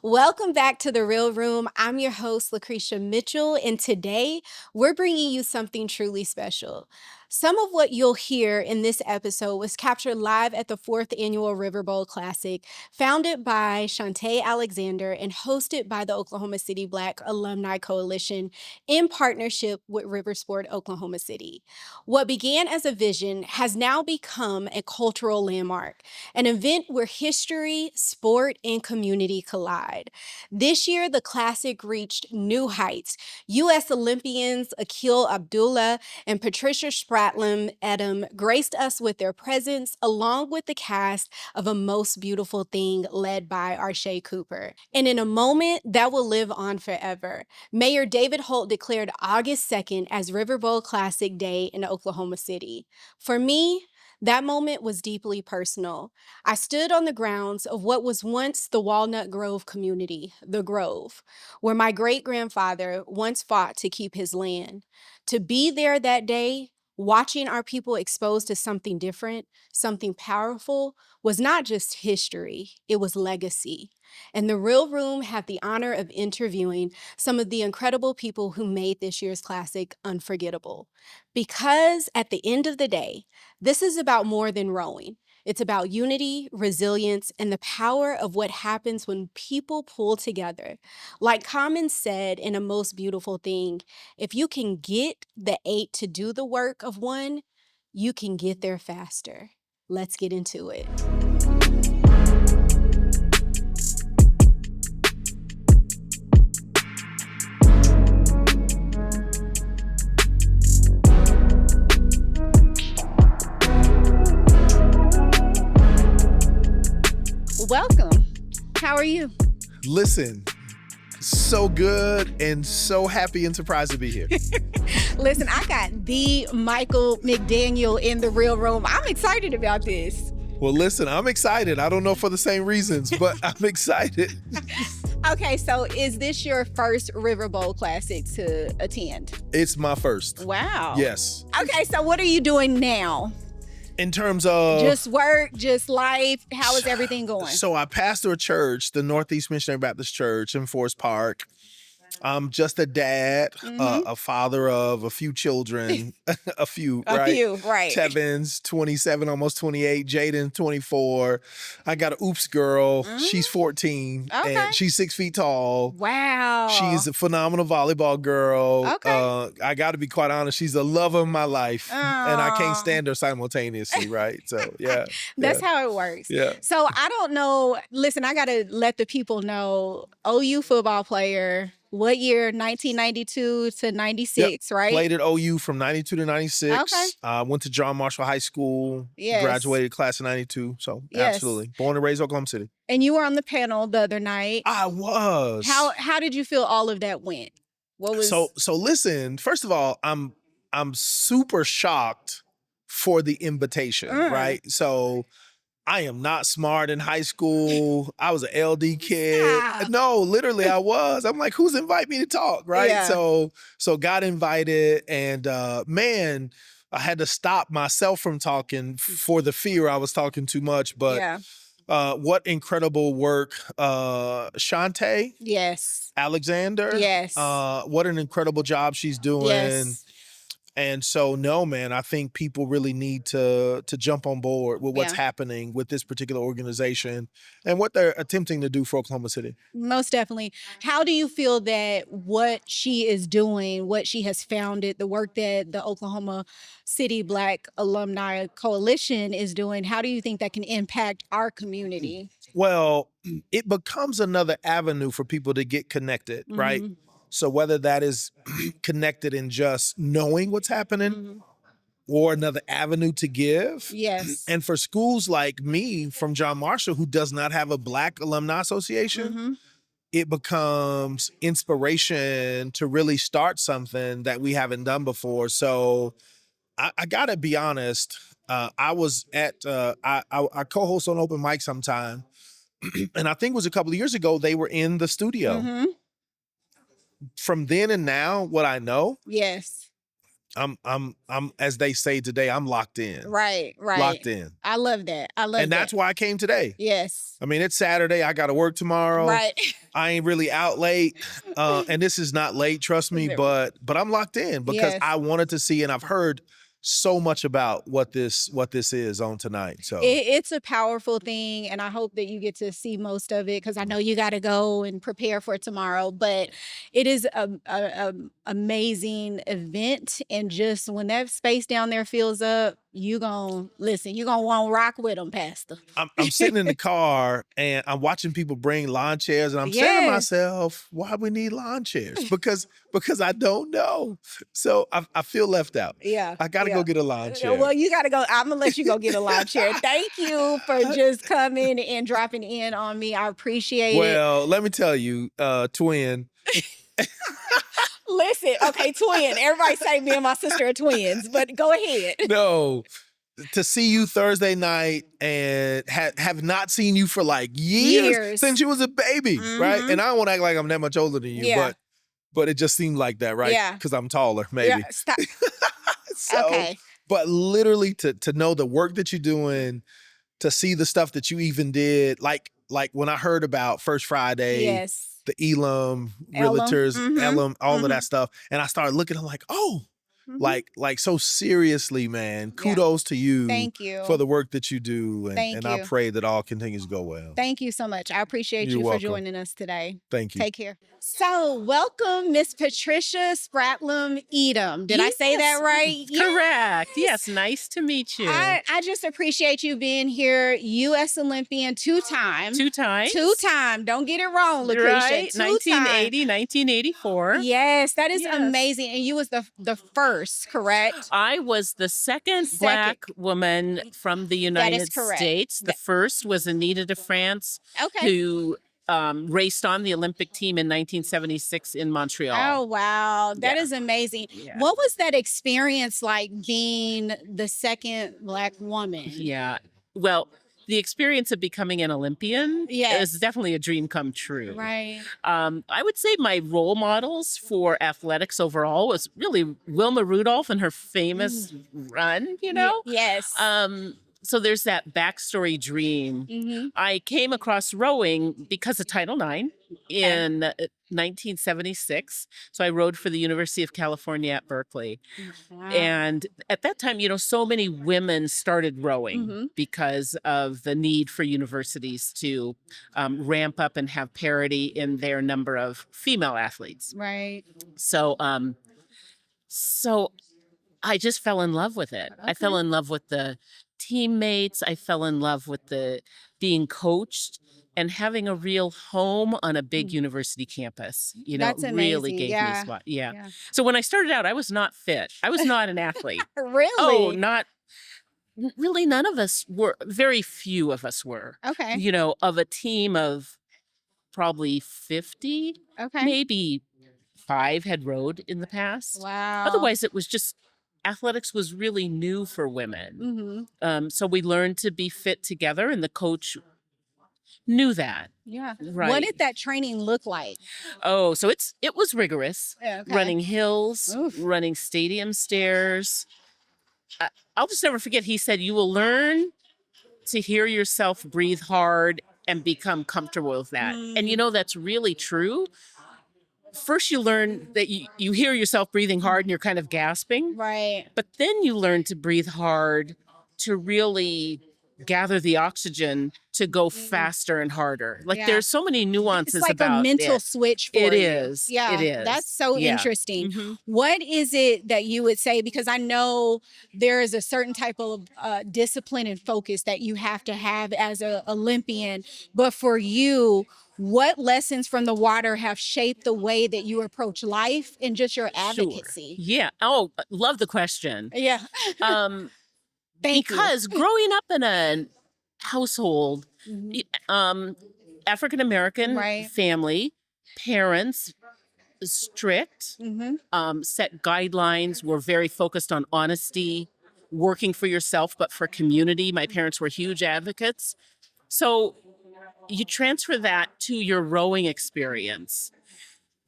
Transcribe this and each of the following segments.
Welcome back to The Real Room. I'm your host, Lucretia Mitchell, and today we're bringing you something truly special. Some of what you'll hear in this episode was captured live at the 4th Annual River Bowl Classic, founded by Shawntay Alexander and hosted by the Oklahoma City Black Alumni Coalition in partnership with Riversport Oklahoma City. What began as a vision has now become a cultural landmark, an event where history, sport, and community collide. This year, the Classic reached new heights. U.S. Olympians Akil, Abdullah, and Patricia Spratlen-Eaton graced us with their presence, along with the cast of A Most Beautiful Thing, led by Arshay Cooper. And in a moment that will live on forever, Mayor David Holt declared August 2nd as River Bowl Classic Day in Oklahoma City. For me, that moment was deeply personal. I stood on the grounds of what was once the Walnut Grove community, the Grove, where my great-grandfather once fought to keep his land. To be there that day, watching our people exposed to something different, something powerful, was not just history, it was legacy. And The Real Room had the honor of interviewing some of the incredible people who made this year's Classic unforgettable. Because at the end of the day, this is about more than rowing. It's about unity, resilience, and the power of what happens when people pull together. Like Common said in A Most Beautiful Thing, if you can get the 8 to do the work of one, you can get there faster. Let's get into it. Welcome. How are you? Listen, so good and so happy and surprised to be here. Listen, I got the Michael McDaniel in The Real Room. I'm excited about this. Well, listen, I'm excited. I don't know for the same reasons, but I'm excited. Okay, so is this your first River Bowl Classic to attend? It's my first. Wow. Yes. Okay, so what are you doing now? In terms of Just work, just life. How is everything going? So I pastor a church, the Northeast Missionary Baptist Church in Forest Park. I'm just a dad, a father of a few children, a few, right? Tevin's 27, almost 28. Jaden, 24. I got an oops girl. She's 14, and she's 6 feet tall. Wow. She's a phenomenal volleyball girl. Okay. I got to be quite honest. She's the love of my life, and I can't stand her simultaneously, right? So, yeah. That's how it works. Yeah. So I don't know. Listen, I got to let the people know, OU football player. What year? 1992 to 96, right? Played at OU from 92 to 96. Okay. Went to John Marshall High School. Yes. Graduated class of 92. So absolutely. Born and raised Oklahoma City. And you were on the panel the other night. I was. How did you feel all of that went? What was So listen, first of all, I'm super shocked for the invitation, right? So I am not smart in high school. I was an LD kid. Stop. No, literally I was. I'm like, who's invite me to talk, right? Yeah. So got invited, and man, I had to stop myself from talking for the fear I was talking too much. But what incredible work, Shawntay. Yes. Alexander. Yes. What an incredible job she's doing. Yes. And so, no, man, I think people really need to jump on board with what's happening with this particular organization and what they're attempting to do for Oklahoma City. Most definitely. How do you feel that what she is doing, what she has founded, the work that the Oklahoma City Black Alumni Coalition is doing, how do you think that can impact our community? Well, it becomes another avenue for people to get connected, right? So whether that is connected in just knowing what's happening or another avenue to give. Yes. And for schools like me from John Marshall, who does not have a Black Alumni Association, it becomes inspiration to really start something that we haven't done before. So I got to be honest. I was at, I co-host on Open Mic sometime. And I think it was a couple of years ago, they were in the studio. From then and now, what I know, I'm as they say today, I'm locked in. Right. Locked in. I love that. I love And that. that's why I came today. Yes. I mean, it's Saturday. I got to work tomorrow. Right. I ain't really out late. And this is not late, trust me, but I'm locked in because Yes. I wanted to see, and I've heard so much about what this is on tonight. So It's a powerful thing, and I hope that you get to see most of it because I know you got to go and prepare for tomorrow. But it is a amazing event, and just when that space down there fills up, you gonna listen. You gonna want to rock with them, Pastor. I'm sitting in the car and I'm watching people bring lawn chairs, and I'm saying to myself, why we need lawn chairs? Because I don't know. So I feel left out. Yeah, I got to go get a lawn chair. Well, you got to go. I'm gonna let you go get a lawn chair. Thank you for just coming and dropping in on me. I appreciate it. Well, let me tell you, twin. Listen, okay, twin. Everybody say me and my sister are twins, but go ahead. No, to see you Thursday night and have not seen you for like years since you was a baby, right? And I don't want to act like I'm that much older than you, but it just seemed like that, right? Yeah. Because I'm taller, maybe. Yeah, stop. So, okay. But literally to know the work that you're doing, to see the stuff that you even did, like when I heard about First Friday, Yes. the Elam realtors, Elam, all of that stuff, and I started looking, I'm like, oh, like so seriously, man. Kudos to you. Thank you for the work that you do, and I you. pray that all continues to go well. Thank you so much. I appreciate You're you welcome. for joining us today. Thank you. Take care. So, welcome, Miss Patricia Spratlen-Eaton. Did I say that right? Correct. Yes, nice to meet you. I just appreciate you being here. U.S. Olympian two times. Two times. Don't get it wrong, Lucretia. Right. 1980, 1984. Yes, that is amazing. And you was the first, correct? I was the second Black woman from the United States. The first was Anita de France, who raced on the Olympic team in 1976 in Montreal. Oh, wow. That is amazing. Yeah. What was that experience like being the second Black woman? Yeah. Well, the experience of becoming an Olympian is definitely a dream come true. Right. I would say my role models for athletics overall was really Wilma Rudolph and her famous run, you know? Yes. So there's that backstory dream. I came across rowing because of Title IX in 1976. So I rowed for the University of California at Berkeley. Wow. And at that time, you know, so many women started rowing because of the need for universities to ramp up and have parity in their number of female athletes. Right. So, so I just fell in love with it. I fell in love with the teammates. I fell in love with the being coached and having a real home on a big university campus. You know, really gave me a spot. Yeah. So when I started out, I was not fit. I was not an athlete. Really? Oh, not really. None of us were. Very few of us were. Okay. You know, of a team of probably 50. Okay. Maybe 5 had rowed in the past. Wow. Otherwise, it was just athletics was really new for women. So we learned to be fit together, and the coach knew that. Yeah. Right. What did that training look like? Oh, so it was rigorous. Running hills, Oof. running stadium stairs. I'll just never forget, he said, you will learn to hear yourself breathe hard and become comfortable with that. And you know, that's really true. First, you learn that you hear yourself breathing hard and you're kind of gasping. Right. But then you learn to breathe hard, to really gather the oxygen to go faster and harder. Like there's so many nuances it's like about a mental switch for you. It is. Yeah. It is. That's so interesting. What is it that you would say? Because I know there is a certain type of discipline and focus that you have to have as an Olympian. But for you, what lessons from the water have shaped the way that you approach life and just your advocacy? Sure. Yeah. Oh, love the question. Yeah. Because growing up in a household, African-American family, parents, strict, set guidelines, were very focused on honesty, working for yourself, but for community. My parents were huge advocates. So you transfer that to your rowing experience.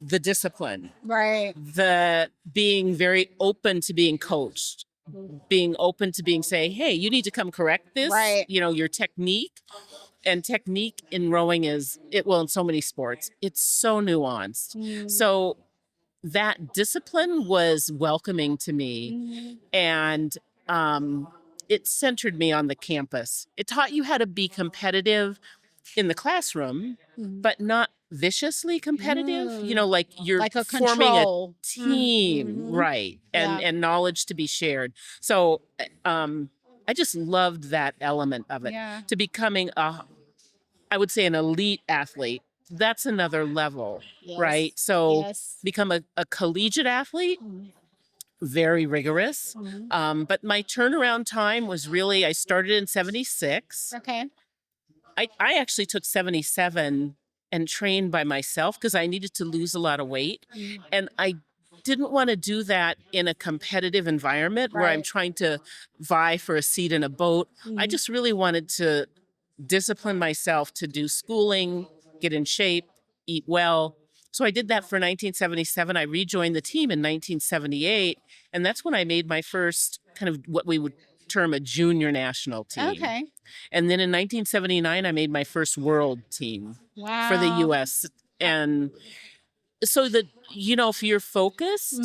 the discipline, Right. the being very open to being coached, being open to being say, hey, you need to come correct this, Right. your technique. And technique in rowing is in so many sports, it's so nuanced. So that discipline was welcoming to me. And it centered me on the campus. It taught you how to be competitive in the classroom, but not viciously competitive. Like you're Like a forming control. a team, right? And knowledge to be shared. So I just loved that element of it. Yeah. To becoming I would say an elite athlete. That's another level, right? So become a collegiate athlete, very rigorous. But my turnaround time was really, I started in 76. Okay. I actually took 77 and trained by myself because I needed to lose a lot of weight. And I didn't want to do that in a competitive environment where I'm trying to vie for a seat in a boat. I just really wanted to discipline myself to do schooling, get in shape, eat well. So I did that for 1977. I rejoined the team in 1978. And that's when I made my first kind of what we would term a junior national team. Okay. And then in 1979, I made my first world team Wow. for the U.S. And so that, if you're focused,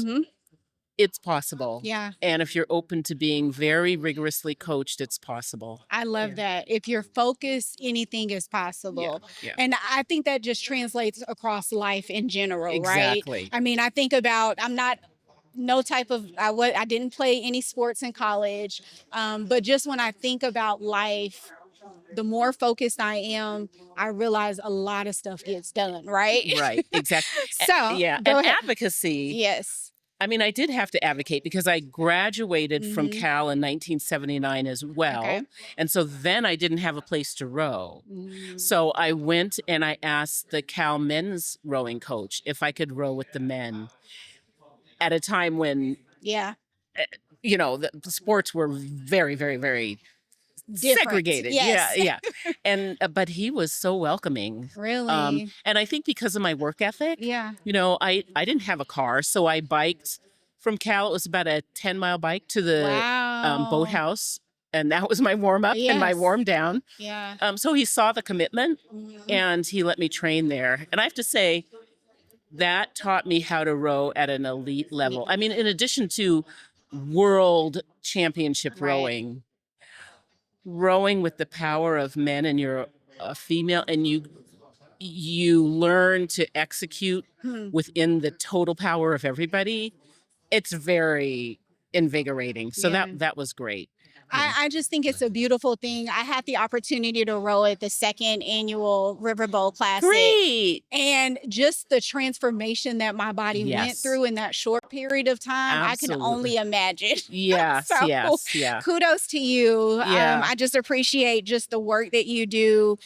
it's possible. Yeah. And if you're open to being very rigorously coached, it's possible. I love that. If you're focused, anything is possible. Yeah. And I think that just translates across life in general, Exactly. right? I mean, I think about, I didn't play any sports in college, but just when I think about life, the more focused I am, I realize a lot of stuff gets done, right? Right, exactly. So, yeah, go and ahead. advocacy. Yes. I mean, I did have to advocate because I graduated from Cal in 1979 as well. Okay. And so then I didn't have a place to row. So I went and I asked the Cal men's rowing coach if I could row with the men at a time when, Yeah. the sports were very, very, very Different. segregated. Yes. Yeah. And but he was so welcoming. Really? And I think because of my work ethic, Yeah. I didn't have a car, so I biked from Cal. It was about a 10-mile bike to the Wow. boathouse, and that was my warm up and my Yes. warm down. Yeah. So he saw the commitment, and he let me train there. And I have to say, that taught me how to row at an elite level. I mean, in addition to world championship rowing with the power of men, and you're a female, and you learn to execute within the total power of everybody. It's very invigorating. So that was great. I just think it's a beautiful thing. I had the opportunity to row at the second annual River Bowl Classic. Great. And just the transformation that my body went through in that short period of time, I can only imagine. Yes, So, yeah. Kudos to you. Yeah. I just appreciate just the work that you do.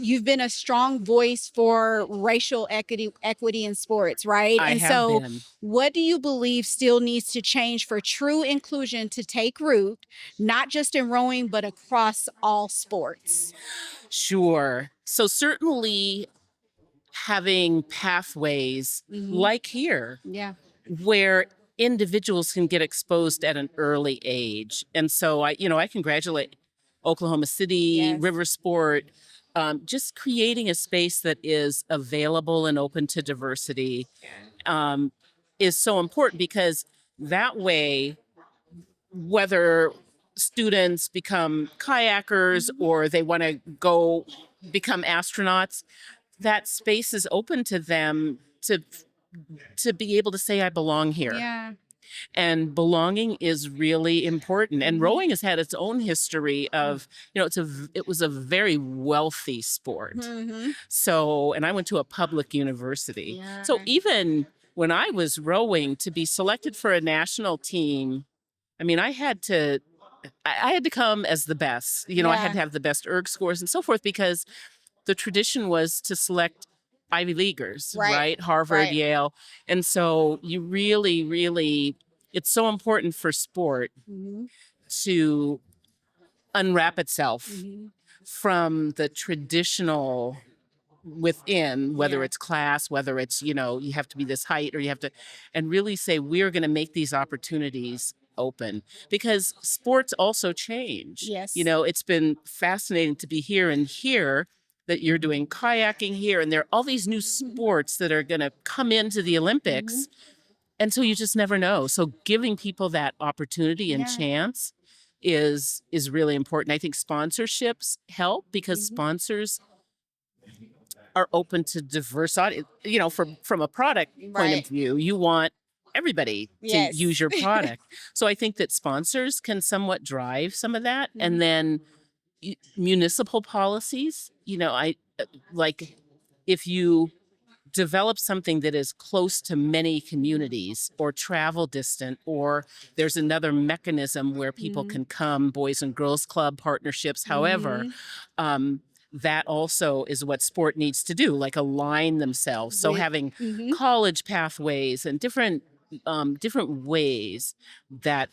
You've been a strong voice for racial equity in sports, right? I and have so been. what do you believe still needs to change for true inclusion to take root, not just in rowing, but across all sports? Sure. So certainly having pathways like here, where individuals can get exposed at an early age. And so I congratulate Oklahoma City, Riversport, just creating a space that is available and open to diversity is so important, because that way, whether students become kayakers or they want to go become astronauts, that space is open to them to be able to say, I belong here. Yeah. And belonging is really important. And rowing has had its own history of, it was a very wealthy sport. So, and I went to a public university. So even when I was rowing, to be selected for a national team, I mean, I had to come as the best. I had to have the best erg scores and so forth, because the tradition was to select Ivy Leaguers, right? Harvard, Yale. And so you really, really, it's so important for sport to unwrap itself from the traditional within, whether Yeah. it's class, whether it's, you have to be this height or you have to, and really say, we're going to make these opportunities open because sports also change. Yes. It's been fascinating to be here and hear that you're doing kayaking here, and there are all these new sports that are going to come into the Olympics. And so you just never know. So giving people that opportunity and Yeah. chance is really important. I think sponsorships help because sponsors are open to diverse audience. From a product point Right. of view, you want everybody Yes. to use your product. So I think that sponsors can somewhat drive some of that. And then municipal policies, I like if you develop something that is close to many communities or travel distant, or there's another mechanism where people can come, Boys and Girls Club partnerships, however, that also is what sport needs to do, like align themselves. So having college pathways and different ways that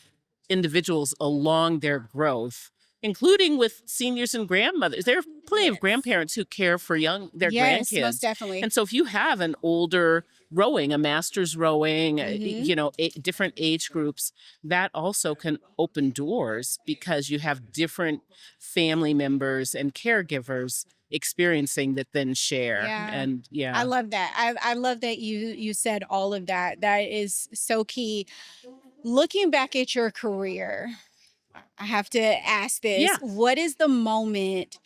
individuals along their growth, including with seniors and grandmothers. There are plenty of grandparents who care for their Yes, grandkids. most definitely. And so if you have an older rowing, a master's rowing, different age groups, that also can open doors because you have different family members and caregivers experiencing that then share. Yeah. And I love that. I love that you said all of that. That is so key. Looking back at your career, I have to ask this. Yeah. What is the moment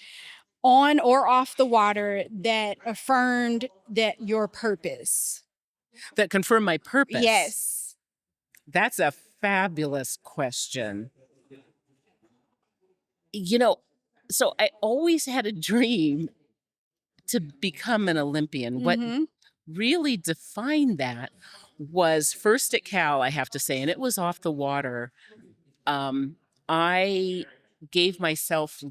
on or off the water that affirmed that your purpose? that confirm my purpose. Yes. That's a fabulous question. So I always had a dream to become an Olympian. What really defined that was first at Cal, I have to say, and it was off the water. I gave myself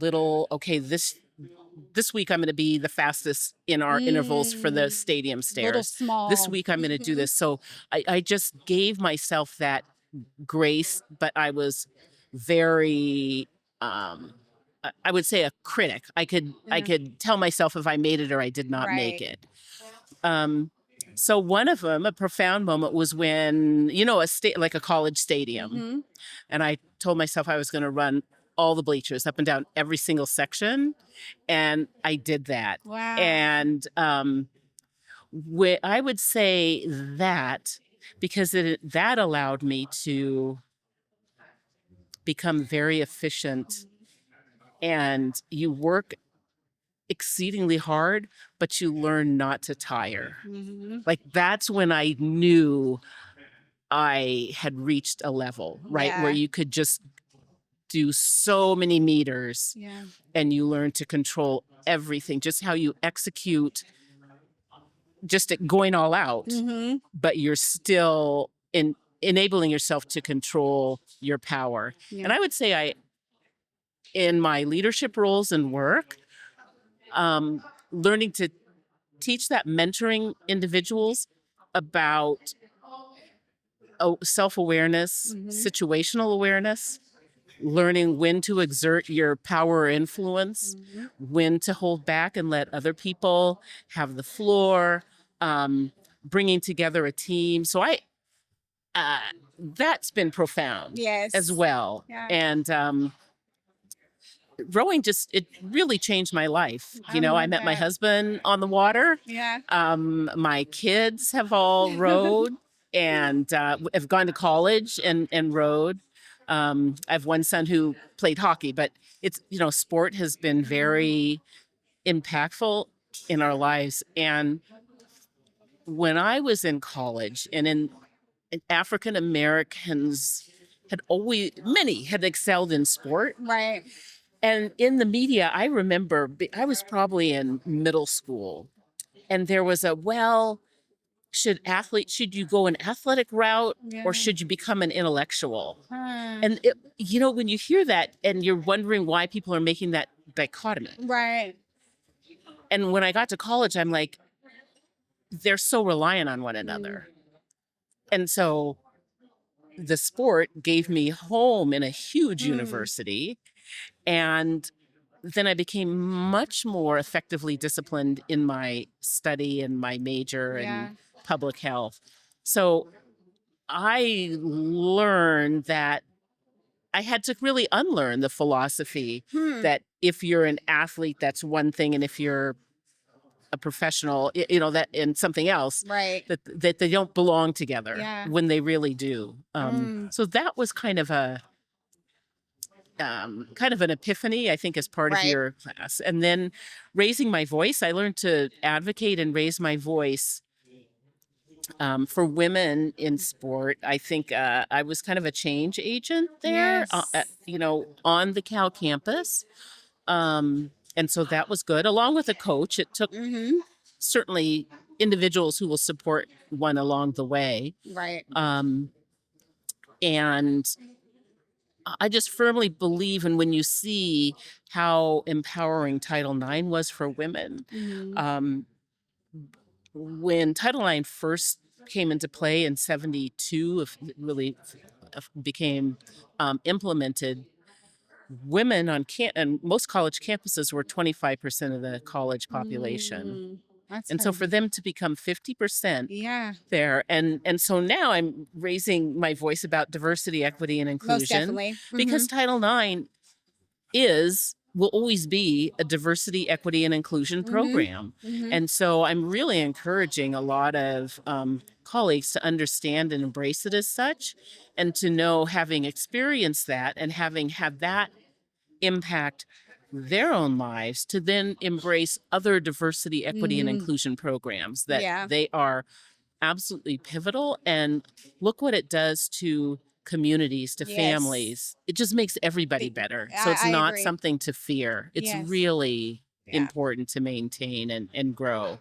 this week I'm going to be the fastest in our intervals for the stadium stairs. Little small. This week I'm going to do this. So I just gave myself that grace, but I was very, I would say a critic. I could tell myself if I made it or I did not make Right. it. So one of them, a profound moment, was when, like a college stadium. And I told myself I was going to run all the bleachers up and down every single section. And I did that. Wow. And I would say that because that allowed me to become very efficient, and you work exceedingly hard, but you learn not to tire. Like that's when I knew I had reached a level, right? Yeah. Where you could just do so many meters and you learn to control everything, just how you execute, just going all out, but you're still enabling yourself to control your power. And I would say in my leadership roles and work, learning to teach that, mentoring individuals about self-awareness, situational awareness, learning when to exert your power or influence, when to hold back and let other people have the floor, bringing together a team. So that's been profound as well. Yeah. And rowing it really changed my life. I met my husband on the water. Yeah. My kids have all rowed and have gone to college and rowed. I have one son who played hockey, but it's, sport has been very impactful in our lives. And when I was in college and African Americans many had excelled in sport. Right. And in the media, I remember I was probably in middle school and there was should you go an athletic route or should you become an intellectual? And when you hear that and you're wondering why people are making that dichotomy. Right. And when I got to college, I'm like, they're so reliant on one another. And so the sport gave me home in a huge university. And then I became much more effectively disciplined in my study and my major and public health. So I learned that I had to really unlearn the philosophy that if you're an athlete, that's one thing, and if you're a professional, that and something else, that they don't belong together when they really do. So that was kind of an epiphany, I think, as part of your class. And then raising my voice, I learned to advocate and raise my voice for women in sport. I think I was kind of a change agent there, on the Cal campus. And so that was good. Along with a coach, it took certainly individuals who will support one along the way. And I just firmly believe in when you see how empowering Title IX was for women. When Title IX first came into play in 72, if it really became implemented, women on and most college campuses were 25% of the college population. And so for them to become 50% there. And so now I'm raising my voice about diversity, equity, and inclusion. Because Title IX will always be a diversity, equity, and inclusion program. And so I'm really encouraging a lot of colleagues to understand and embrace it as such, and to know, having experienced that and having had that impact their own lives, to then embrace other diversity, equity, and inclusion programs that they are absolutely pivotal. And look what it does to communities, to families. It just makes everybody better. So it's not something to fear. It's really important to maintain and grow.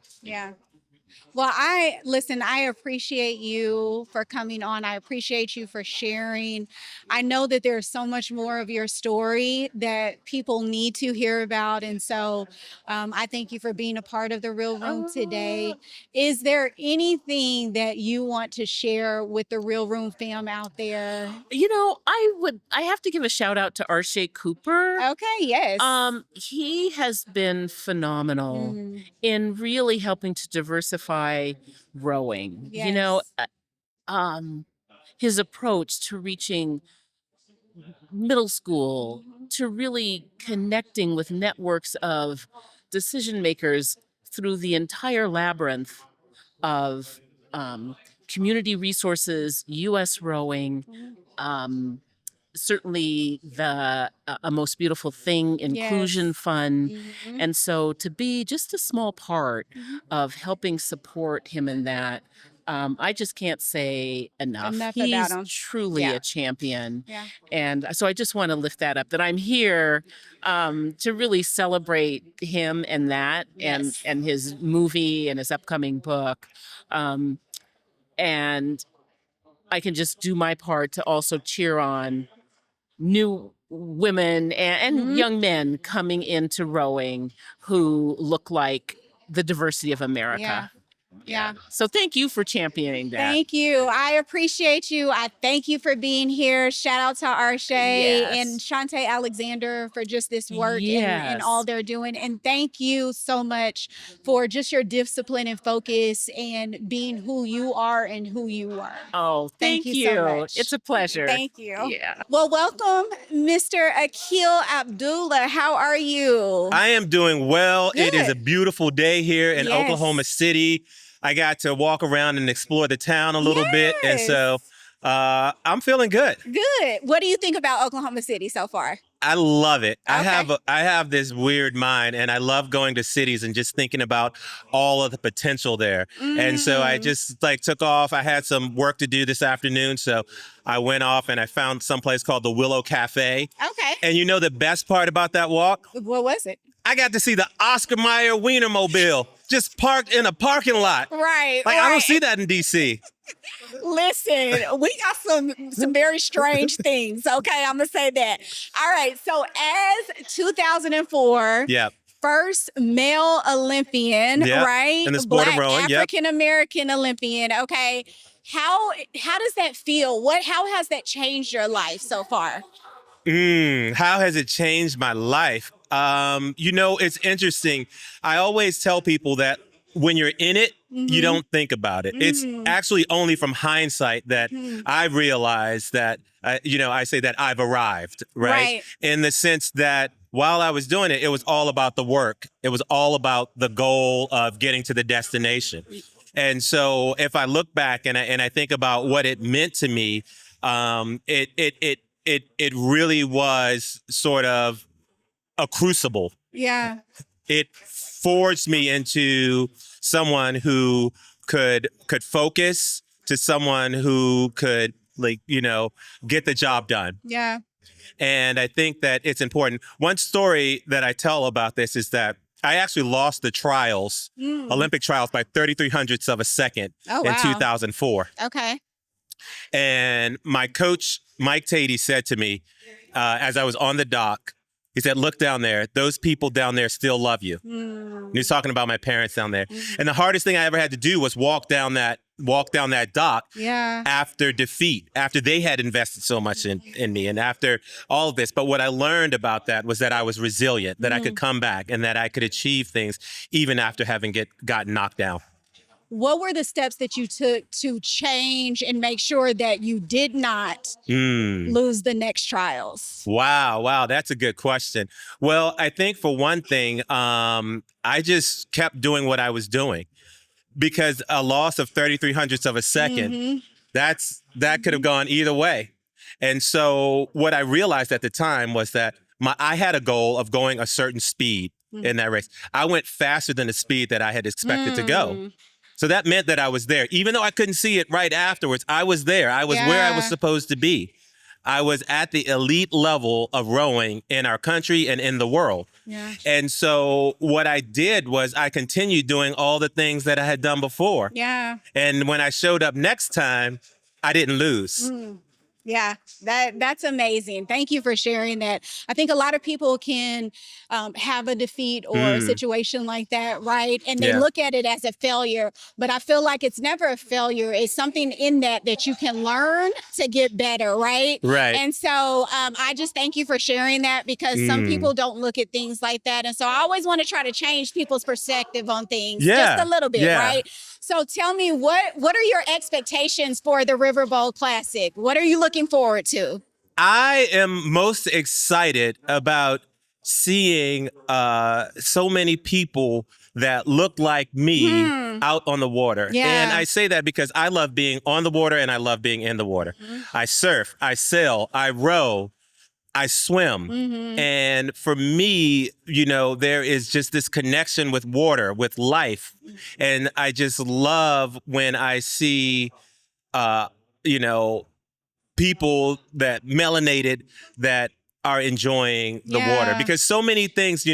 Well, I appreciate you for coming on. I appreciate you for sharing. I know that there's so much more of your story that people need to hear about. And so I thank you for being a part of the Real Room today. Is there anything that you want to share with the Real Room fam out there? I have to give a shout out to Arshay Cooper. Okay, yes. He has been phenomenal in really helping to diversify rowing. His approach to reaching middle school, to really connecting with networks of decision makers through the entire labyrinth of community resources, U.S. rowing, certainly the A Most Beautiful Thing Inclusion Fund. And so to be just a small part of helping support him in that, I just can't say enough. He's about him. Truly a champion. And so I just want to lift that up, that I'm here to really celebrate him and that, and his movie and his upcoming book. And I can just do my part to also cheer on new women and young men coming into rowing who look like the diversity of America. So thank you for championing that. Thank you. I appreciate you. I thank you for being here. Shout out to Arshay and Shawntay Alexander for just this work and all they're doing. And thank you so much for just your discipline and focus and being who you are and who you are. Oh, thank you so much. It's a pleasure. Thank you. Well, welcome, Mr. Akil Abdullah. How are you? I am doing well. Good. It is a beautiful day here in Oklahoma City. I got to walk around and explore the town a little bit. And so I'm feeling good. Good. What do you think about Oklahoma City so far? I love it. Okay. I have this weird mind, and I love going to cities and just thinking about all of the potential there. And so I just took off. I had some work to do this afternoon. So I went off and I found someplace called the Willow Cafe. Okay. And you know the best part about that walk? What was it? I got to see the Oscar Mayer Wienermobile just parked in a parking lot. Right. I don't see that in D.C. Listen, we got some very strange things. Okay, I'm gonna say that. All right. So as 2004. First male Olympian, right? In the sport of rowing, African American Olympian. Okay. How does that feel? How has that changed your life so far? How has it changed my life? It's interesting. I always tell people that when you're in it, you don't think about it. It's actually only from hindsight that I realize that, I say that I've arrived, right? In the sense that while I was doing it, it was all about the work. It was all about the goal of getting to the destination. And so if I look back and I think about what it meant to me, it really was sort of a crucible. Yeah. It forged me into someone who could focus, to someone who could get the job done. Yeah. And I think that it's important. One story that I tell about this is that I actually lost the trials, Olympic trials, by 33 hundredths of a second in 2004. Okay. And my coach, Mike Tatey, said to me, as I was on the dock, he said, "Look down there. Those people down there still love you." And he was talking about my parents down there. And the hardest thing I ever had to do was walk down that dock after defeat, after they had invested so much in me and after all of this. But what I learned about that was that I was resilient, that I could come back and that I could achieve things even after having gotten knocked down. What were the steps that you took to change and make sure that you did not lose the next trials? Wow, that's a good question. Well, I think for one thing, I just kept doing what I was doing, because a loss of 33 hundredths of a second, that could have gone either way. And so what I realized at the time was that I had a goal of going a certain speed in that race. I went faster than the speed that I had expected to go. So that meant that I was there. Even though I couldn't see it right afterwards, I was there. I was where I was supposed to be. I was at the elite level of rowing in our country and in the world. Yeah. And so what I did was I continued doing all the things that I had done before. Yeah. And when I showed up next time, I didn't lose. Yeah, that's amazing. Thank you for sharing that. I think a lot of people can have a defeat or a situation like that, right? And they look at it as a failure, but I feel like it's never a failure. It's something in that you can learn to get better, right? Right. And so I just thank you for sharing that, because some people don't look at things like that. And so I always want to try to change people's perspective on things just a little bit, right? So tell me, what are your expectations for the Riverboat Classic? What are you looking forward to? I am most excited about seeing so many people that look like me out on the water. Yeah. And I say that because I love being on the water and I love being in the water. I surf, I sail, I row, I swim. And for me, there is just this connection with water, with life. And I just love when I see, people that melanated that are enjoying the water, because so many things,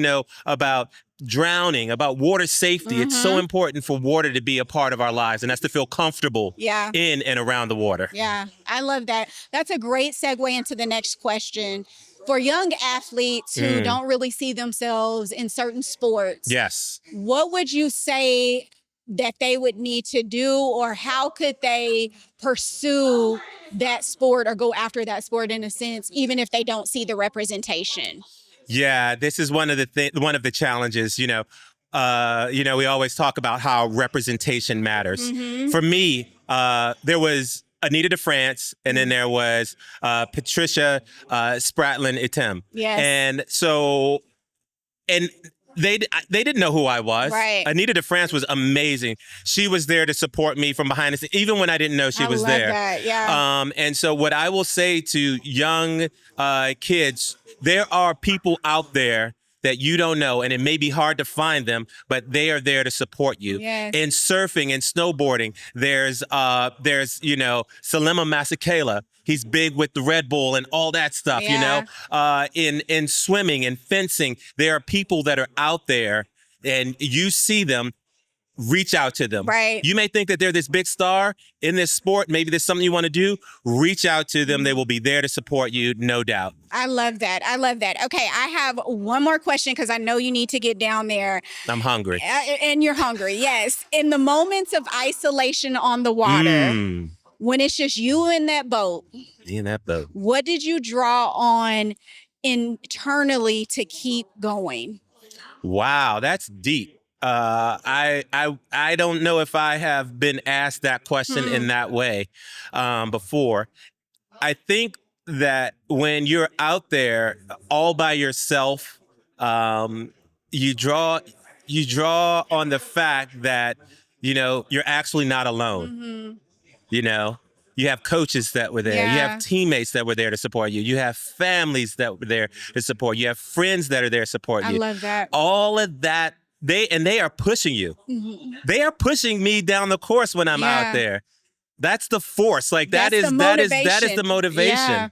about drowning, about water safety. It's so important for water to be a part of our lives, and that's to feel comfortable in and around the water. Yeah, I love that. That's a great segue into the next question. For young athletes who don't really see themselves in certain sports, what would you say that they would need to do, or how could they pursue that sport or go after that sport in a sense, even if they don't see the representation? Yeah, this is one of the challenges. We always talk about how representation matters. For me, there was Anita de France, and then there was Patricia Spratlen-Eaton. Yes. And so, they didn't know who I was. Right. Anita de France was amazing. She was there to support me from behind the scenes, even when I didn't know she was there. That. Yeah. And so what I will say to young kids, there are people out there that you don't know, and it may be hard to find them, but they are there to support you. Yes. In surfing and snowboarding, there's Salema Masekela. He's big with the Red Bull and all that stuff, in swimming and fencing, there are people that are out there, and you see them. Reach out to them. Right. You may think that they're this big star in this sport. Maybe there's something you want to do. Reach out to them. They will be there to support you, no doubt. I love that. Okay, I have one more question, because I know you need to get down there. I'm hungry. And you're hungry, yes. In the moments of isolation on the water, when it's just you in that boat, In that boat. what did you draw on internally to keep going? Wow, that's deep. I don't know if I have been asked that question in that way before. I think that when you're out there all by yourself, you draw on the fact that you're actually not alone. You know, you have coaches that were there. You have teammates that were there to support you. You have families that were there to support you. You have friends that are there supporting you. I love that. All of that, they are pushing you. They are pushing me down the course when I'm out there. That's the force. Like that is the motivation. Yeah.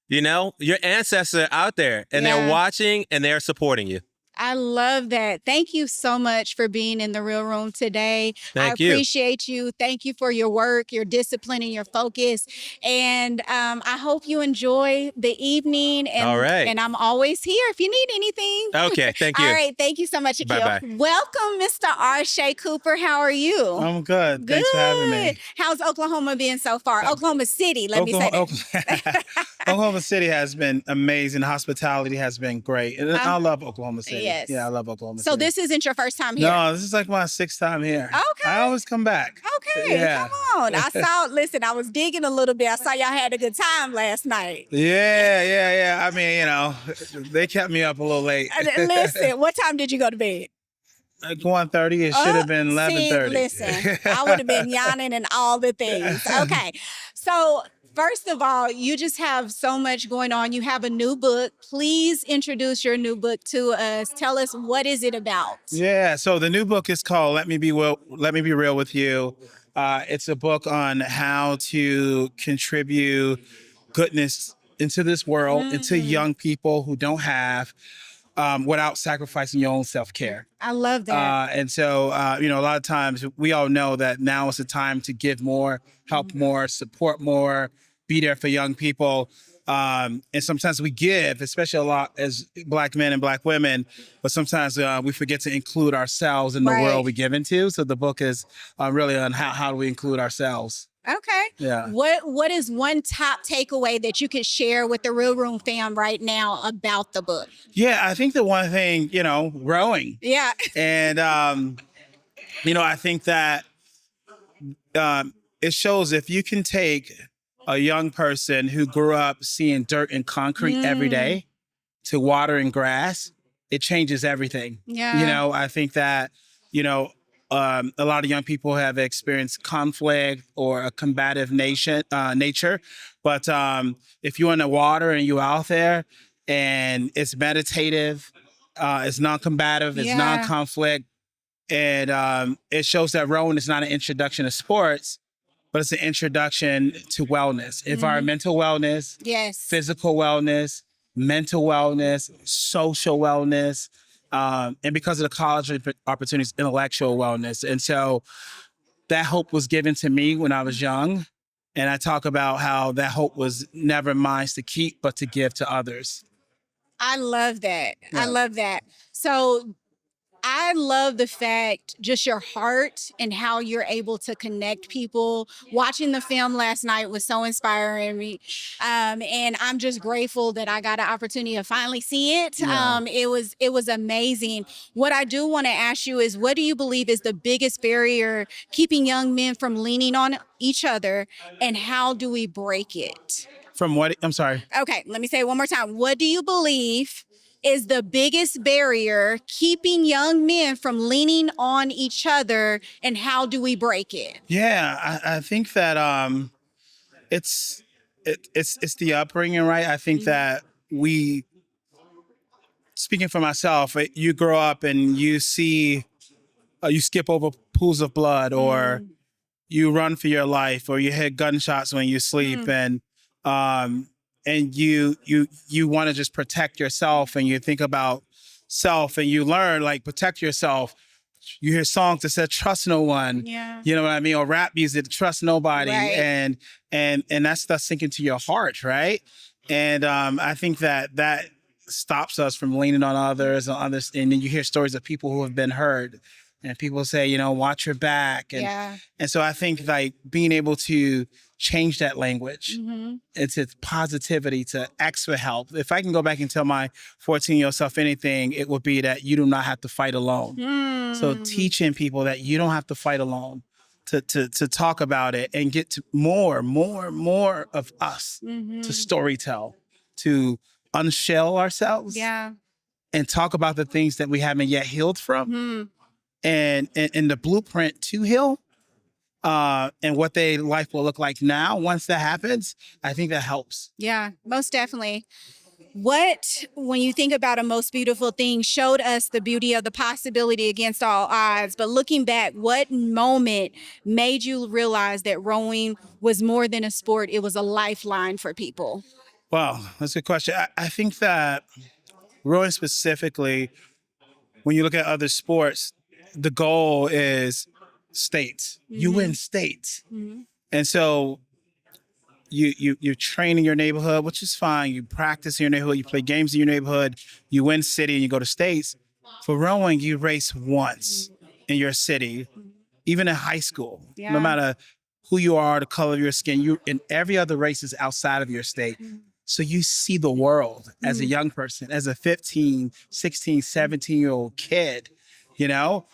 You know, your ancestors are out there and they're watching and they're supporting you. I love that. Thank you so much for being in the Real Room today. Thank I you. appreciate you. Thank you for your work, your discipline, and your focus. And I hope you enjoy the evening. And, All right. And I'm always here if you need anything. Okay, thank you. All right. Thank you so much, Akil. Bye-bye. Welcome, Mr. Arshay Cooper. How are you? I'm good. Thanks for having me. How's Oklahoma been so far? Oklahoma City, let me say that. Oklahoma City has been amazing. Hospitality has been great. And I love Oklahoma City. Yes. Yeah, I love Oklahoma So City. this isn't your first time here? No, this is like my 6th time here. Okay. I always come back. Okay, Yeah. come on. I was digging a little bit. I saw y'all had a good time last night. Yeah. I mean, they kept me up a little late. Listen, what time did you go to bed? Like 1:30. It should have been 11:30. Listen, I would have been yawning and all the things. Okay. So first of all, you just have so much going on. You have a new book. Please introduce your new book to us. Tell us, what is it about? Yeah. So the new book is called Let Me Be Real with You. It's a book on how to contribute goodness into this world, into young people who don't have, without sacrificing your own self-care. I love that. And so, a lot of times we all know that now is the time to give more, help more, support more, be there for young people. And sometimes we give, especially a lot as Black men and Black women, but sometimes we forget to include ourselves in the world we give into. So the book is really on how do we include ourselves. Okay. Yeah. What is one top takeaway that you could share with the Real Room fam right now about the book? Yeah, I think the one thing, growing. Yeah. And, I think that it shows if you can take a young person who grew up seeing dirt and concrete every day to water and grass, it changes everything. Yeah. I think that, a lot of young people have experienced conflict or a combative nature. But if you're in the water and you're out there and it's meditative, it's non-combative, it's non-conflict, and it shows that rowing is not an introduction to sports, but it's an introduction to wellness, environmental wellness, physical wellness, mental wellness, social wellness, and because of the college opportunities, intellectual wellness. And so that hope was given to me when I was young. And I talk about how that hope was never mine to keep, but to give to others. I love that. Yeah. I love that. So I love the fact, just your heart and how you're able to connect people. Watching the film last night was so inspiring me. And I'm just grateful that I got an opportunity to finally see it. Yeah. It was amazing. What I do want to ask you is, what do you believe is the biggest barrier keeping young men from leaning on each other, and how do we break it? From what? I'm sorry. Okay, let me say it one more time. What do you believe is the biggest barrier keeping young men from leaning on each other, and how do we break it? Yeah, I think that it's the upbringing, right? I think that speaking for myself, you grow up and you see, you skip over pools of blood, or you run for your life, or you hit gunshots when you sleep, and you want to just protect yourself, and you think about self, and you learn, like, protect yourself. You hear songs that said trust no one. Yeah. You know what I mean? Or rap music, trust nobody. Right. And that's stuff sinking to your heart, right? And I think that stops us from leaning on others, and then you hear stories of people who have been hurt, and people say, watch your back. And so I think, like, being able to change that language into positivity, to ask for help. If I can go back and tell my 14-year-old self anything, it would be that you do not have to fight alone. So teaching people that you don't have to fight alone, to talk about it and get to more of us, to storytell, to unshell ourselves, and talk about the things that we haven't yet healed from, and the blueprint to heal, and what their life will look like now once that happens. I think that helps. Yeah, most definitely. What, when you think about A Most Beautiful Thing, showed us the beauty of the possibility against all odds, but looking back, what moment made you realize that rowing was more than a sport, it was a lifeline for people? Wow, that's a good question. I think that rowing specifically, when you look at other sports, the goal is states. You win states. And so you train in your neighborhood, which is fine. You practice in your neighborhood, you play games in your neighborhood, you win city and you go to states. For rowing, you race once in your city, even in high school. No matter who you are, the color of your skin, you in every other race is outside of your state. So you see the world as a young person, as a 15, 16, 17-year-old kid, you know?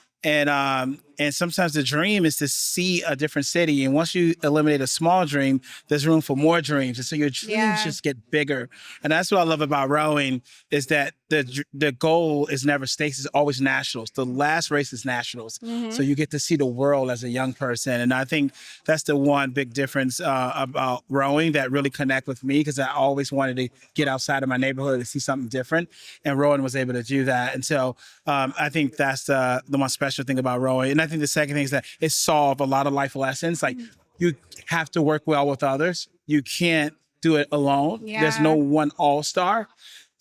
And sometimes the dream is to see a different city. And once you eliminate a small dream, there's room for more dreams. And so your dreams just get bigger. And that's what I love about rowing, is that the goal is never states, it's always nationals. The last race is nationals. So you get to see the world as a young person. And I think that's the one big difference about rowing that really connect with me, because I always wanted to get outside of my neighborhood and see something different. And rowing was able to do that. And so I think that's the most special thing about rowing. And I think the second thing is that it solved a lot of life lessons. Like, you have to work well with others. You can't do it alone. There's no one all-star.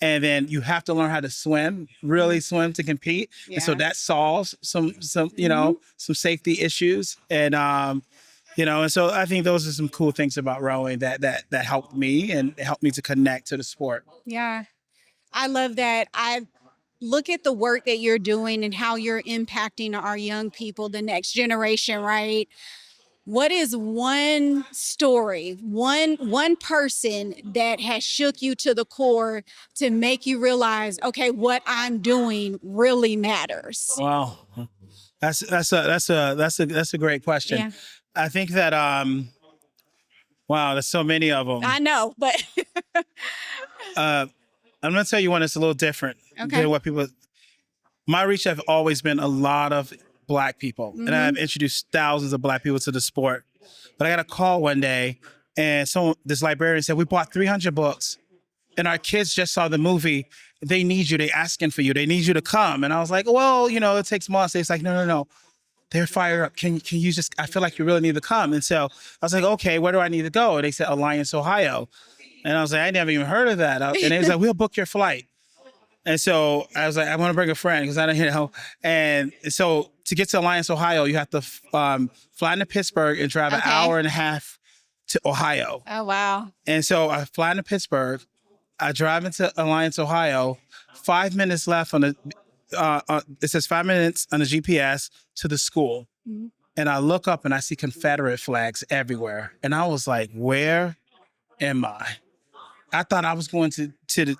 And then you have to learn how to swim, really swim to compete. And so that solves some you know, some safety issues. And you know, and so I think those are some cool things about rowing that helped me and helped me to connect to the sport. Yeah, I love that. I look at the work that you're doing and how you're impacting our young people, the next generation, right? What is one story, one person that has shook you to the core to make you realize, okay, what I'm doing really matters? Wow, that's a great question. Yeah. I think that wow, there's so many of them. I know, but I'm gonna tell you one that's a little different than what people. My reach have always been a lot of Black people, and I've introduced thousands of Black people to the sport. But I got a call one day, and this librarian said, "We bought 300 books, and our kids just saw the movie. They need you. They asking for you. They need you to come." And I was like, "Well, you know, it takes months." It's like, no. They're fired up. Can you just? I feel like you really need to come. And so I was like, "Okay, where do I need to go?" And they said, Alliance, Ohio. And I was like, "I never even heard of that." And they was like, "We'll book your flight." And so I was like, "I want to bring a friend," because I don't, you know. And so to get to Alliance, Ohio, you have to fly into Pittsburgh and drive an hour and a half to Ohio. Oh, wow. And so I fly into Pittsburgh. I drive into Alliance, Ohio. 5 minutes left on the, it says 5 minutes on the GPS to the school. And I look up and I see Confederate flags everywhere. And I was like, where am I? I thought I was going to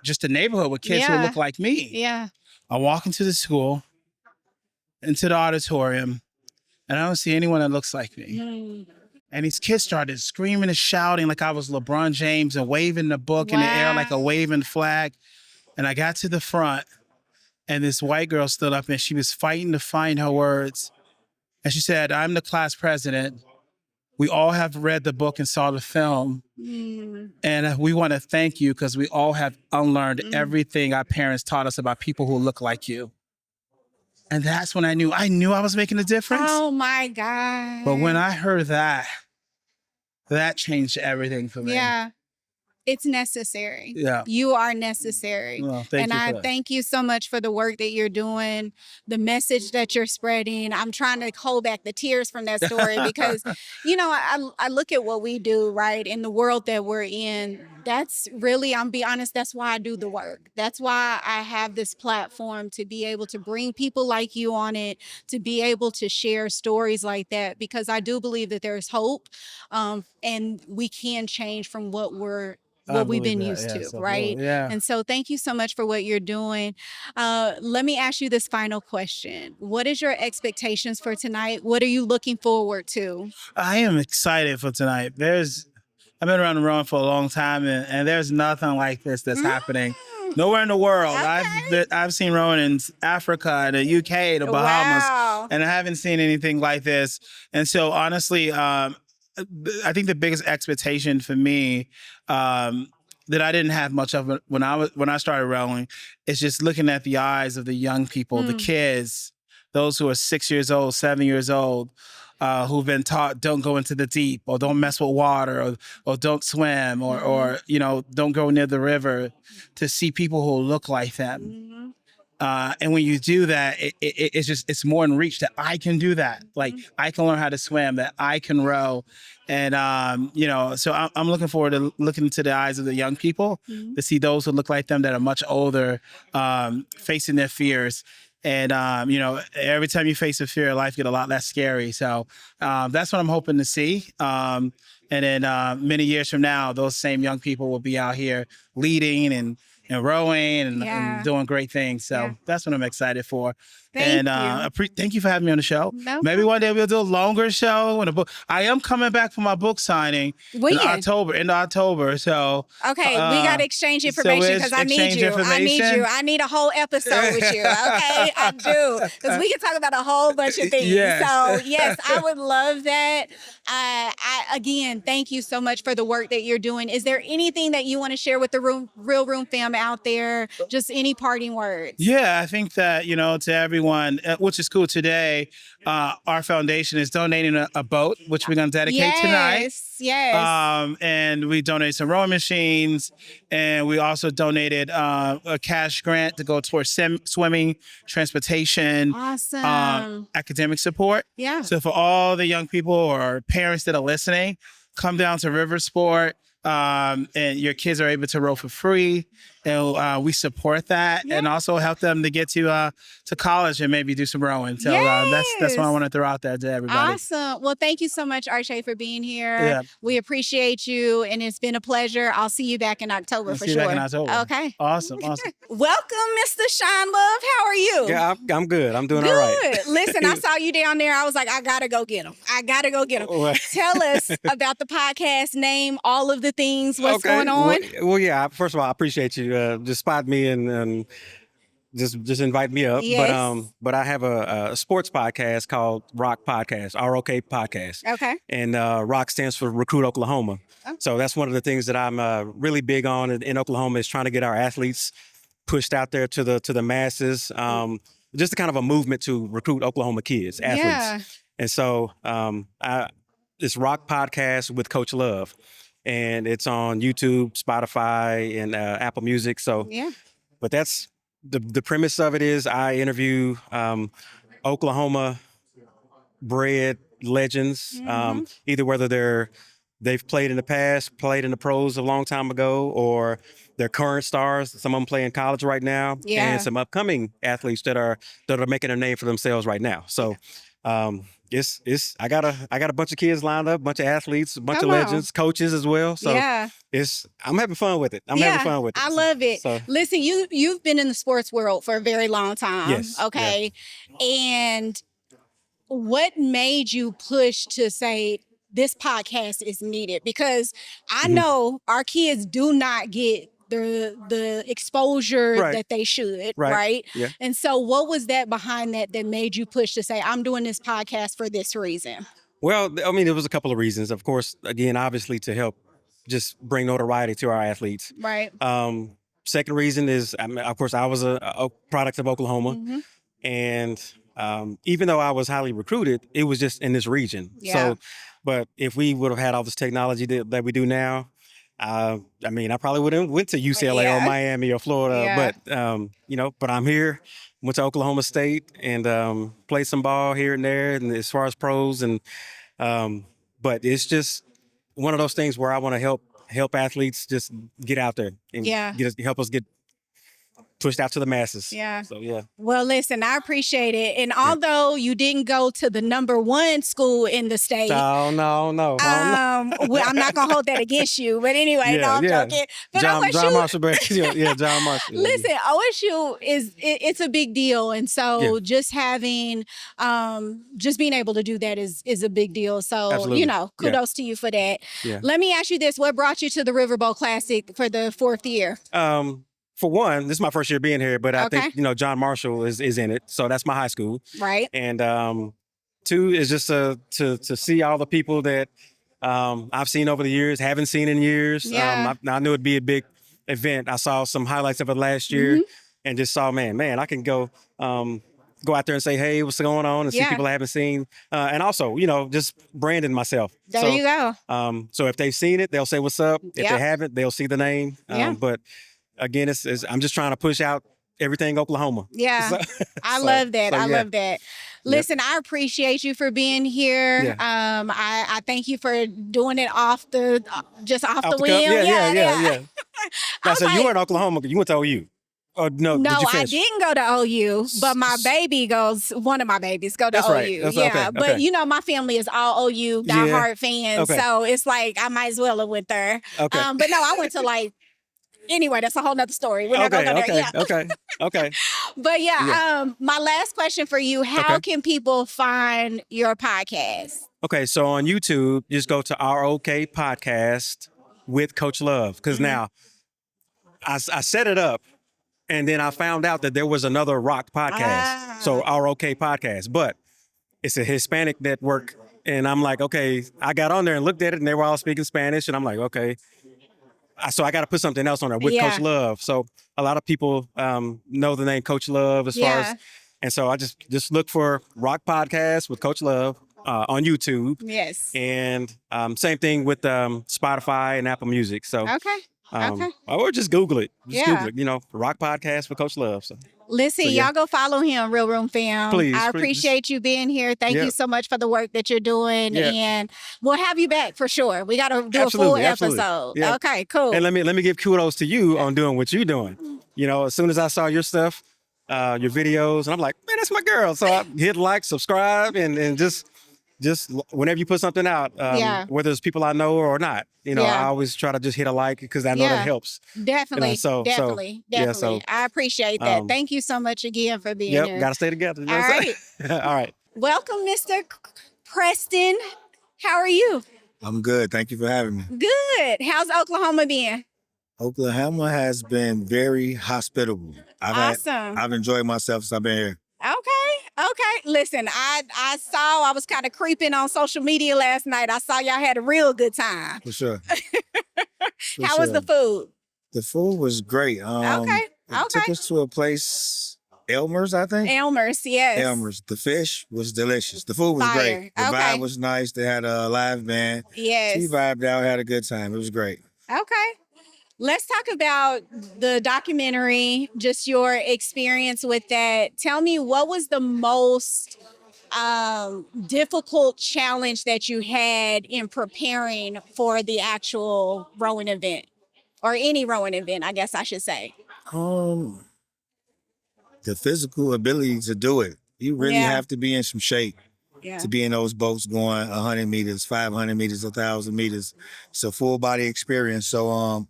just a neighborhood with kids who look like me. Yeah. I walk into the school, into the auditorium, and I don't see anyone that looks like me. And these kids started screaming and shouting like I was LeBron James and waving the book in the air like a waving flag. And I got to the front, and this white girl stood up and she was fighting to find her words. And she said, "I'm the class president. We all have read the book and saw the film. And we want to thank you because we all have unlearned everything our parents taught us about people who look like you." And that's when I knew I was making a difference. Oh my God. But when I heard that changed everything for me. Yeah. It's necessary. Yeah. You are necessary. Well, thank you for that. Thank you so much for the work that you're doing, the message that you're spreading. I'm trying to hold back the tears from that story because, you know, I look at what we do, right? In the world that we're in, that's really, I'm be honest, that's why I do the work. That's why I have this platform to be able to bring people like you on it, to be able to share stories like that, because I do believe that there's hope, and we can change from I what we've believe been that. used to, Yes, right? absolutely. Yeah. And so thank you so much for what you're doing. Let me ask you this final question. What is your expectations for tonight? What are you looking forward to? I am excited for tonight. I've been around the run for a long time, and there's nothing like this that's happening nowhere in the world. Okay. I've seen rowing in Africa, the UK, the Bahamas, Wow. and I haven't seen anything like this. And so, honestly, I think the biggest expectation for me, that I didn't have much of it when I started rowing, is just looking at the eyes of the young people, the kids, those who are 6 years old, 7 years old, who've been taught don't go into the deep, or don't mess with water, or don't swim, or don't go near the river, to see people who look like them. And when you do that, it's more in reach that I can do that. Like, I can learn how to swim, that I can row. And, so I'm looking forward to looking into the eyes of the young people, to see those who look like them, that are much older, facing their fears. And, every time you face a fear, life get a lot less scary. So that's what I'm hoping to see. And then many years from now, those same young people will be out here leading and rowing and doing great things. So that's what I'm excited for. Thank Thank you for having me on the show. No Maybe one day we'll do a longer show and a book. I am coming back for my book signing When? in October. So Okay, we got to exchange information, because I need you. I need a whole episode with you. Okay, I do, because we can talk about a whole bunch of things. Yes. So yes, I would love that. I again, thank you so much for the work that you're doing. Is there anything that you want to share with the Real Room fam out there? Just any parting words? Yeah, I think that, to everyone, which is cool today, our foundation is donating a boat, which we're going to dedicate tonight. Yes. And we donated some rowing machines, and we also donated a cash grant to go towards swimming, transportation, Awesome. academic support. Yeah. So for all the young people or parents that are listening, come down to Riversport, and your kids are able to row for free. And we support that, and also help them to get to college and maybe do some rowing. So that's what I want to throw out there to everybody. Awesome. Well, thank you so much, Arshay, for being here. Yeah. We appreciate you, and it's been a pleasure. I'll see you back in October for See sure. you back in October. Okay. Awesome. Welcome, Mr. Sean Love. How are you? Yeah, I'm good. I'm doing Good. all right. Listen, I saw you down there. I was like, I gotta go get him. Tell us about the podcast name, all of the things, what's going on. Well, yeah. First of all, I appreciate you just spotting me and just invite me up. Yes. But I have a sports podcast called Rock Podcast, ROK Podcast. Okay. And Rock stands for Recruit Oklahoma. Oh. So that's one of the things that I'm really big on in Oklahoma, is trying to get our athletes pushed out there to the masses. Just a kind of a movement to recruit Oklahoma kids, athletes. Yeah. And so it's Rock Podcast with Coach Love. And it's on YouTube, Spotify, and Apple Music. So, Yeah. but that's the premise of it is I interview Oklahoma bred legends, either whether they've played in the past, played in the pros a long time ago, or they're current stars. Some of them play in college right now, Yeah. and some upcoming athletes that are making a name for themselves right now. So. I got a bunch of kids lined up, a bunch of athletes, a bunch Come of on. legends, coaches as well. So Yeah. I'm having fun with it. I'm having fun with it. I love it. So, Listen, you've been in the sports world for a very long time. Yes, Okay. And what made you push to say this podcast is needed? Because I know our kids do not get the exposure Right. that they should, Right. right? Yeah. And so what was that behind that made you push to say, I'm doing this podcast for this reason? well, I mean, there was a couple of reasons. Of course, again, obviously to help just bring notoriety to our athletes. Right. Second reason is, of course, I was a product of Oklahoma. Mhm. And even though I was highly recruited, it was just in this region. Yeah. So, but if we would have had all this technology that we do now, I mean, I probably would have went to UCLA Yeah. or Miami or Florida. Yeah. But but I'm here. Went to Oklahoma State and played some ball here and there, and as far as pros, and but it's just one of those things where I want to help help athletes just get out there and help us get pushed out to the masses. Yeah. So yeah. Well, listen, I appreciate it. And although you didn't go to the #1 school in the state, No. well, I'm not gonna hold that against you. But anyway, I'm joking. But John OSU, Marshall, John Marshall. listen, OSU it's a big deal, and so just having, just being able to do that is a big deal. So Absolutely. Kudos to you for that. Yeah. Let me ask you this: what brought you to the Riverboat Classic for the 4th year? For one, this is my first year being here, but I think John Marshall is in it, so that's my high school. Right. And 2 is just to see all the people that I've seen over the years, haven't seen in years. Yeah. I knew it'd be a big event. I saw some highlights of it last year, and just saw, man, I can go out there and say, hey, what's going on, and see people I haven't seen, and also, just branding myself. There you go. So if they've seen it, they'll say what's up. If they haven't, they'll see the name. But again, I'm just trying to push out everything Oklahoma. Yeah. I love that. I love that. Listen, I appreciate you for being here. Yeah. I thank you for doing it off the whim. Yeah. Now, so like, you were in Oklahoma. You went to OU. Oh, no, No, did you I finish? didn't go to OU, but my baby one of my babies go to That's OU. right. That's yeah. okay, But okay. my family is all OU diehard fans. Okay. So it's like I might as well have went there. Okay. But no, I went to anyway, that's a whole nother story. We're not gonna go there. Yeah. Okay. But my last question for you, how can people find your podcast? Okay, so on YouTube, just go to ROK Podcast with Coach Love. Because now, I set it up, and then I found out that there was another rock podcast. So ROK Podcast. But it's a Hispanic network. And I'm like, okay, I got on there and looked at it, and they were all speaking Spanish. And I'm like, okay. So I got to put something else on there with Coach Love. So a lot of people know the name Coach Love as far as, and so I just look for Rock Podcast with Coach Love on YouTube. Yes. And same thing with Spotify and Apple Music. So Okay. or just Google it. Google it. Rock Podcast with Coach Love. So Listen, y'all go follow him, Real Room Fam. Please, I please. appreciate you being here. Thank you so much for the work that you're doing. Yeah. And we'll have you back for sure. We got to do a full episode. Yeah. Okay, cool. And let me give kudos to you on doing what you're doing. As soon as I saw your stuff, your videos, and I'm like, man, that's my girl. So I hit like, subscribe, and just whenever you put something out, whether it's people I know or not, I always try to just hit a like because I know that helps. Definitely. Definitely. I appreciate that. Thank you so much again for being here. Got to stay together. All right. All right. Welcome, Mr. Preston. How are you? I'm good. Thank you for having me. Good. How's Oklahoma been? Oklahoma has been very hospitable. I've enjoyed myself since I've been here. Okay. Listen, I was kind of creeping on social media last night. I saw y'all had a real good time. For sure. How was the food? The food was great. It took us to a place, Elmer's, I think. Elmer's, yes. Elmer's. The fish was delicious. The food was Fire. great. The vibe was nice. They had a live band. Yes. She vibed out, had a good time. It was great. Okay. Let's talk about the documentary, just your experience with that. Tell me, what was the most difficult challenge that you had in preparing for the actual rowing event, or any rowing event, I guess I should say? The physical ability to do it. You really have to be in some shape to be in those boats going 100 meters, 500 meters, 1,000 meters. It's a full body experience. So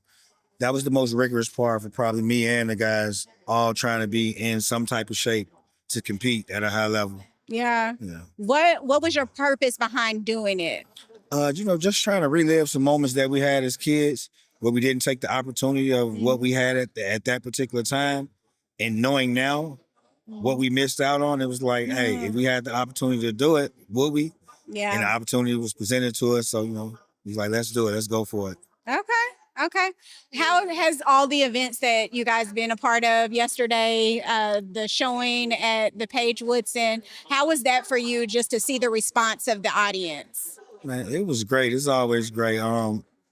that was the most rigorous part for probably me and the guys, all trying to be in some type of shape to compete at a high level. Yeah. Yeah. What was your purpose behind doing it? Just trying to relive some moments that we had as kids where we didn't take the opportunity of what we had at that particular time, and knowing now what we missed out on. It was like, hey, if we had the opportunity to do it, would we? Yeah. And the opportunity was presented to us. So, he's like, let's do it. Let's go for it. Okay. How has all the events that you guys been a part of yesterday, the showing at the Paige Woodson, how was that for you, just to see the response of the audience? Man, it was great. It's always great.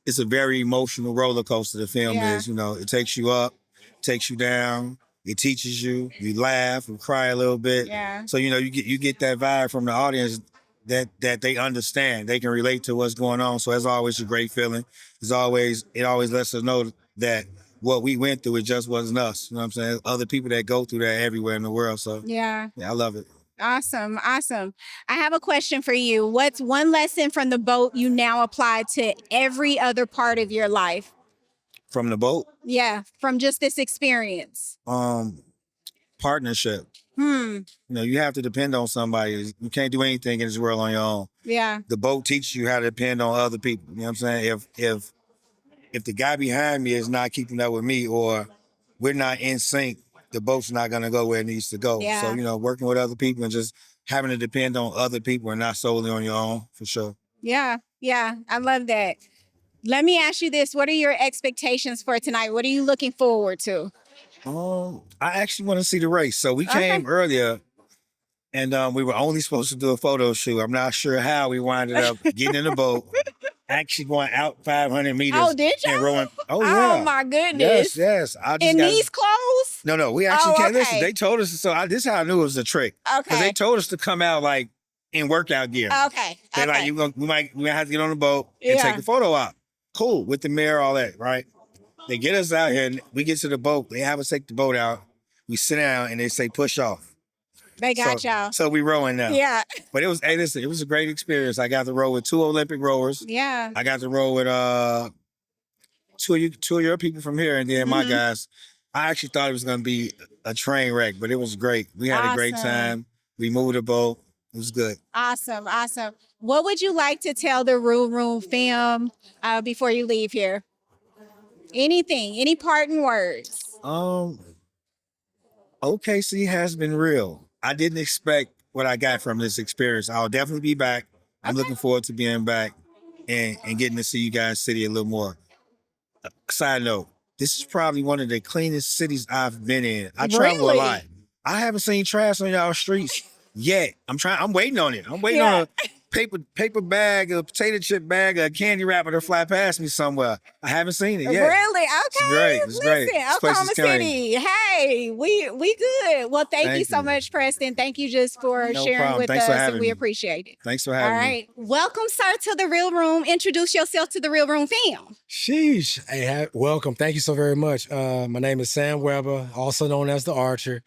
It's a very emotional roller coaster. The film is, it takes you up, takes you down. It teaches you. You laugh and cry a little bit. Yeah. So you get that vibe from the audience that they understand. They can relate to what's going on. So it's always a great feeling. It always lets us know that what we went through, it just wasn't us. You know what I'm saying? Other people that go through that everywhere in the world. So Yeah. I love it. Awesome. Awesome. I have a question for you. What's one lesson from the boat you now apply to every other part of your life? From the boat, Yeah, from just this experience. partnership. Hmm. You know, you have to depend on somebody. You can't do anything in this world on your own. Yeah. The boat teaches you how to depend on other people. You know what I'm saying? If the guy behind me is not keeping up with me, or we're not in sync, the boat's not gonna go where it needs to go. Yeah. So, you know, working with other people and just having to depend on other people and not solely on your own, for sure. Yeah. Yeah. I love that. Let me ask you this. What are your expectations for tonight? What are you looking forward to? I actually want to see the race. So we came earlier, and we were only supposed to do a photo shoot. I'm not sure how we winded up getting in the boat, actually going out 500 meters. Oh, did you? And rowing. Oh, yeah. Oh, my goodness. Yes. In these clothes? No. We actually can't okay. listen. They told us. So this is how I knew it was a trick. Okay. Because they told us to come out like in workout gear. Okay. They're like, we might have to get on the boat and Yeah. take a photo out. Cool, with the mirror, all that, right? They get us out here, and we get to the boat. They have us take the boat out. We sit down, and they say, push off. They got y'all. So we rowing now. Yeah. But it was, hey, listen, it was a great experience. I got to row with 2 Olympic rowers. Yeah. I got to row with two of your people from here, and then my guys. I actually thought it was going to be a train wreck, but it was great. We had a great time. We moved the boat. It was good. Awesome. Awesome. What would you like to tell the Real Room fam before you leave here? Anything, any parting words? OKC has been real. I didn't expect what I got from this experience. I'll definitely be back. I'm looking forward to being back and getting to see you guys' city a little more. Side note, this is probably one of the cleanest cities I've been in. I travel a lot. I haven't seen trash on y'all streets yet. I'm waiting on it. I'm waiting on a paper bag, a potato chip bag, a candy wrapper to fly past me somewhere. I haven't seen it yet. Really? Okay. It's great. It's great. Listen, This place is Oklahoma killing. City. Hey, we good. Well, thank you so much, Preston. Thank you just for No sharing problem. with Thanks for us, and having we me. appreciate it. Thanks for All having me. right. Welcome, sir, to the Real Room. Introduce yourself to the Real Room fam. Sheesh. Hey, welcome. Thank you so very much. My name is Sam Weber, also known as the Archer.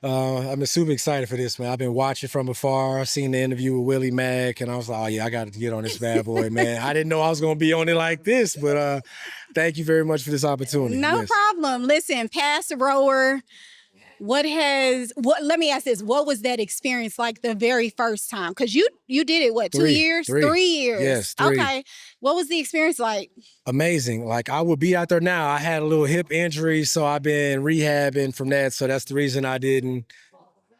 I'm super excited for this, man. I've been watching from afar. I've seen the interview with Willie Mack, and I was like, oh, yeah, I got to get on this bad boy, man. I didn't know I was going to be on it like this, but thank you very much for this opportunity. No Yes. problem. Listen, past rower, let me ask this. What was that experience like the very first time? Because you did it, what, 2 years? 3 years. Yes, 3. Okay. What was the experience like? Amazing. Like, I would be out there now. I had a little hip injury, so I've been rehabbing from that. So that's the reason I didn't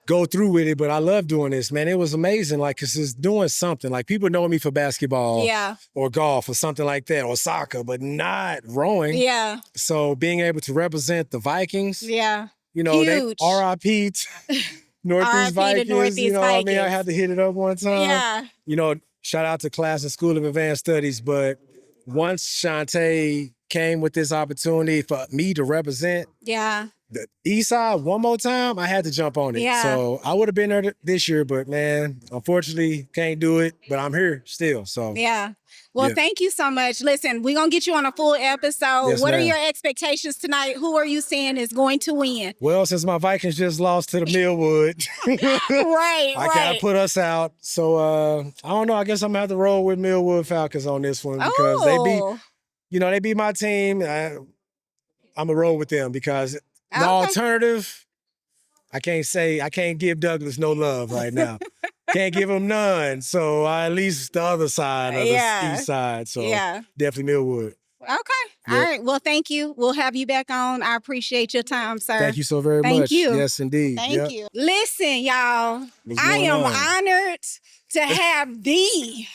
go through with it. But I love doing this, man. It was amazing. Like, because it's doing something. Like, people know me for basketball or golf or something like that, or soccer, but not rowing. Yeah. So being able to represent the Vikings, Yeah. you know, they Huge. RIP Northeast Vikings. Northeast you know what I mean? I Vikings. had to hit it up one time. Yeah. You know, shout out to class and School of Advanced Studies. But once Shawntay came with this opportunity for me to represent Yeah. the East Side one more time, I had to jump on it. Yeah. So I would have been there this year, but man, unfortunately can't do it. But I'm here still. So Yeah. Well, Yeah. thank you so much. Listen, we're going to get you on a full episode. Yes, What are ma'am. your expectations tonight? Who are you saying is going to win? well, since my Vikings just lost to the Millwood, Right, I gotta put us out. So I don't know. I guess I'm gonna have to roll with Millwood Falcons on this one because they beat my team. I'm gonna roll with them because the alternative, I can't give Douglas no love right now. Can't give him none. So at least the other side of the East Side. So definitely Millwood. Okay. All right. Well, thank you. We'll have you back on. I appreciate your time, sir. Thank you so very much. Thank you. Yes, indeed. Thank you. Listen, y'all, What's I going am on? honored to have the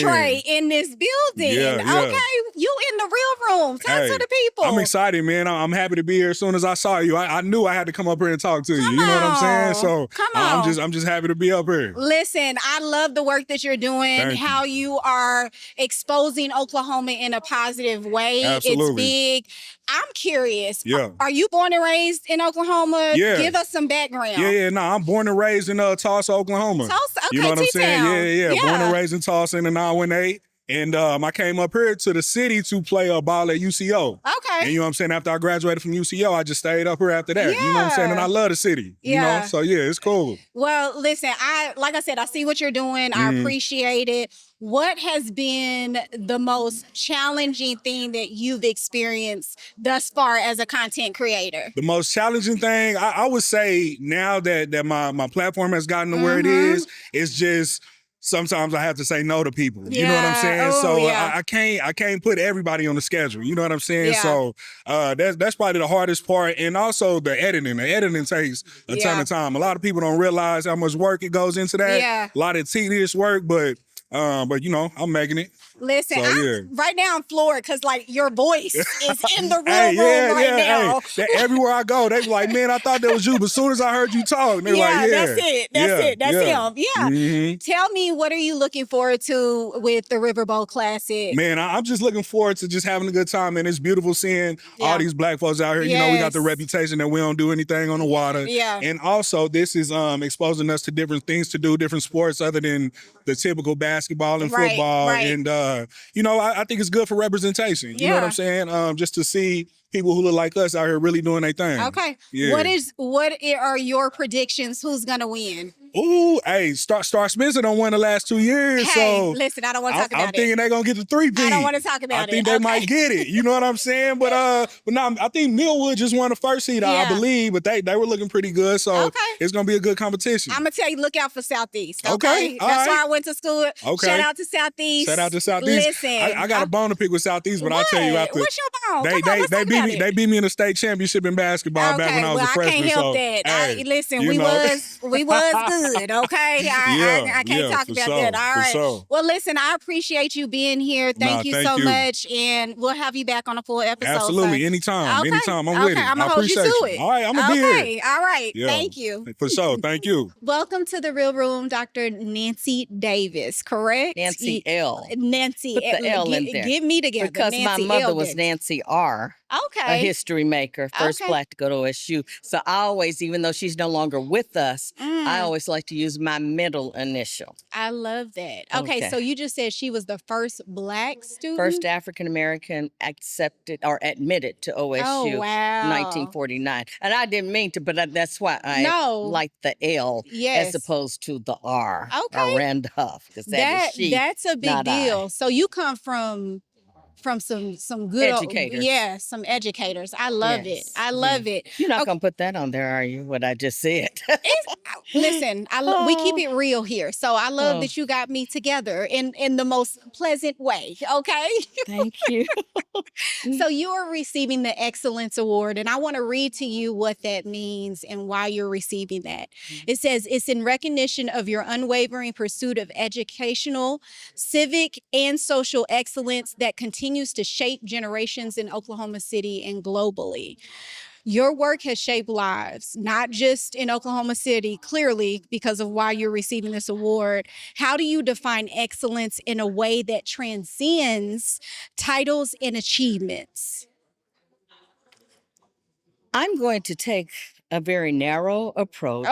Trey in this building. Yeah. Okay. You in the real room. Talk to the people. I'm excited, man. I'm happy to be here. As soon as I saw you, I knew I had to come up here and talk to you. You know what I'm saying? So I'm just happy to be up here. Listen, I love the work that you're doing, Thank you. how you are exposing Oklahoma in a positive way. Absolutely. It's big. I'm curious. Yeah. Are you born and raised in Oklahoma? Yeah. Give us some background. Yeah, no, I'm born and raised in Tulsa, Oklahoma. Tulsa, okay, you know what I'm saying? T-Town. Yeah. Born and raised in Tulsa in the 918. And I came up here to the city to play ball at UCO. Okay. And you know what I'm saying? After I graduated from UCO, I just stayed up here after that. You know what I'm saying? And I love the city. You know? So yeah, it's cool. Well, listen, like I said, I see what you're doing. I appreciate it. What has been the most challenging thing that you've experienced thus far as a content creator? The most challenging thing, I would say now that my platform has gotten to where it is, it's just sometimes I have to say no to people. You know what I'm saying? I can't put everybody on the schedule. You know what I'm saying? So that's probably the hardest part. And also the editing. The editing takes a ton of time. A lot of people don't realize how much work it goes into that. Yeah. A lot of tedious work, but you know, I'm making it. Listen, So, right now I'm floored because like your voice is in the real room right now. Hey, everywhere I go, they be like, man, I thought that was you. But as soon as I heard you talk, they're like, that's it. That's him. Yeah. Mm-hmm. Tell me, what are you looking forward to with the Riverboat Classic? Man, I'm just looking forward to just having a good time, and it's beautiful seeing all these black folks out here. You know, we got the reputation that we don't do anything on the water. Yeah. And also, this is exposing us to different things to do, different sports other than the typical basketball and football. And, you know, I think it's good for representation. You know what I'm saying? Just to see people who look like us out here really doing their thing. Okay. Yeah. What are your predictions? Who's gonna win? Ooh, hey, Star Spencer done won the last 2 years. Hey, so listen, I don't want to talk about it. I'm thinking they're gonna get the 3-peat. I don't want to talk about I think they might get it. You know what I'm saying? But no, I think Millwood just won the first seed, I believe. But they were looking pretty good. So it's gonna be a good competition. I'm gonna tell you, look out for Southeast. Okay. That's where I went to school. Okay. Shout out to Southeast. Shout out to Southeast. Listen, I got a bone to pick with Southeast, but I'll tell you after. What's your bone? They beat me in the state championship in basketball back when I was a freshman. I can't help so, that. Hey, listen, you we know. was good. Okay. I can't talk about that. All right. Sure. Well, listen, I appreciate you being here. Thank you so much. And we'll have you back on a full episode. Absolutely. So. Anytime. Okay. Anytime. I'm with it. I'm going to hold you to it. All right. I'm going to be here. All right. Yeah. Thank you. For sure. Thank you. Welcome to the Real Room, Dr. Nancy Davis, correct? Nancy L. Nancy. Put the L in there. Get me together. Because Nancy my mother L. was Nancy R. Okay. A history maker, first black to go to OSU. So I always, even though she's no longer with us, I always like to use my middle initial. I love that. Okay, so you just said she was the first black student? First African-American accepted or admitted to OSU. Oh, wow. 1949. And I didn't mean to, but that's why I like the L as opposed to the R. Okay. Or Randolph. That's a big deal. So you come from some good educators. Some educators. I love it. I love it. You're not gonna put that on there, are you? What I just said. Listen, we keep it real here. So I love that you got me together in the most pleasant way. Okay. Thank you. So you are receiving the Excellence Award, and I want to read to you what that means and why you're receiving that. It says, it's in recognition of your unwavering pursuit of educational, civic, and social excellence that continues to shape generations in Oklahoma City and globally. Your work has shaped lives, not just in Oklahoma City, clearly because of why you're receiving this award. How do you define excellence in a way that transcends titles and achievements? I'm going to take a very narrow approach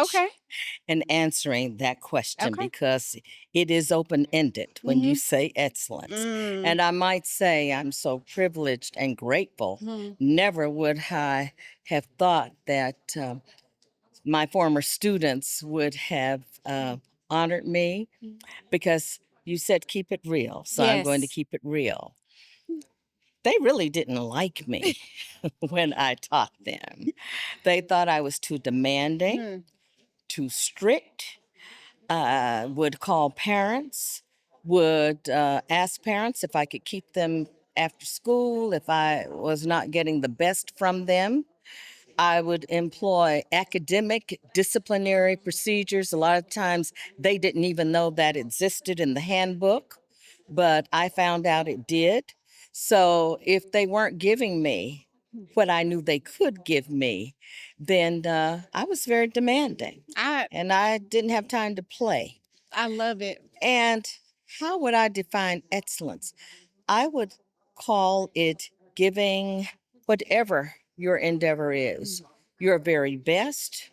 in answering that question because it is open-ended when you say excellence. And I might say I'm so privileged and grateful. Never would I have thought that my former students would have honored me because you said keep it real. So I'm going to keep it real. They really didn't like me when I taught them. They thought I was too demanding, too strict, would call parents, would ask parents if I could keep them after school, if I was not getting the best from them. I would employ academic disciplinary procedures. A lot of times they didn't even know that existed in the handbook, but I found out it did. So if they weren't giving me what I knew they could give me, then I was very demanding. And I didn't have time to play. I love it. And how would I define excellence? I would call it giving whatever your endeavor is, your very best.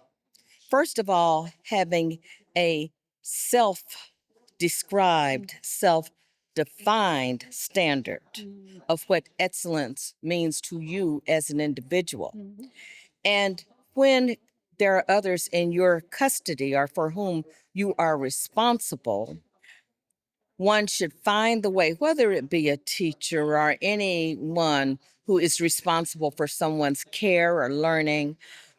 First of all, having a self described, self defined standard of what excellence means to you as an individual. And when there are others in your custody or for whom you are responsible, one should find the way, whether it be a teacher or anyone who is responsible for someone's care or learning,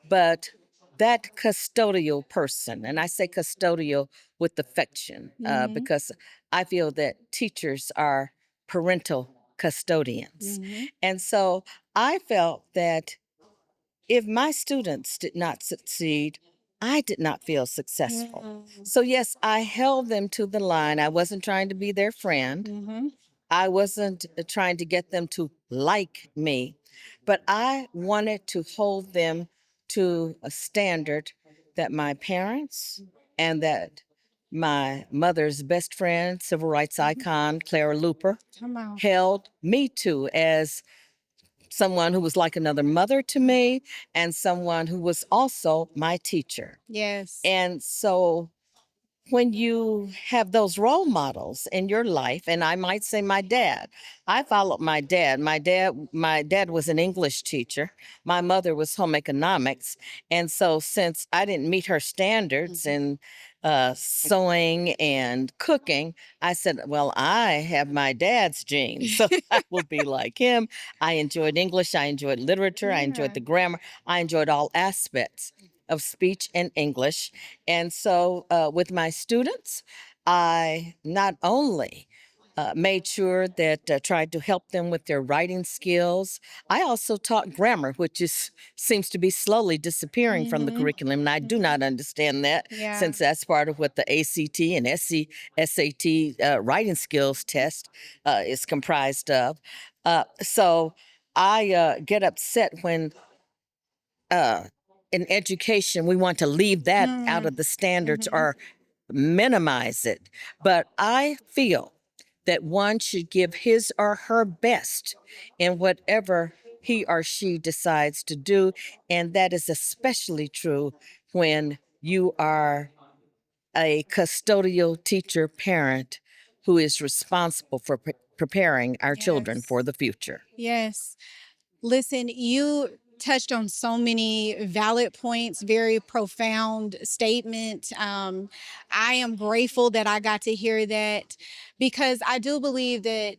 but that custodial person, and I say custodial with affection, because I feel that teachers are parental custodians. And so I felt that if my students did not succeed, I did not feel successful. So, yes, I held them to the line. I wasn't trying to be their friend. I wasn't trying to get them to like me, but I wanted to hold them to a standard that my parents and that my mother's best friend, civil rights icon, Clara Looper, held me to as someone who was like another mother to me and someone who was also my teacher. Yes. And so when you have those role models in your life, and I might say my dad, I followed my dad. My dad was an English teacher. My mother was home economics. And so since I didn't meet her standards in sewing and cooking, I said, well, I have my dad's genes, so I will be like him. I enjoyed English. I enjoyed literature. I enjoyed the grammar. I enjoyed all aspects of speech and English. And so with my students, I not only made sure that tried to help them with their writing skills. I also taught grammar, which seems to be slowly disappearing from the curriculum. And I do not understand that since that's part of what the ACT and SAT writing skills test is comprised of. So I get upset when in education, we want to leave that out of the standards or minimize it. But I feel that one should give his or her best in whatever he or she decides to do. And that is especially true when you are a custodial teacher parent who is responsible for preparing our children for the future. Yes. Listen, you touched on so many valid points, very profound statement. I am grateful that I got to hear that because I do believe that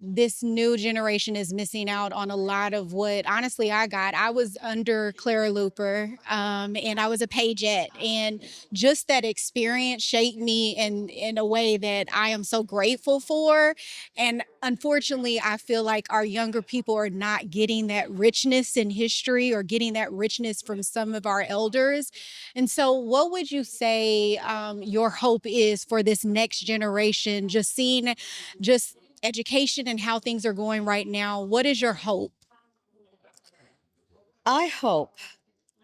this new generation is missing out on a lot of what honestly I got. I was under Clara Looper and I was a pagette, and just that experience shaped me in a way that I am so grateful for. And unfortunately, I feel like our younger people are not getting that richness in history or getting that richness from some of our elders. And so what would you say your hope is for this next generation, just seeing just education and how things are going right now? What is your hope? I hope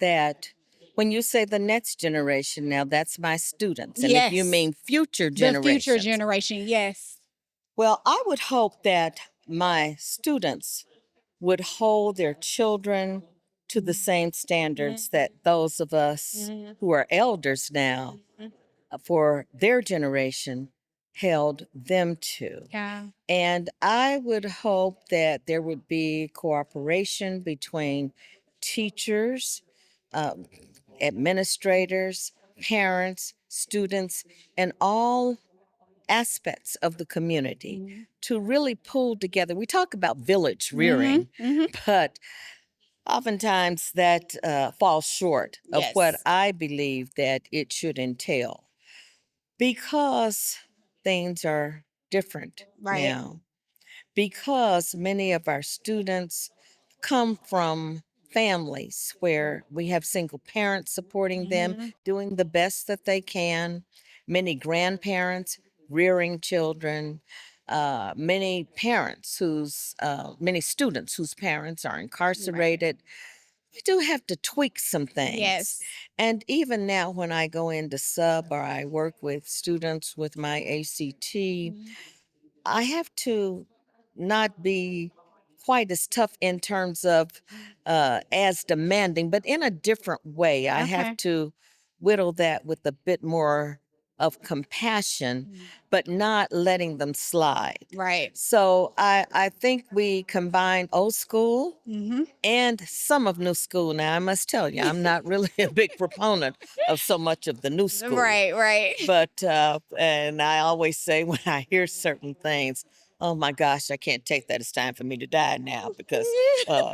that when you say the next generation, now that's my students. And if you mean future The generations. future generation, yes. Well, I would hope that my students would hold their children to the same standards that those of us who are elders now for their generation held them to. Yeah. And I would hope that there would be cooperation between teachers, administrators, parents, students, and all aspects of the community to really pull together. We talk about village rearing, but oftentimes that falls short of what I believe that it should entail because things are different now. Because many of our students come from families where we have single parents supporting them, doing the best that they can, many grandparents rearing children, many students whose parents are incarcerated. We do have to tweak some things. Yes. And even now, when I go into sub or I work with students with my ACT, I have to not be quite as tough in terms of as demanding, but in a different way. I have to whittle that with a bit more of compassion, but not letting them slide. Right. So I think we combine old school and some of new school. Now, I must tell you, I'm not really a big proponent of so much of the new school. Right. But, and I always say when I hear certain things, oh my gosh, I can't take that. It's time for me to die now because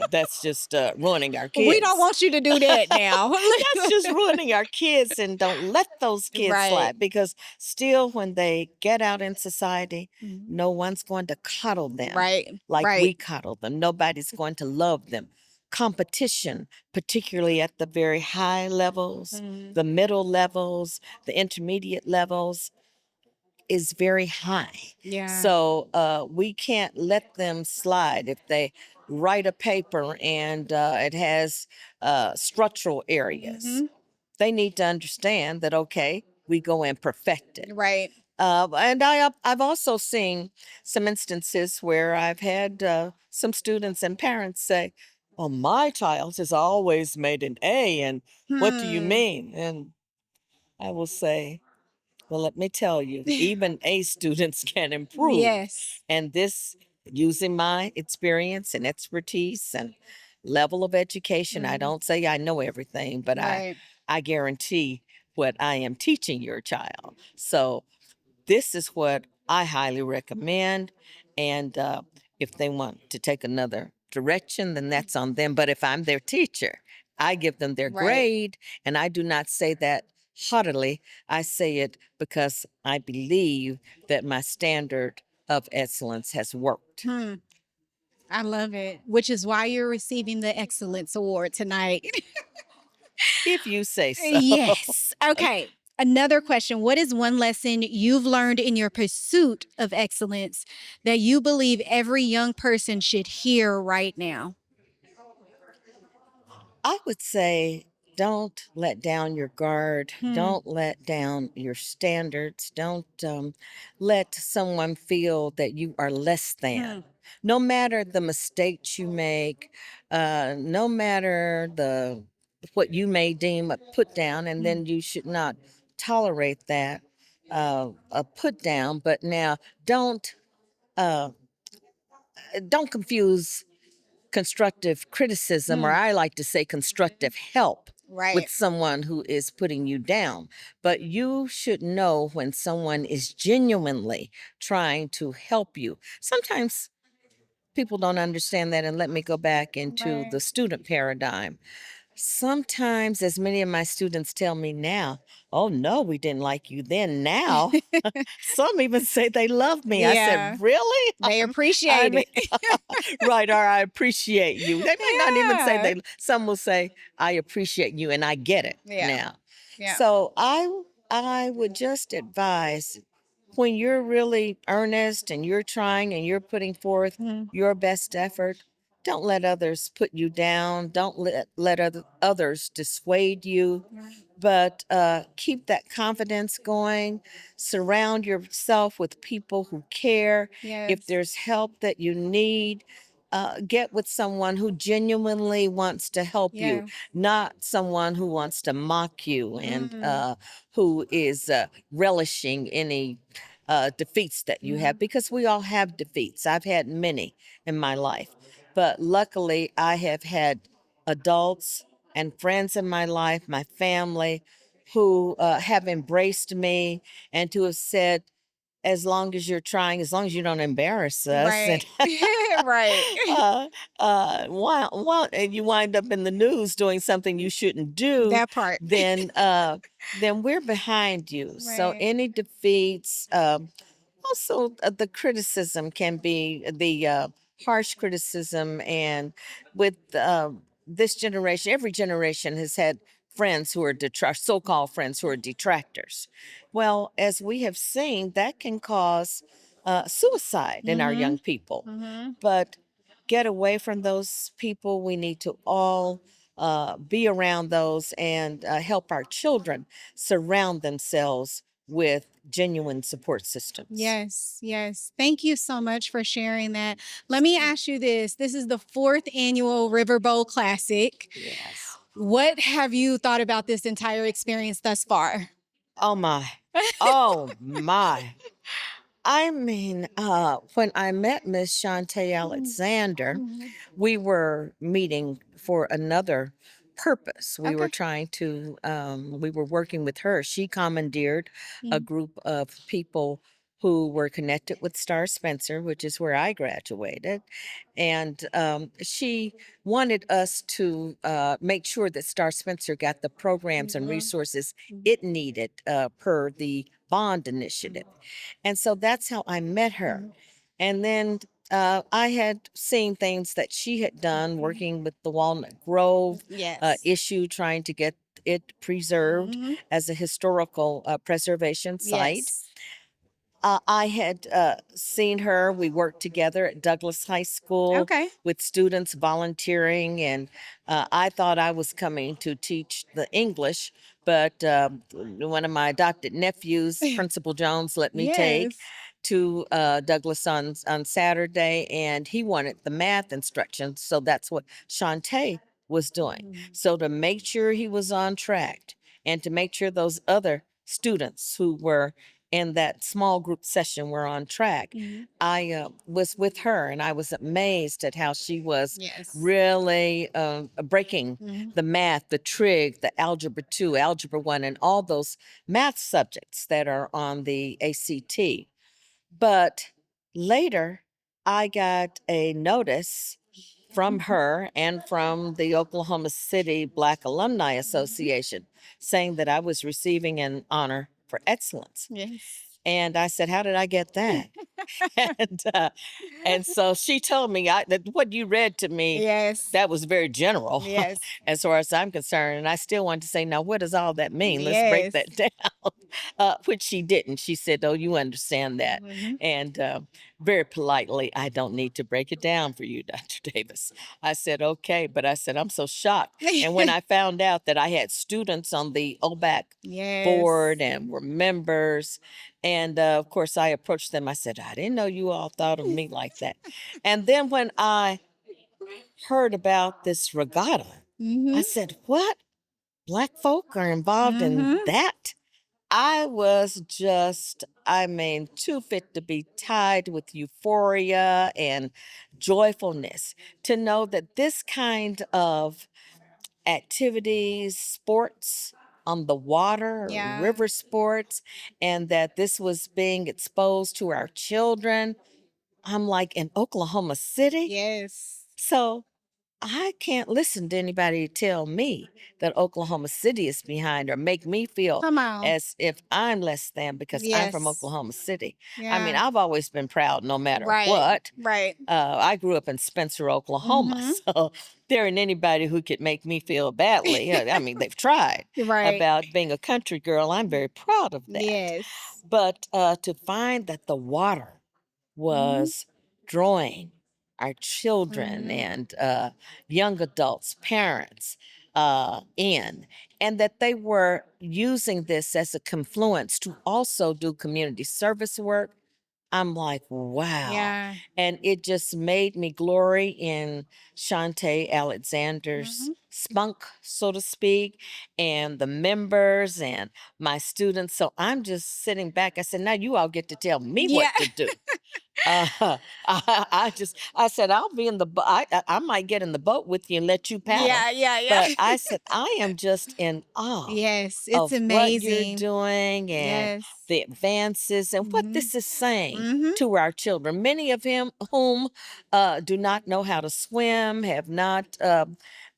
that's just ruining our kids. We don't want you to do that now. That's just ruining our kids, and don't let those kids slide, because still when they get out in society, no one's going to coddle them like we coddle them. Nobody's going to love them. Competition, particularly at the very high levels, the middle levels, the intermediate levels, is very high. Yeah. So we can't let them slide. If they write a paper and it has structural areas, they need to understand that, okay, we go and perfect it. Right. And I've also seen some instances where I've had some students and parents say, "Oh, my child has always made an A, and what do you mean?" And I will say, well, let me tell you, even A students can improve. Yes. And this, using my experience and expertise and level of education, I don't say I know everything, but I guarantee what I am teaching your child. So this is what I highly recommend. And if they want to take another direction, then that's on them. But if I'm their teacher, I give them their grade, and I do not say that haughtily. I say it because I believe that my standard of excellence has worked. I love it, which is why you're receiving the Excellence Award tonight. If you say so. Yes. Okay. Another question. What is one lesson you've learned in your pursuit of excellence that you believe every young person should hear right now? I would say, don't let down your guard. Don't let down your standards. Don't let someone feel that you are less than. No matter the mistakes you make, no matter what you may deem a put down, and then you should not tolerate that a put down. But now, uh, don't confuse constructive criticism, or I like to say constructive help, with someone who is putting you down. But you should know when someone is genuinely trying to help you. Sometimes people don't understand that, and let me go back into the student paradigm. Sometimes, as many of my students tell me now, "Oh no, we didn't like you then. Now, some even say they love me." I said, "Really?" They appreciate it. Right, or "I appreciate you." They might not even say they. Some will say, "I appreciate you," and I get it now. So I would just advise, when you're really earnest and you're trying and you're putting forth your best effort, don't let others put you down. Don't let others dissuade you, but keep that confidence going. Surround yourself with people who care. If there's help that you need, get with someone who genuinely wants to help you, not someone who wants to mock you and who is relishing any defeats that you have, because we all have defeats. I've had many in my life. But luckily, I have had adults and friends in my life, my family, who have embraced me and who have said, as long as you're trying, as long as you don't embarrass us, Right. and you wind up in the news doing something you shouldn't do, That part. then we're behind you. So Right. any defeats, also the criticism can be the harsh criticism, and with this generation, every generation has had friends who are so-called friends who are detractors. Well, as we have seen, that can cause suicide in our young people. But get away from those people. We need to all be around those and help our children surround themselves with genuine support systems. Yes, yes. Thank you so much for sharing that. Let me ask you this. This is the 4th annual River Bowl Classic. Yes. What have you thought about this entire experience thus far? Oh my. Oh my. I mean, when I met Miss Shawntay Alexander, we were meeting for another purpose. We were Okay. trying to, we were working with her. She commandeered a group of people who were connected with Star Spencer, which is where I graduated. And she wanted us to make sure that Star Spencer got the programs and resources it needed per the bond initiative. And so that's how I met her. And then I had seen things that she had done working with the Walnut Grove Yes. issue, trying to get it preserved as a historical preservation site. Yes. I had seen her. We worked together at Douglas High School Okay. with students volunteering, and I thought I was coming to teach the English, but one of my adopted nephews, Principal Jones, let me take Yes. to Douglas on Saturday, and he wanted the math instruction. So that's what Shawntay was doing. So to make sure he was on track and to make sure those other students who were in that small group session were on track, I was with her, and I was amazed at how she was Yes. really breaking the math, the trig, the algebra 2, algebra 1, and all those math subjects that are on the ACT. But later, I got a notice from her and from the Oklahoma City Black Alumni Association saying that I was receiving an honor for excellence. Yes. And I said, "How did I get that?" and and so she told me that what you read to me, Yes. that was very general, Yes. as far as I'm concerned. And I still want to say, now, what does all that mean? Let's break Yes. that down. Which she didn't. She said, "Oh, you understand that." And very politely, "I don't need to break it down for you, Dr. Davis." I said, "Okay," but I said, "I'm so shocked." And when I found out that I had students on the OBAC Yes. board and were members, and of course, I approached them. I said, "I didn't know you all thought of me like that." And then when I heard about this regatta, I said, "What? Black folk are involved in that?" I was just, I mean, too fit to be tied with euphoria and joyfulness to know that this kind of activities, sports on the water, Yeah. river sports, and that this was being exposed to our children. I'm like, in Oklahoma City? Yes. So I can't listen to anybody tell me that Oklahoma City is behind or make me feel Come on. as if I'm less than because I'm from Yes. Oklahoma City. Yeah. I mean, I've always been proud no matter Right. what. Right. I grew up in Spencer, Oklahoma, so there ain't anybody who could make me feel badly. I mean, they've tried Right. about being a country girl. I'm very proud of that. Yes. But to find that the water was drawing our children and young adults, parents in, and that they were using this as a confluence to also do community service work. I'm like, wow. Yeah. And it just made me glory in Shawntay Alexander's spunk, so to speak, and the members and my students. So I'm just sitting back. I said, now you all get to tell me Yeah. what to do. I said, I'll be in the boat. I might get in the boat with you and let you paddle. Yeah. Yeah. Yeah. But I said, I am just in awe Yes. It's of what you're amazing. doing and Yes. the advances and what this is saying to our children. Many of whom do not know how to swim, have not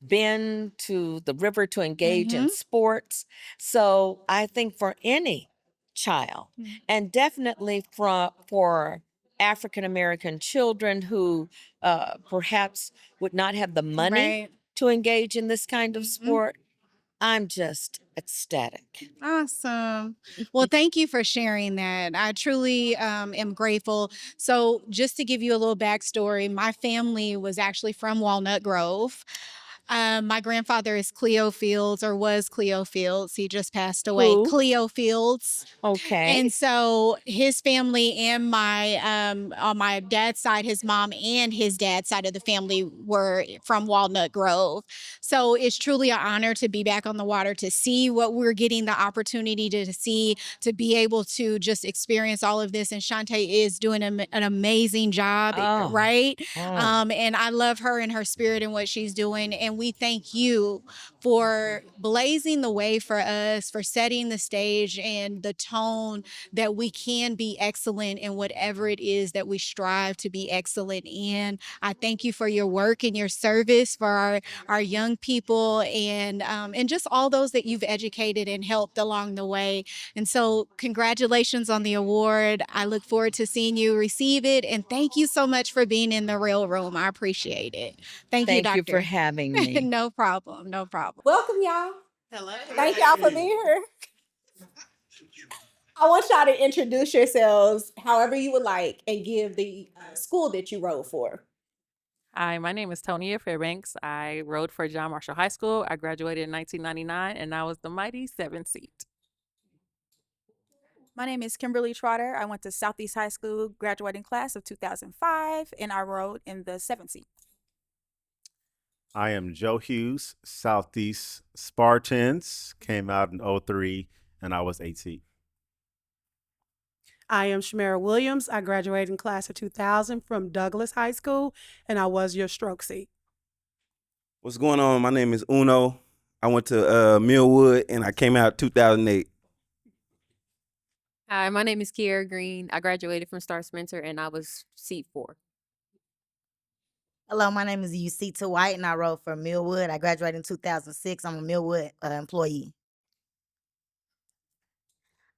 been to the river to engage in sports. So I think for any child, and definitely for African American children who perhaps would not have the money Right. to engage in this kind of sport, I'm just ecstatic. Awesome. Well, thank you for sharing that. I truly am grateful. So, just to give you a little backstory, my family was actually from Walnut Grove. My grandfather is Cleo Fields, or was Cleo Fields. He just passed away. Who? Cleo Fields. Okay. And so his family and my on my dad's side, his mom and his dad's side of the family were from Walnut Grove. So it's truly an honor to be back on the water, to see what we're getting the opportunity to see, to be able to just experience all of this. And Shawntay is doing an amazing job, Oh. right? Oh. And I love her and her spirit and what she's doing. And we thank you for blazing the way for us, for setting the stage and the tone that we can be excellent in whatever it is that we strive to be excellent in. I thank you for your work and your service for our young people, and just all those that you've educated and helped along the way. And so congratulations on the award. I look forward to seeing you receive it. And thank you so much for being in the real room. I appreciate it. Thank you, Doctor. Thank you for having me. No problem. No problem. Welcome, y'all. Hello. Thank y'all for being here. I want y'all to introduce yourselves however you would like and give the school that you rode for. Hi, my name is Tonia Fairbanks. I rode for John Marshall High School. I graduated in 1999, and I was the mighty 7th seat. My name is Kimberly Trotter. I went to Southeast High School, graduating class of 2005, and I rode in the 7th seat. I am Joe Hughes, Southeast Spartans, came out in 03, and I was 18. I am Shamara Williams. I graduated in class of 2000 from Douglas High School, and I was your stroke seat. What's going on? My name is Uno. I went to Millwood, and I came out 2008. Hi, my name is Kiara Green. I graduated from Star Spencer, and I was seat 4. Hello, my name is Yusita White, and I rode for Millwood. I graduated in 2006. I'm a Millwood employee.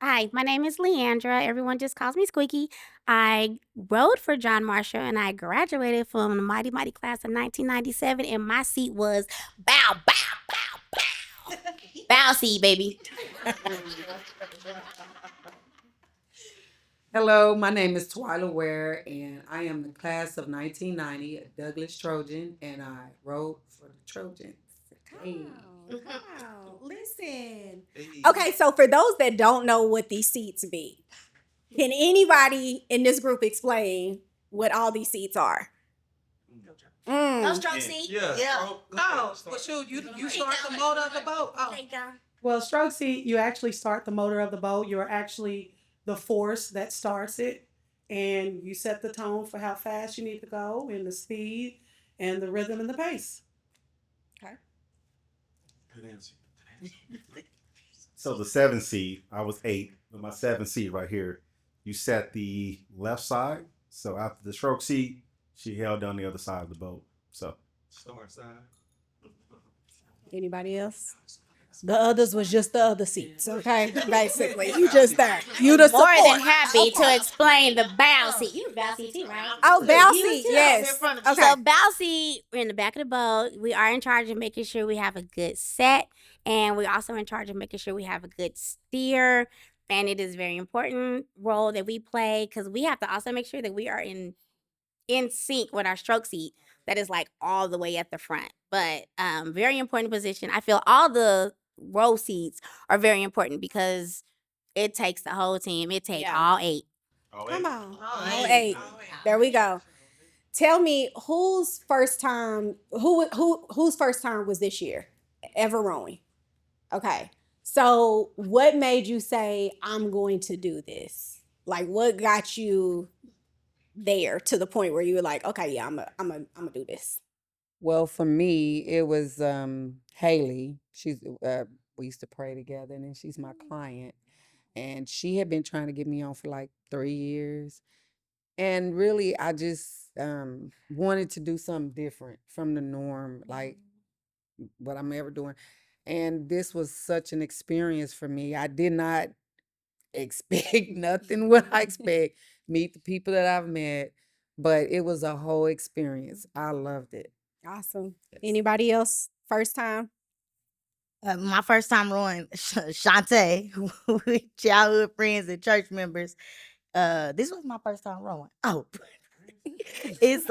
Hi, my name is Leandra. Everyone just calls me Squeaky. I rode for John Marshall and I graduated from the mighty class of 1997, and my seat was bow, bow, bow, bow. Bow seat, baby. Hello, my name is Twyla Ware, and I am the class of 1990 at Douglas Trojan, and I rode for the Trojans. Hey. Wow. Listen. Okay, so for those that don't know what these seats be, can anybody in this group explain what all these seats are? No stroke seat. Yeah. Oh, well, shoot, you start the motor of the boat. Oh. Well, stroke seat, you actually start the motor of the boat. You're actually the force that starts it, and you set the tone for how fast you need to go, and the speed, and the rhythm, and the pace. Okay. Good answer. So the 7th seat, I was 8, but my 7th seat right here, you set the left side. So after the stroke seat, she held down the other side of the boat. So start side. Anybody else? The others was just the other seats, okay? Basically, you just there. You the support. More than happy to explain the bow seat. You the bow seat too, right? Oh, bow You seat, too. yes. Okay. So bow seat, we're in the back of the boat. We are in charge of making sure we have a good set, and we're also in charge of making sure we have a good steer. And it is a very important role that we play, because we have to also make sure that we are in sync with our stroke seat that is like all the way at the front. But very important position. I feel all the row seats are very important because it takes the whole team. It takes all 8. Come on. All 8. There we go. Tell me whose first time was this year ever rowing? Okay. So what made you say, I'm going to do this? Like, what got you there to the point where you were like, okay, yeah, I'm gonna do this? Well, for me, it was Haley. She's we used to pray together, and then she's my client. And she had been trying to get me on for like 3 years. And really, I just wanted to do something different from the norm, like what I'm ever doing. And this was such an experience for me. I did not expect nothing what I expect, meet the people that I've met, but it was a whole experience. I loved it. Awesome. Anybody else? First time? My first time rowing Shawntay with childhood friends and church members. This was my first time rowing. Oh, it's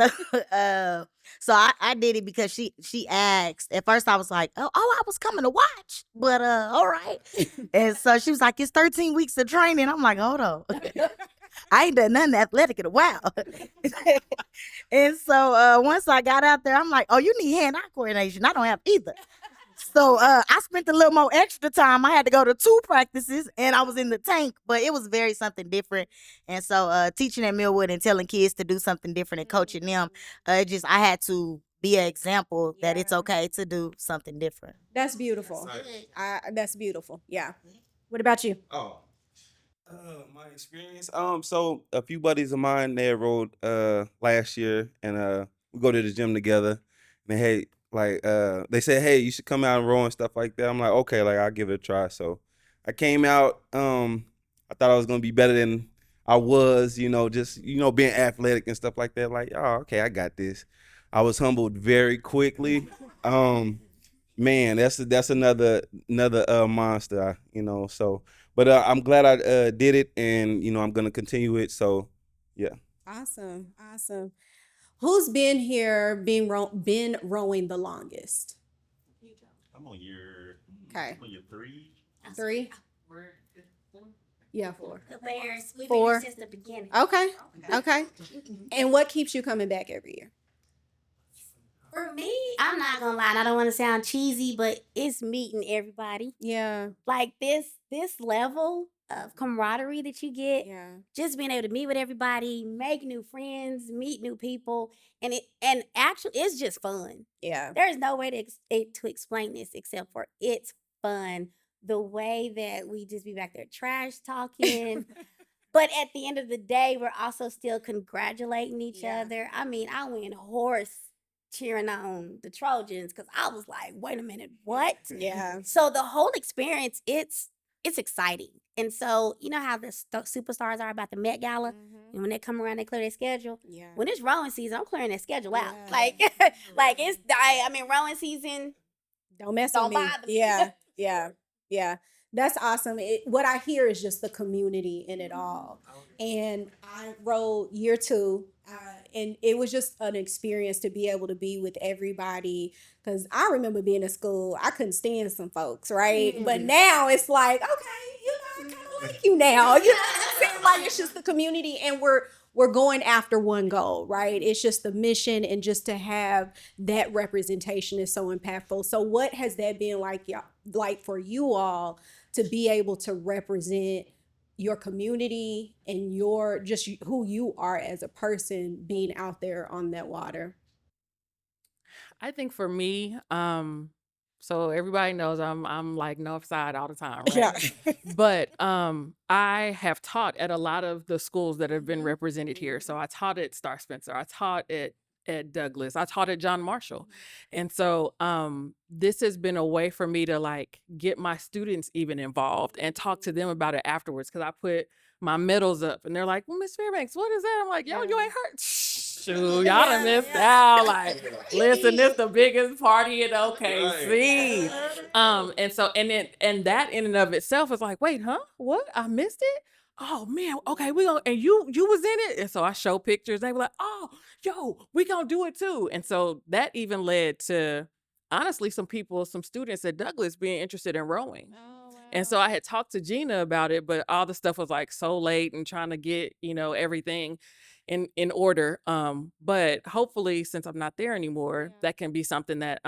so So I did it because she asked. At first I was like, oh, I was coming to watch. But all right. And so she was like, it's 13 weeks of training. I'm like, hold on. I ain't done nothing athletic in a while. And so once I got out there, I'm like, oh, you need hand-eye coordination. I don't have either. So I spent a little more extra time. I had to go to 2 practices and I was in the tank, but it was very something different. And so teaching at Millwood and telling kids to do something different and coaching them, I had to be an example that it's okay to do something different. That's beautiful. That's beautiful. Yeah. What about you? Oh. My experience. So a few buddies of mine, they rode last year, and we go to the gym together. And hey, like they said, hey, you should come out and row and stuff like that. I'm like, okay, like I'll give it a try. So I came out. I thought I was gonna be better than I was. Just being athletic and stuff like that. Like, oh, okay, I got this. I was humbled very quickly. Man, that's another monster. So. But I'm glad I did it, and I'm gonna continue it. So, yeah. Awesome. Who's been here, been rowing the longest? I'm on year. Okay. I'm on year 3. 3. Yeah, 4. The Bears. We've 4. been here since the beginning. Okay. And what keeps you coming back every year? For me, I'm not gonna lie, and I don't want to sound cheesy, but it's meeting everybody. Yeah. Like this level of camaraderie that you get, just being able to meet with everybody, make new friends, meet new people, and actually it's just fun. Yeah. There's no way to explain this except for it's fun. The way that we just be back there trash talking. But at the end of the day, we're also still congratulating each other. I mean, I went horse cheering on the Trojans because I was like, wait a minute, what? Yeah. So the whole experience, it's exciting. And so you know how the superstars are about the Met Gala, and when they come around, they clear their schedule. Yeah. When it's rowing season, I'm clearing that schedule out. Like, like it's I mean, rowing season. Don't mess Don't with me. bother me. Yeah. That's awesome. What I hear is just the community in it all. And I rowed year 2. And it was just an experience to be able to be with everybody. Because I remember being in school, I couldn't stand some folks, right? Mm-hmm. But now it's like, okay, I kind of like you now. You know what I'm saying? Like, it's just the community, and we're going after one goal, right? It's just the mission, and just to have that representation is so impactful. So what has that been like for you all to be able to represent your community and your just who you are as a person being out there on that water? I think for me, so everybody knows I'm like north side all the time, right? Yeah. But I have taught at a lot of the schools that have been represented here. So I taught at Star Spencer, I taught at Douglas, I taught at John Marshall. And so this has been a way for me to like get my students even involved and talk to them about it afterwards, because I put my medals up and they're like, well, Miss Fairbanks, what is that? I'm like, yo, you ain't hurt. Shoot, y'all done missed out. Like, listen, this the biggest party in OKC. And so and that in and of itself is like, wait, huh? What? I missed it? Oh man, okay, we gonna, and you was in it. And so I show pictures. They were like, oh, yo, we gonna do it too. And so that even led to honestly some students at Douglas being interested in rowing. And so I had talked to Gina about it, but all the stuff was like so late and trying to get, everything in order. But hopefully, since I'm not there anymore, that can be something that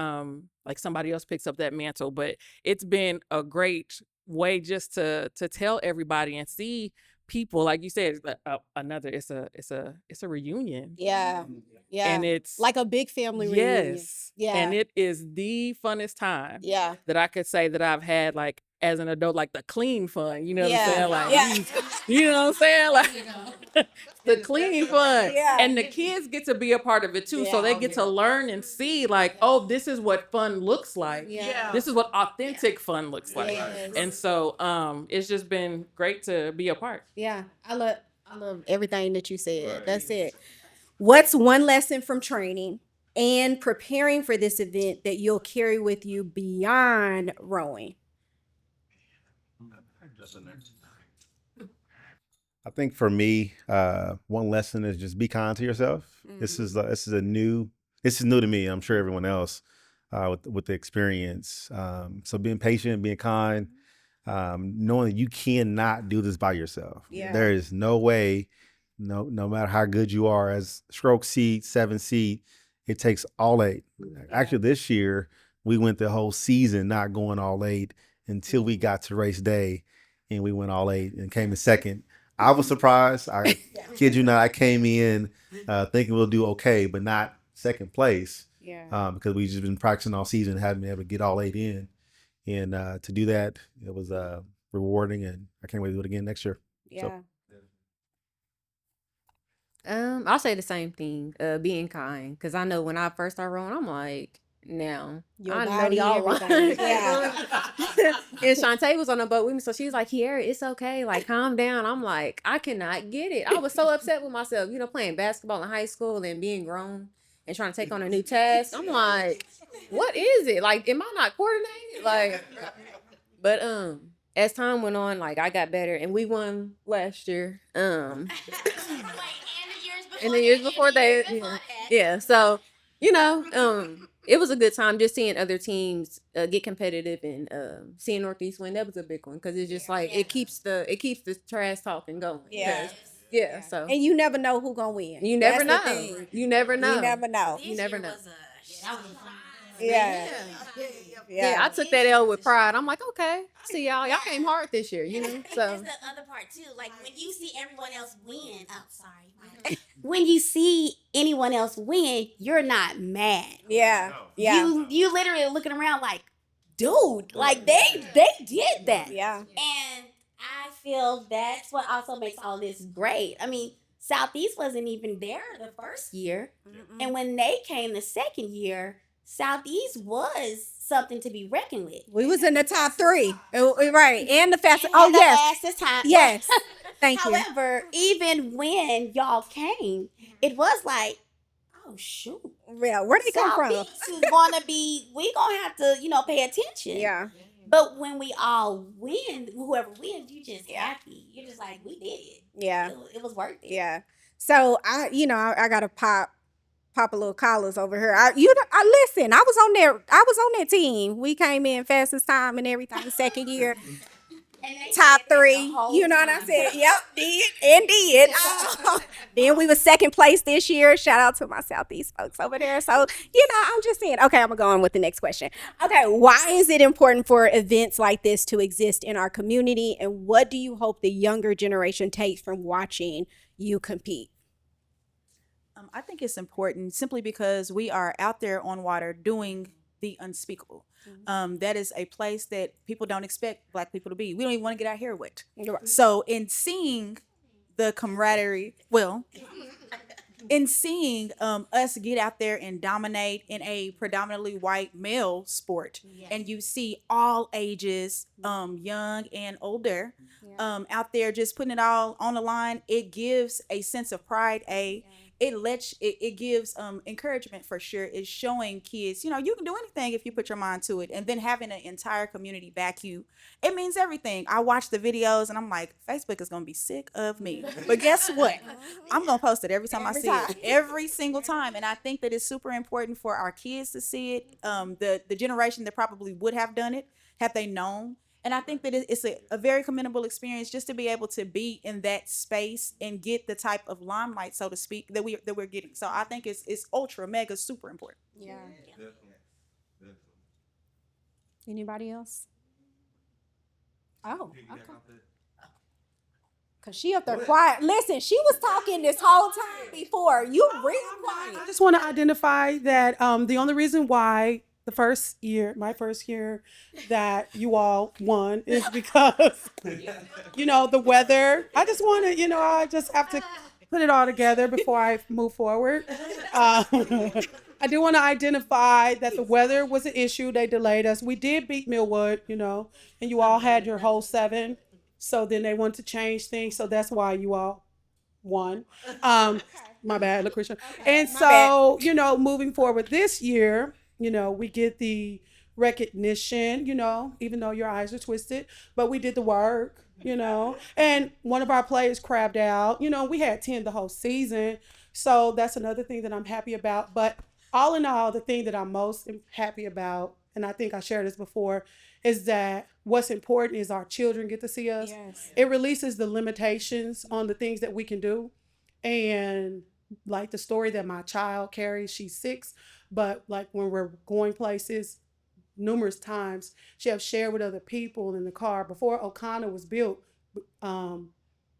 like somebody else picks up that mantle. But it's been a great way just to tell everybody and see people, like you said, it's a reunion. Yeah. And it's like a big family reunion. Yes. Yeah. And it is the funnest time Yeah. that I could say that I've had, like, as an adult, like the clean fun, you know what I'm Yeah. saying? Like, Yeah. you know what I'm saying? Like the clean fun. Yeah. And the kids get to be a part of it too. So they get to learn and see, like, oh, this is what fun looks like. Yeah. This is what authentic fun looks like. Yes. And so it's just been great to be a part. Yeah. I love everything that you said. Right. That's it. What's one lesson from training and preparing for this event that you'll carry with you beyond rowing? I think for me, one lesson is just be kind to yourself. This is a new this is new to me. I'm sure everyone else with the experience. So being patient, being kind, knowing that you cannot do this by yourself. Yeah. There is no way, no matter how good you are as stroke seat, 7 seat, it takes all 8. Actually, this year we went the whole season not going all 8 until we got to race day, and we went all 8 and came in second. I was surprised. I kid you not, I came in thinking we'll do okay, but not second place. Yeah. Because we just been practicing all season, hadn't been able to get all 8 in, and to do that, it was rewarding, and I can't wait to do it again next year. Yeah. I'll say the same thing, being kind, because I know when I first started rowing, I'm like, now Your I know body, y'all want. everything. Yeah. And Shawntay was on the boat with me, so she was like, "Kiara, it's okay, like calm down." I'm like, I cannot get it. I was so upset with myself, playing basketball in high school and being grown and trying to take on a new task. I'm like, what is it? Like, am I not coordinated? Like, but as time went on, like I got better, and we won last year. And the years before that, yeah. So, it was a good time just seeing other teams get competitive, and seeing Northeast win. That was a big one, because it's just like it keeps the trash talking going. Yeah. Yeah. So, And you never know who gonna win. you never That's the know. thing. You never know. You never know. You never know. Yeah. Yeah, I took that L with pride. I'm like, okay, see y'all. Y'all came hard this year, So That's the other part too. Like when you see everyone else win. Oh, sorry. When you see anyone else win, you're not mad. Yeah. Yeah. You literally looking around like, dude, like they did that. Yeah. And I feel that's what also makes all this great. I mean, Southeast wasn't even there the first year, and when they came the second year, Southeast was something to be reckoned with. We was in the top 3. Right. And the fastest. And Oh, the yes. fastest time. Yes. Thank you. However, even when y'all came, it was like, oh shoot. Yeah, where they come from? Southeast is gonna be, we gonna have to, pay attention. Yeah. But when we all win, whoever wins, you just happy. You're just like, we did it. Yeah. It was worth it. Yeah. So I gotta pop a little collars over here. Listen, I was on that team. We came in fastest time and everything, second year. Top 3, you know what I said? Yep, did. Then we was second place this year. Shout out to my Southeast folks over there. So, I'm just saying. Okay, I'm gonna go on with the next question. Okay, why is it important for events like this to exist in our community, and what do you hope the younger generation takes from watching you compete? I think it's important simply because we are out there on water doing the unspeakable. That is a place that people don't expect Black people to be. We don't even want to get our hair wet. So in seeing the camaraderie, in seeing us get out there and dominate in a predominantly white male sport, and you see all ages, young and older, out there just putting it all on the line, it gives a sense of pride. It gives encouragement for sure. It's showing kids, you can do anything if you put your mind to it. And then having an entire community back you, it means everything. I watch the videos and I'm like, Facebook is going to be sick of me. But guess what? I'm going to post it every time I see it. Every single time. And I think that it's super important for our kids to see it. The generation that probably would have done it had they known. And I think that it's a very commendable experience just to be able to be in that space and get the type of limelight, so to speak, that we're getting. So I think it's ultra mega super important. Yeah. Anybody else? Oh, okay. Cause she up there quiet. Listen, she was talking this whole time before. You real quiet. I just want to identify that the only reason why my first year that you all won is because, the weather. I just want to, I just have to put it all together before I move forward. I do want to identify that the weather was an issue. They delayed us. We did beat Millwood, and you all had your whole 7. So then they wanted to change things. So that's why you all won. My bad, Lucretia. And so, moving forward this year, we get the recognition, even though your eyes are twisted, but we did the work, and one of our players crabbed out. We had 10 the whole season. So that's another thing that I'm happy about. But all in all, the thing that I'm most happy about, and I think I shared this before, is that what's important is our children get to see us. Yes. It releases the limitations on the things that we can do. And like the story that my child carries, she's 6, but like when we're going places, numerous times she have shared with other people in the car before O'Connor was built.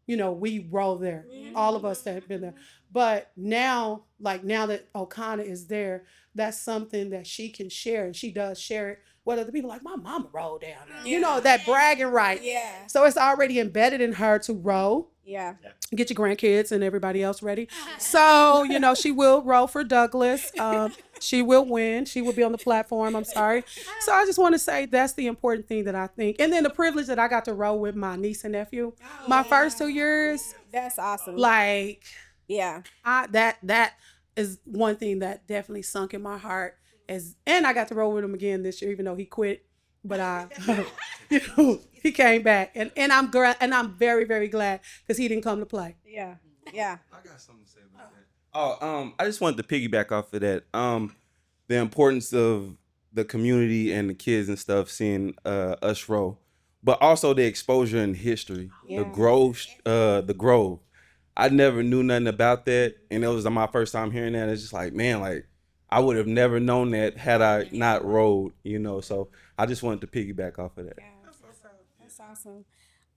We rode there, all of us that have been there. But now, like now that O'Connor is there, that's something that she can share, and she does share it with other people. Like my mama rode down there, that bragging right. Yeah. So it's already embedded in her to row. Yeah. Get your grandkids and everybody else ready. So, she will row for Douglas. She will win. She will be on the platform. I'm sorry. So I just want to say that's the important thing that I think. And then the privilege that I got to row with my niece and nephew. My first 2 years. That's awesome. Like, yeah. That is one thing that definitely sunk in my heart. And I got to row with him again this year, even though he quit. But he came back, and I'm very, very glad because he didn't come to play. Yeah, yeah. I got something to say about that. I just wanted to piggyback off of that. The importance of the community and the kids and stuff seeing us row, but also the exposure and history. Yeah. The Grove. I never knew nothing about that, and it was my first time hearing that. It's just like, man, like I would have never known that had I not rowed, So I just wanted to piggyback off of that. Yeah, that's awesome.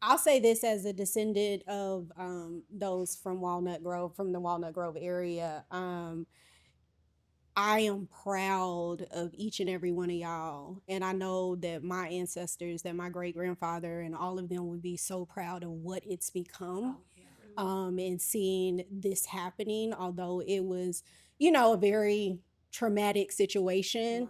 I'll say this as a descendant of those from Walnut Grove, from the Walnut Grove area. I am proud of each and every one of y'all. And I know that my ancestors, that my great grandfather and all of them would be so proud of what it's become. And seeing this happening, although it was, a very traumatic situation,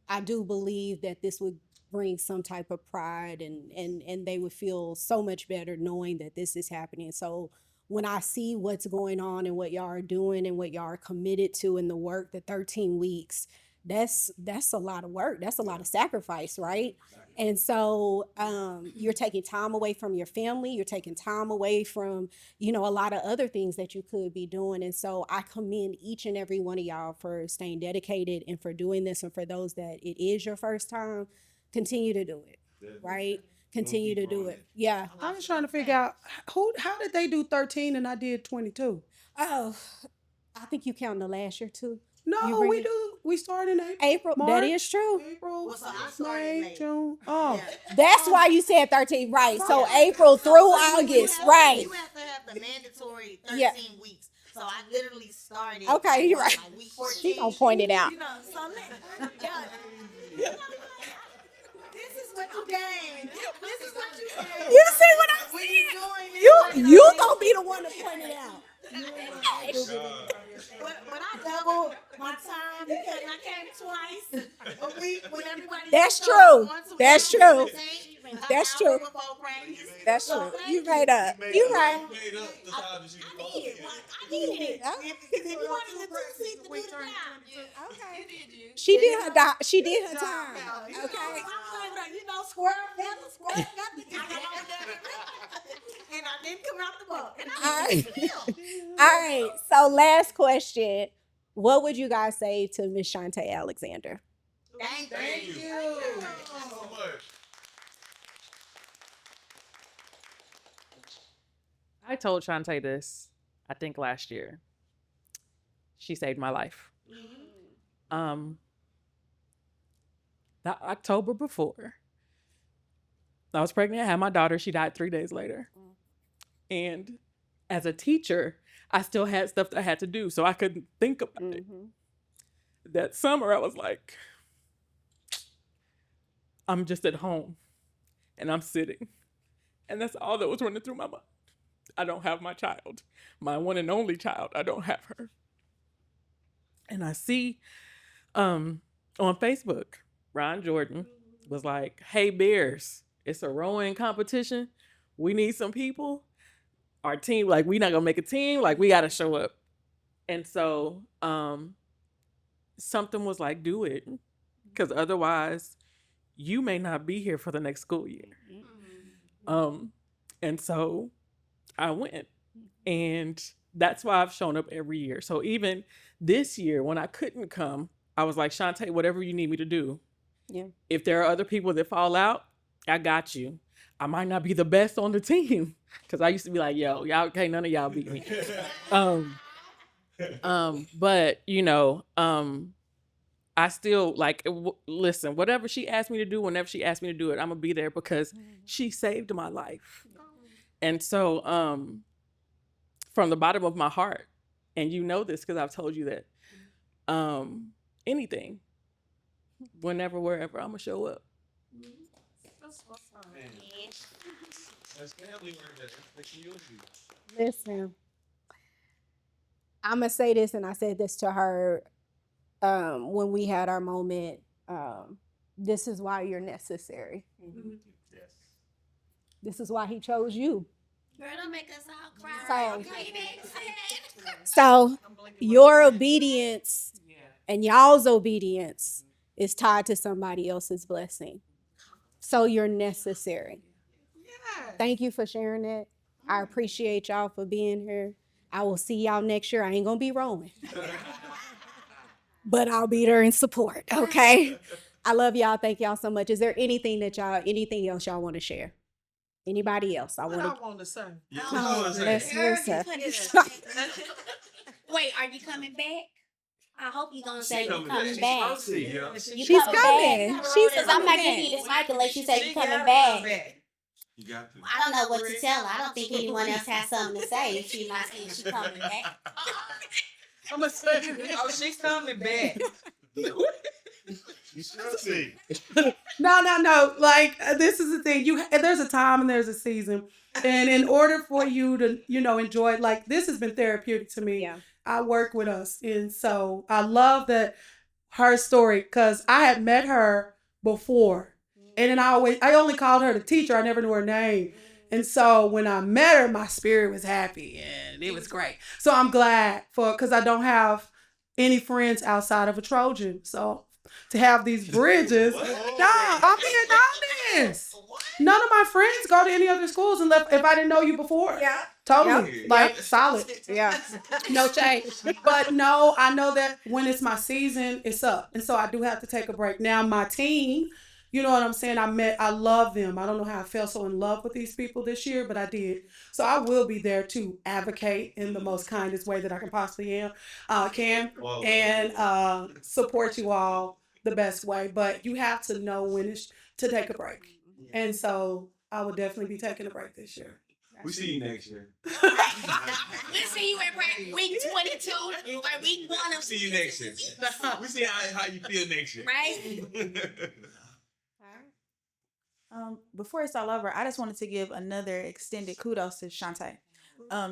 I do believe that this would bring some type of pride and they would feel so much better knowing that this is happening. So when I see what's going on and what y'all are doing and what y'all are committed to in the work, the 13 weeks, that's a lot of work. That's a lot of sacrifice, right? And so you're taking time away from your family. You're taking time away from, a lot of other things that you could be doing. And so I commend each and every one of y'all for staying dedicated and for doing this. And for those that it is your first time, continue to do it, right? Continue to do it. Yeah. I was trying to figure out how did they do 13 and I did 22? Oh, I think you counted the last year too. No, we started in April. March, that is true. April, May, June. Oh, that's why you said 13, right? So April through August, right? You have to have the mandatory 13 weeks. So I literally started. Okay, you're right. Like week 14. She gonna point it out. This is what you gained. This is what you gained. You see what I'm saying? You gonna be the one to point it out. But I doubled my time because I came twice a week when everybody. That's true. That's true. That's true. That's true. You right up. You right. I needed it. If you wanted to seat to do the job. Okay. She did her time. Okay. Squirrel feather. And I didn't come out the boat. All right. So last question. What would you guys say to Miss Shawntay Alexander? Thank you. I told Shawntay this, I think last year. She saved my life. The October before, I was pregnant, I had my daughter, she died 3 days later. And as a teacher, I still had stuff that I had to do, so I couldn't think about it. That summer, I was like, I'm just at home, and I'm sitting. And that's all that was running through my mind. I don't have my child, my one and only child. I don't have her. And I see on Facebook, Ron Jordan was like, hey, Bears, it's a rowing competition. We need some people. Our team, like, we not gonna make a team. Like, we got to show up. And so something was like, do it. Because otherwise, you may not be here for the next school year. And so I went. And that's why I've shown up every year. So even this year when I couldn't come, I was like, Shawntay, whatever you need me to do. Yeah. If there are other people that fall out, I got you. I might not be the best on the team because I used to be like, yo, y'all can't none of y'all beat me. But I still like listen, whatever she asked me to do, whenever she asked me to do it, I'm gonna be there because she saved my life. And so from the bottom of my heart, and you know this because I've told you that, anything, whenever, wherever, I'm gonna show up. Listen, I'm gonna say this, and I said this to her when we had our moment. This is why you're necessary. Yes. This is why he chose you. Girl, don't make us all cry. So your obedience and y'all's obedience is tied to somebody else's blessing. So you're necessary. Thank you for sharing that. I appreciate y'all for being here. I will see y'all next year. I ain't gonna be rowing, but I'll be there in support. Okay. I love y'all. Thank y'all so much. Is there anything else y'all want to share? Anybody else? I want to say. Let's listen. Wait, are you coming back? I hope you're gonna say you're coming coming back. back. She's coming. Because I'm not giving you this mic unless you say you're coming back. You got to. I don't know what to tell her. I don't think anyone else has something to say if she's not saying she's coming back. I'm gonna say, oh, she's coming back. You should see. No. Like this is the thing. There's a time and there's a season, and in order for you to enjoy it, like this has been therapeutic to me. Yeah. I work with us, and so I love that her story because I had met her before, and then I only called her the teacher. I never knew her name. And so when I met her, my spirit was happy and it was great. So I'm glad because I don't have any friends outside of a Trojan. So to have these bridges, I'm being honest. None of my friends go to any other schools if I didn't know you before. Yeah. Totally. Like solid. Yeah. No change. But no, I know that when it's my season, it's up. And so I do have to take a break. Now my team, you know what I'm saying? I love them. I don't know how I fell so in love with these people this year, but I did. So I will be there to advocate in the most kindest way that I can possibly can and support you all the best way. But you have to know when it's to take a break. And so I will definitely be taking a break this year. We see you next year. We'll see you at week 22 or week 1 of See you next year. We see how you feel next year. right? Before it's all over, I just wanted to give another extended kudos to Shawntay.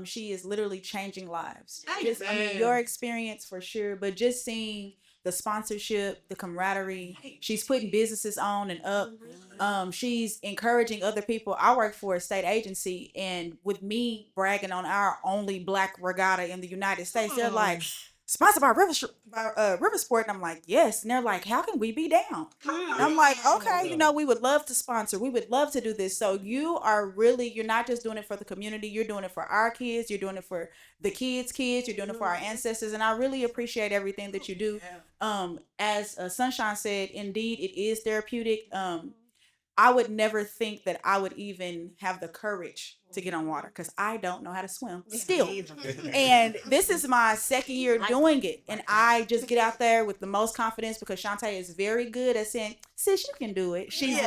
She is literally changing lives. Your experience for sure, but just seeing the sponsorship, the camaraderie, she's putting businesses on and up. She's encouraging other people. I work for a state agency, and with me bragging on our only Black regatta in the United States, they're like, sponsored by Riversport. And I'm like, yes. And they're like, how can we be down? And I'm like, okay, we would love to sponsor. We would love to do this. So you're not just doing it for the community. You're doing it for our kids. You're doing it for the kids. You're doing it for our ancestors. And I really appreciate everything that you do. As Sunshine said, indeed, it is therapeutic. I would never think that I would even have the courage to get on water because I don't know how to swim still. And this is my second year doing it. And I just get out there with the most confidence because Shawntay is very good at saying, sis, you can do it. She's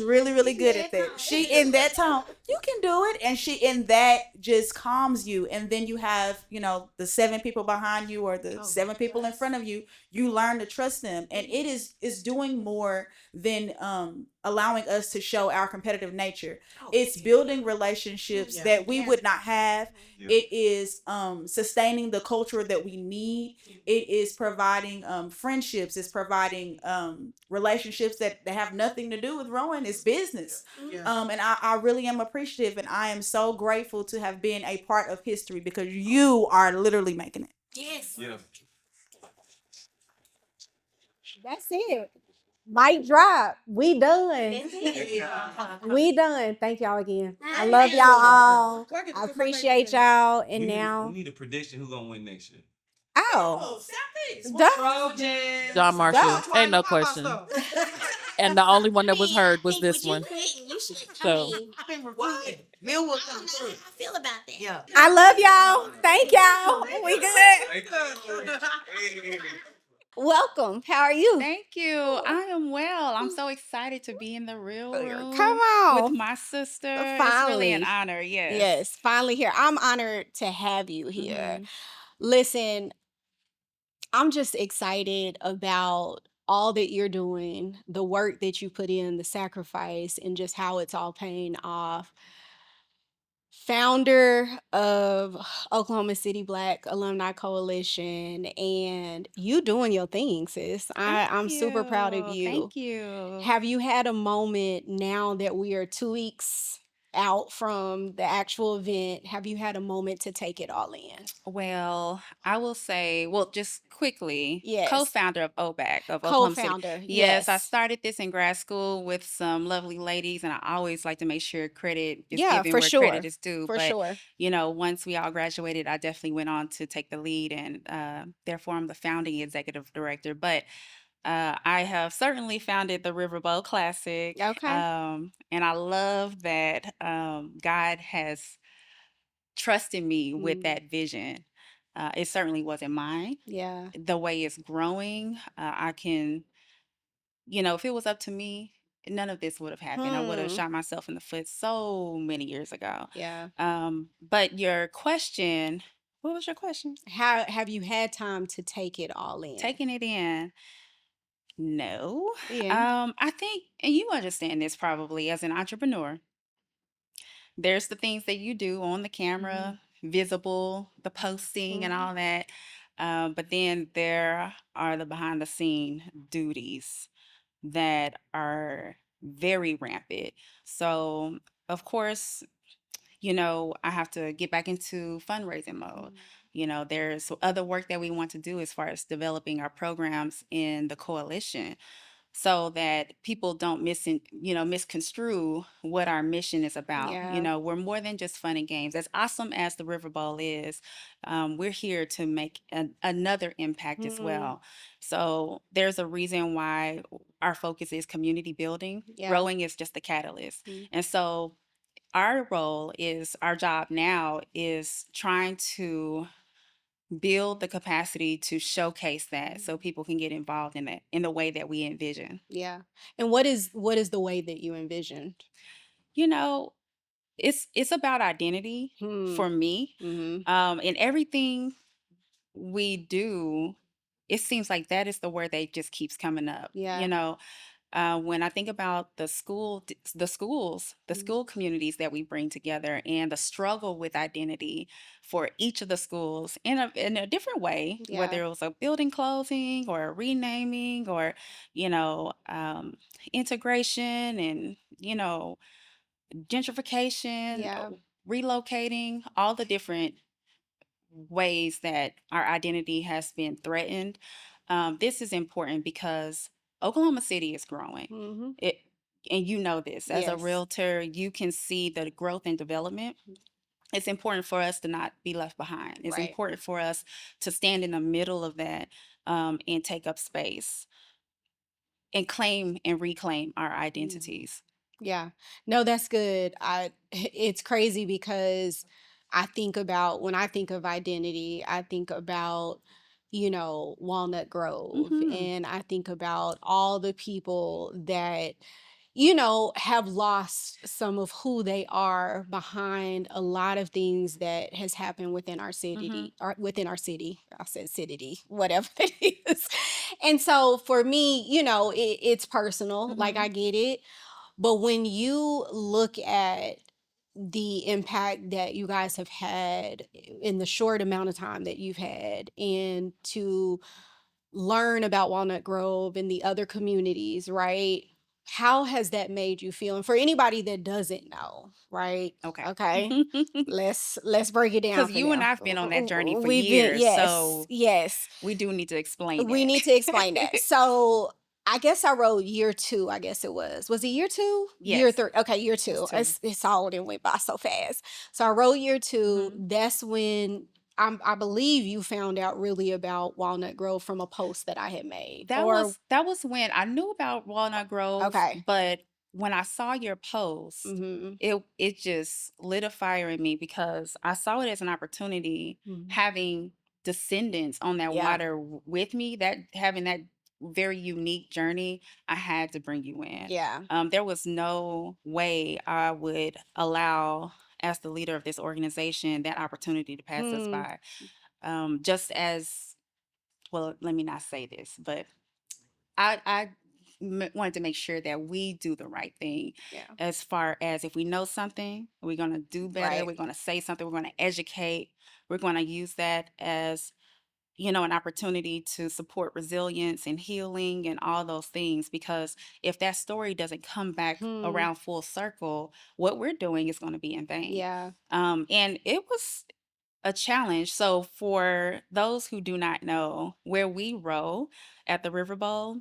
really, really good at that. She in that tone, you can do it. And that just calms you. And then you have, the 7 people behind you or the 7 people in front of you, you learn to trust them. And it's doing more than allowing us to show our competitive nature. It's building relationships that we would not have. It is sustaining the culture that we need. It is providing friendships. It's providing relationships that have nothing to do with rowing. It's business. And I really am appreciative, and I am so grateful to have been a part of history because you are literally making it. Yes. Yeah. That's it. Mic drop. We done. We done. Thank y'all again. I love y'all all. I appreciate y'all. And We now, need a prediction who gonna win next year. oh, John Marshall, ain't no question. And the only one that was heard was this one. So Millwood comes through. I feel about that. Yeah. I love y'all. Thank y'all. We good. Welcome. How are you? Thank you. I am well. I'm so excited to be in the real room Come on. with my sister. Finally. It's really an honor. Yes. Yes, finally here. I'm honored to have you here. Listen, I'm just excited about all that you're doing, the work that you put in, the sacrifice, and just how it's all paying off. Founder of Oklahoma City Black Alumni Coalition, and you doing your thing, sis. I'm super proud of you. Thank you. Have you had a moment now that we are 2 weeks out from the actual event? Have you had a moment to take it all in? Well, I will say, just quickly, Yes. co-founder of OBAC, of Oklahoma City. Co-founder, Yes, I yes. started this in grad school with some lovely ladies, and I always like to make sure credit is Yeah, given for where sure. credit is due. For But, sure. once we all graduated, I definitely went on to take the lead, and therefore I'm the founding executive director. But I have certainly founded the Riverboat Classic. Okay. And I love that God has trusted me with that vision. It certainly wasn't mine. Yeah. The way it's growing, I can, if it was up to me, none of this would have happened. I would have shot myself in the foot so many years ago. Yeah. But your question, what was your question? How have you had time to take it all in? Taking it in. No. Yeah. I think, and you understand this probably as an entrepreneur, there's the things that you do on the camera, visible, the posting and all that. But then there are the behind the scene duties that are very rampant. So, of course, I have to get back into fundraising mode. There's other work that we want to do as far as developing our programs in the coalition so that people don't misconstrue what our mission is about. Yeah. We're more than just fun and games. As awesome as the River Bowl is, we're here to make another impact as well. So there's a reason why our focus is community building. Yeah. Rowing is just the catalyst. And so our job now is trying to build the capacity to showcase that so people can get involved in that in the way that we envision. Yeah. And what is the way that you envisioned? It's about identity for me. And everything we do, it seems like that is the word that just keeps coming up. Yeah. When I think about the school communities that we bring together and the struggle with identity for each of the schools in a different way, whether Yeah. it was a building closing or a renaming or, integration and, gentrification, Yeah. relocating, all the different ways that our identity has been threatened. This is important because Oklahoma City is growing. It, and you know this as a Yes. realtor, you can see the growth and development. It's important for us to not be left behind. It's Right. important for us to stand in the middle of that and take up space and claim and reclaim our identities. Yeah. No, that's good. It's crazy because when I think of identity, I think about, Walnut Grove, and I think about all the people that, have lost some of who they are behind a lot of things that has happened within our city, or within our city. I said city, whatever it is. And so for me, it's personal, like I get it. But when you look at the impact that you guys have had in the short amount of time that you've had, and to learn about Walnut Grove and the other communities, right? How has that made you feel? And for anybody that doesn't know, right? Okay. Let's break it down. Because for you and them. I've been on that journey for We've years. been, yes, So yes. we do need to explain We that. need to explain that. So I guess I rode year 2, I guess it was. Was it year 2? Year Yes. 3. Okay, year 2. It's 2. It's all done went by so fast. So I rode year 2. Mhm. That's when I believe you found out really about Walnut Grove from a post that I had made. Or That was when I knew about Walnut Grove, okay. but when I saw your post, Mhm. it just lit a fire in me because I saw it as an opportunity Mhm. having descendants on that Yeah. water with me, that having that very unique journey. I had to bring you in. Yeah. There was no way I would allow, as the leader of this organization, that opportunity to pass us Mm. by. Just as well, let me not say this, but I wanted to make sure that we do the right thing Yeah. as far as if we know something, we're going to do better. Right. We're going to say something. We're going to educate. We're going to use that as, an opportunity to support resilience and healing and all those things. Because if that story doesn't come back Hmm. around full circle, what we're doing is going to be in vain. Yeah. And it was a challenge. So for those who do not know, where we row at the River Bowl,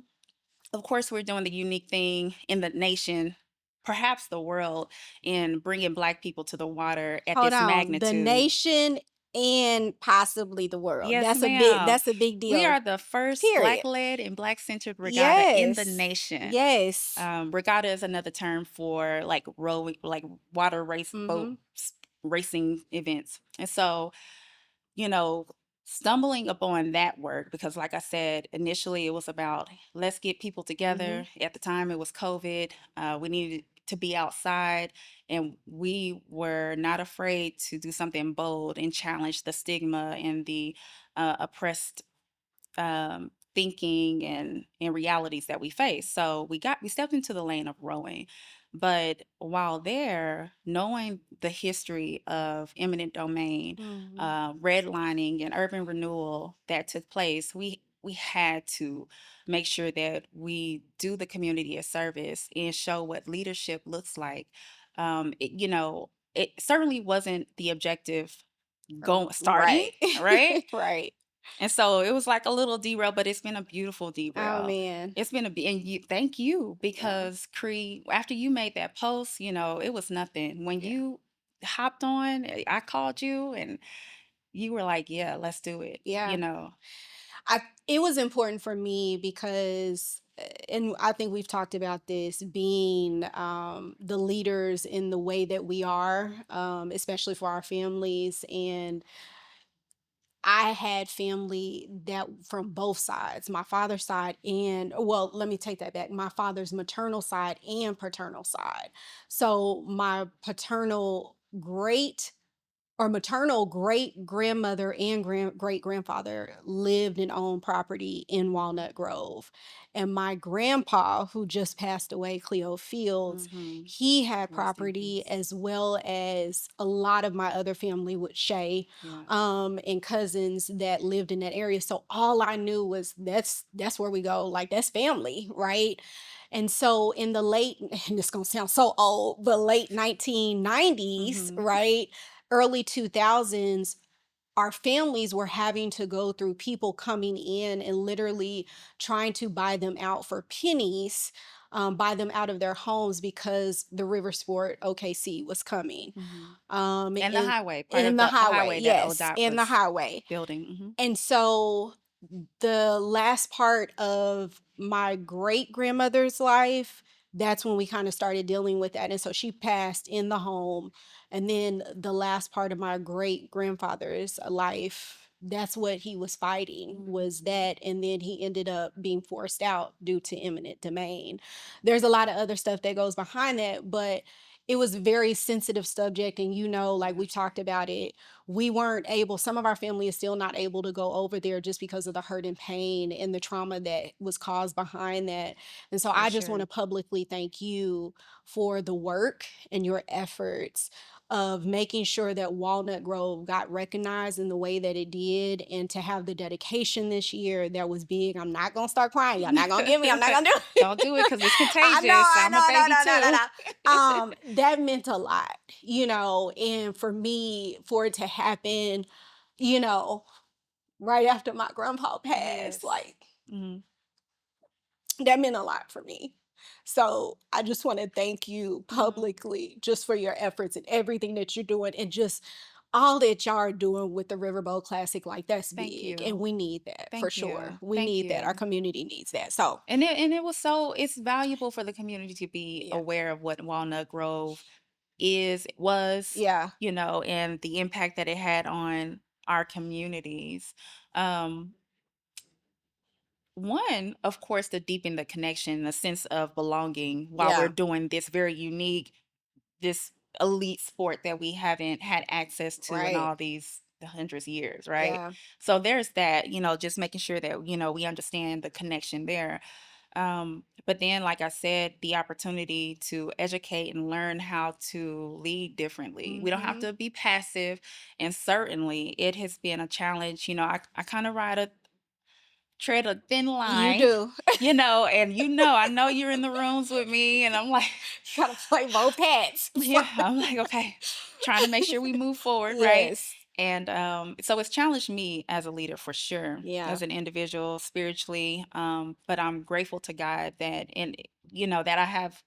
of course, we're doing the unique thing in the nation, perhaps the world, in bringing Black people to the water at Hold this on. The magnitude. nation and possibly the world. Yes, That's a big ma'am. that's a big We deal. are the first Period. Black-led and Black-centered regatta in the Yes. nation. Yes. Regatta is another term for like rowing, like water race boat Mhm. racing events. And so, you know, stumbling upon that work, because like I said, initially it was about let's get people together. Mhm. At the time it was COVID. We needed to be outside, and we were not afraid to do something bold and challenge the stigma and the oppressed thinking and realities that we face. So we stepped into the lane of rowing. But while there, knowing the history of eminent domain, Mhm. redlining, and urban renewal that took place, we had to make sure that we do the community a service and show what leadership looks like. It certainly wasn't the objective starting, Right. right? Right. And so it was like a little derail, but it's been a beautiful Oh derail. man. It's been and thank you, Yeah. because Cree, after you made that post, it was nothing. When Yeah. you hopped on, I called you and you were like, yeah, let's do it. Yeah. It was important for me because and I think we've talked about this being the leaders in the way that we are, especially for our families. And I had family that from both sides, my father's side and, well, let me take that back, my father's maternal side and paternal side. So my paternal great or maternal great grandmother and great grandfather lived and owned property in Walnut Grove. And my grandpa, who just passed away, Cleo Fields, Hmm. he had Rest in property peace. as well as a lot of my other family with Shay Yeah. and cousins that lived in that area. So all I knew was that's where we go. Like that's family, right? And so in the late, and it's gonna sound so old, but late 1990s, Hmm. right? Early 2000s, our families were having to go through people coming in and literally trying to buy them out for pennies, buy them out of their homes because the Riversport OKC was coming. Hmm. And the And highway, part in of the the highway, highway that yes, ODOT in the was highway. building. Hmm. And so the last part of my great grandmother's life, that's when we kind of started dealing with that. And so she passed in the home. And then the last part of my great grandfather's life, that's what he was fighting was that. And then he ended up being forced out due to eminent domain. There's a lot of other stuff that goes behind that, but it was a very sensitive subject. And like we talked about it, we weren't able, some of our family is still not able to go over there just because of the hurt and pain and the trauma that was caused behind that. And so For I just want sure. to publicly thank you for the work and your efforts of making sure that Walnut Grove got recognized in the way that it did, and to have the dedication this year that was big. I'm not gonna start crying. Y'all not gonna get me. I'm not gonna do it. Don't do it because it's contagious. I I'm know, a I know, baby no. too. That meant a lot, and for me, for it to happen, you know, right after my grandpa passed, Yes. like Mhm. that meant a lot for me. So I just want to thank you Mhm. publicly just for your efforts and everything that you're doing and just all that y'all are doing with the Riverboat Classic. Like, that's Thank big. And you. we need that for Thank sure. you. We Thank need that. Our you. community needs that. So, And it was so it's valuable for the community to be yeah. aware of what Walnut Grove was, Yeah. you know, and the impact that it had on our communities. Um, One, of course, to deepen the connection, the sense of belonging while we're Yeah. doing this very unique, this elite sport that we haven't had access to in Right. all these the hundreds of years, right? Yeah. So there's that, you know, just making sure that, you know, we understand the connection there. But then, like I said, the opportunity to educate and learn how to lead differently. We don't have Mm-hmm. to be passive. And certainly it has been a challenge. You know, I kind of tread a thin You line, do. you know, and I know you're in the rooms with me, and I'm like, You gotta play both hats. yeah, I'm like, okay, trying to make sure we move forward, right? Yes. And so it's challenged me as a leader for sure, Yeah. as an individual, spiritually. But I'm grateful to God that, and that I have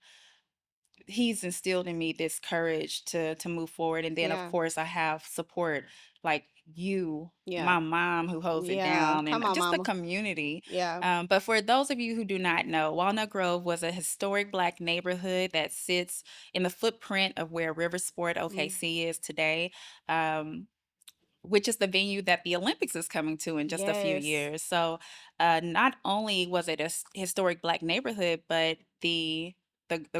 he's instilled in me this courage to move forward. And then of Yeah. course I have support like you, Yeah. my mom who holds it Yeah. down, and Come on, just the mama. community. Yeah. But for those of you who do not know, Walnut Grove was a historic Black neighborhood that sits in the footprint of where Riversport Mm. OKC is today. Um, which is the venue that the Olympics is coming to in just a few Yes. years. So, not only was it a historic Black neighborhood, but the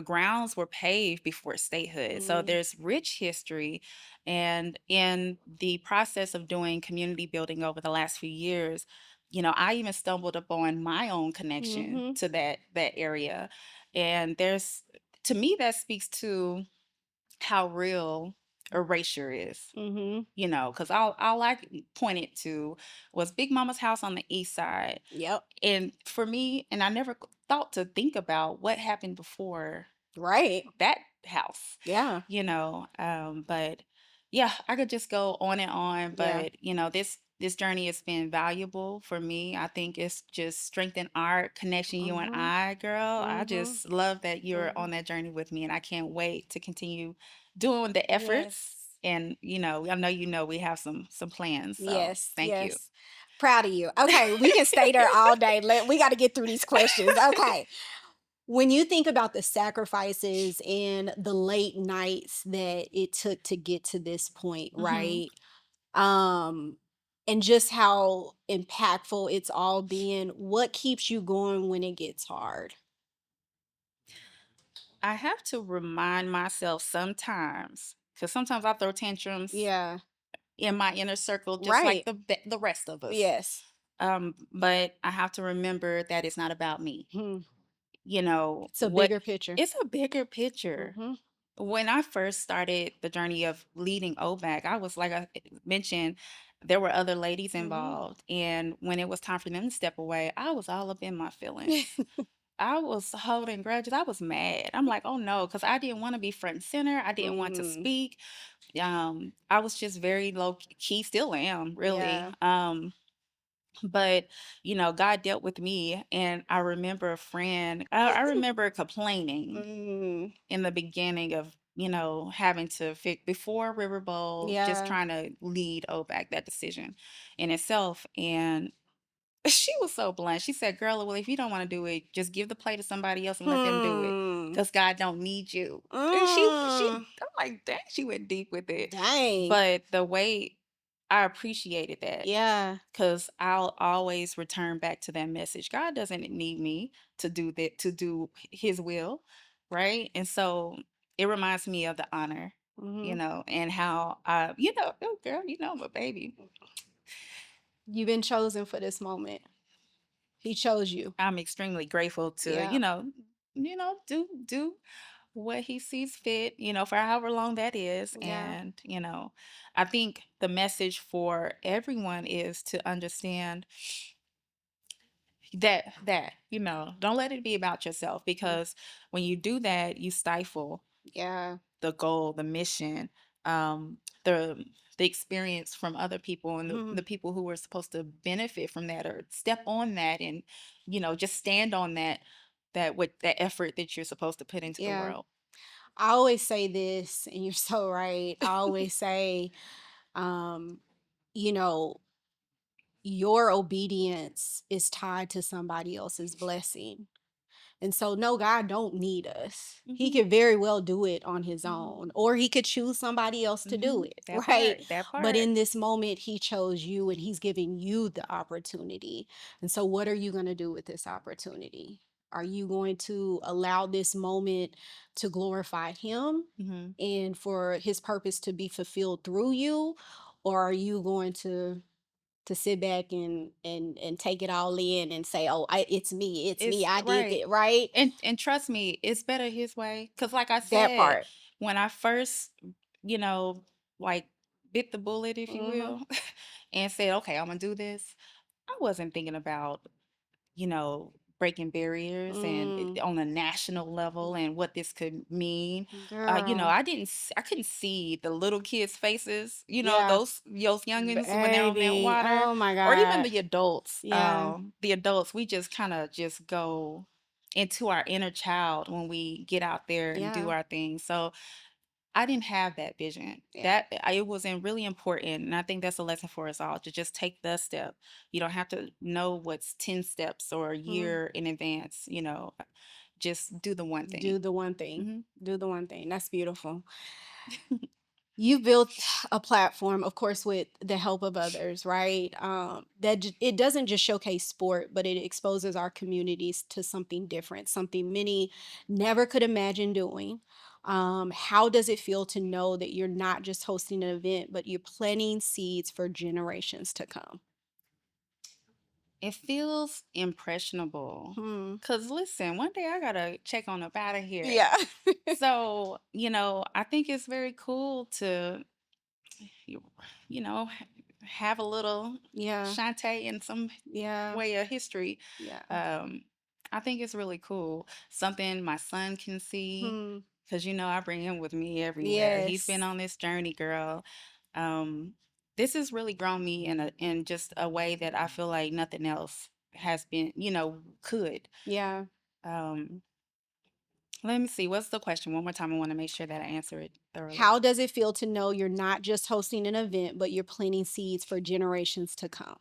grounds were paved before statehood. So Mm. there's rich history, and in the process of doing community building over the last few years, I even stumbled upon my own connection Mm-hmm. to that area, and to me that speaks to how real erasure is, Mm-hmm. because all I pointed to was Big Mama's house on the east side. Yep. And for me, and I never thought to think about what happened before Right. that house, Yeah. but yeah, I could just go on and on, Yeah. but this journey has been valuable for me. I think it's just strengthened our connection, you and Mm-hmm. I, girl. I Mm-hmm. just love that you're Mm-hmm. on that journey with me, and I can't wait to continue doing the efforts. Yes. And I know we have some plans. So Yes. thank you. Yes. Proud of you. Okay, we can stay there all day. We got to get through these questions. Okay. When you think about the sacrifices and the late nights that it took to get to this point, Mhm. right? And just how impactful it's all been, what keeps you going when it gets hard? I have to remind myself sometimes, because sometimes I throw tantrums Yeah. in my inner circle, just like Right. the rest of us. Yes. But I have to remember that it's not about me. Hmm. You know It's a what? bigger picture. It's a bigger picture. Mm-hmm. When I first started the journey of leading OBAC, I was like I mentioned, there were other ladies Mm-hmm. involved, and when it was time for them to step away, I was all up in my feelings. I was holding grudges. I was mad. I'm like, oh no, because I didn't want to be front and center. I didn't want to Mm. speak. I was just very low key, still am really. Yeah. But God dealt with me, and I remember a friend. I remember complaining Mm. in the beginning of having to fit before River Bowl, just Yeah. trying to lead OBAC, that decision in itself. And she was so blunt. She said, "Girl, well, if you don't want to do it, just give the play to somebody else and let them do it, Hmm. because God don't need you." And Mm. I'm like, dang, she went deep with it. Dang. But the way I appreciated that, Yeah. because I'll always return back to that message. God doesn't need me to do that, to do His will, right? And so it reminds me of the honor, Mm-hmm. and how oh girl, I'm a baby. You've been chosen for this moment. He chose you. I'm extremely grateful to, Yeah. do what He sees fit, for however long that is. Yeah. And, I think the message for everyone is to understand that don't let it be about yourself, because when you do that, you stifle Yeah. the goal, the mission, um, the the experience from other people and the people who were supposed to benefit from that or step on that and, just stand on that with that effort that you're supposed to put into the Yeah. world. I always say this, and you're so right. I always say, um, you know, your obedience is tied to somebody else's blessing. And so, no, God don't need us. He could very well do it on his own, or he could choose somebody else to do it, That right? part, that But part. in this moment, he chose you and he's giving you the opportunity. And so, what are you going to do with this opportunity? Are you going to allow this moment to glorify him and for his purpose to be fulfilled through you? Or are you going to sit back and take it all in and say, "Oh, it's me, it's me, It's I did right. it," right? And trust me, it's better his way. Cause like I That said, part. when I first, you know, like bit the bullet, if you Mhm. will, and said, okay, I'm gonna do this, I wasn't thinking about, breaking barriers and Mm. on a national level and what this could mean. Girl. I couldn't see the little kids' faces, Yeah. those youngins when they're on that Baby. water, Oh my or even God. the adults. Yeah. The adults, we just kind of just go into our inner child when we get out there and do Yeah. our thing. So I didn't have that vision. Yeah. It wasn't really important, and I think that's a lesson for us all to just take the step. You don't have to know what's 10 steps or a Mhm. year in advance, just do the one Do thing. the one thing. Mhm. Do the one thing. That's beautiful. You built a platform, of course, with the help of others, right? It doesn't just showcase sport, but it exposes our communities to something different, something many never could imagine doing. How does it feel to know that you're not just hosting an event, but you're planting seeds for generations to come? It feels impressionable. Hmm. Cause listen, one day I gotta check on up out of here. Yeah. So, I think it's very cool to, you you know, ha- have a little Yeah. Shawntay in some Yeah. way of history. Yeah. Um, I think it's really cool. Something my son can see, Hmm. because I bring him with me everywhere. He's been Yes. on this journey, girl. Um, this has really grown me in just a way that I feel like nothing else has been, could. Yeah. Um, Let me see. What's the question? One more time. I want to make sure that I answer it thoroughly. How does it feel to know you're not just hosting an event, but you're planting seeds for generations to come?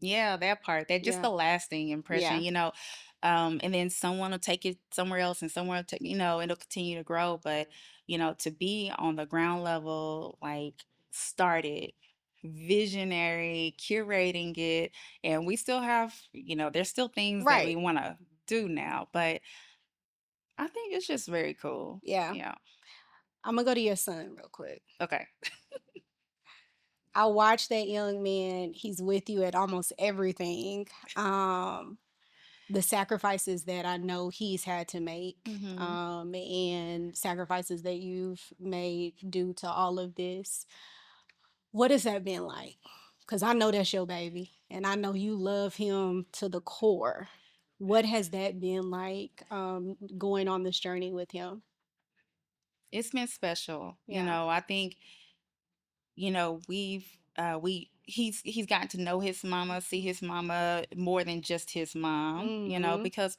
Yeah, that part. That just Yeah. the lasting impression, Yeah. and then someone will take it somewhere else and somewhere to, it'll continue to grow. But, to be on the ground level, like started, visionary, curating it, and we still have, there's still things that we Right. want to do now, but I think it's just very cool. Yeah. Yeah. I'm gonna go to your son real quick. Okay. I watched that young man. He's with you at almost everything. Um, the sacrifices that I know he's had to make, Hmm. and sacrifices that you've made due to all of this. What has that been like? Because I know that's your baby, and I know you love him to the core. What has that been like, going on this journey with him? It's been special. Yeah. I think we've he's gotten to know his mama, see his mama more than just his mom, Mhm. because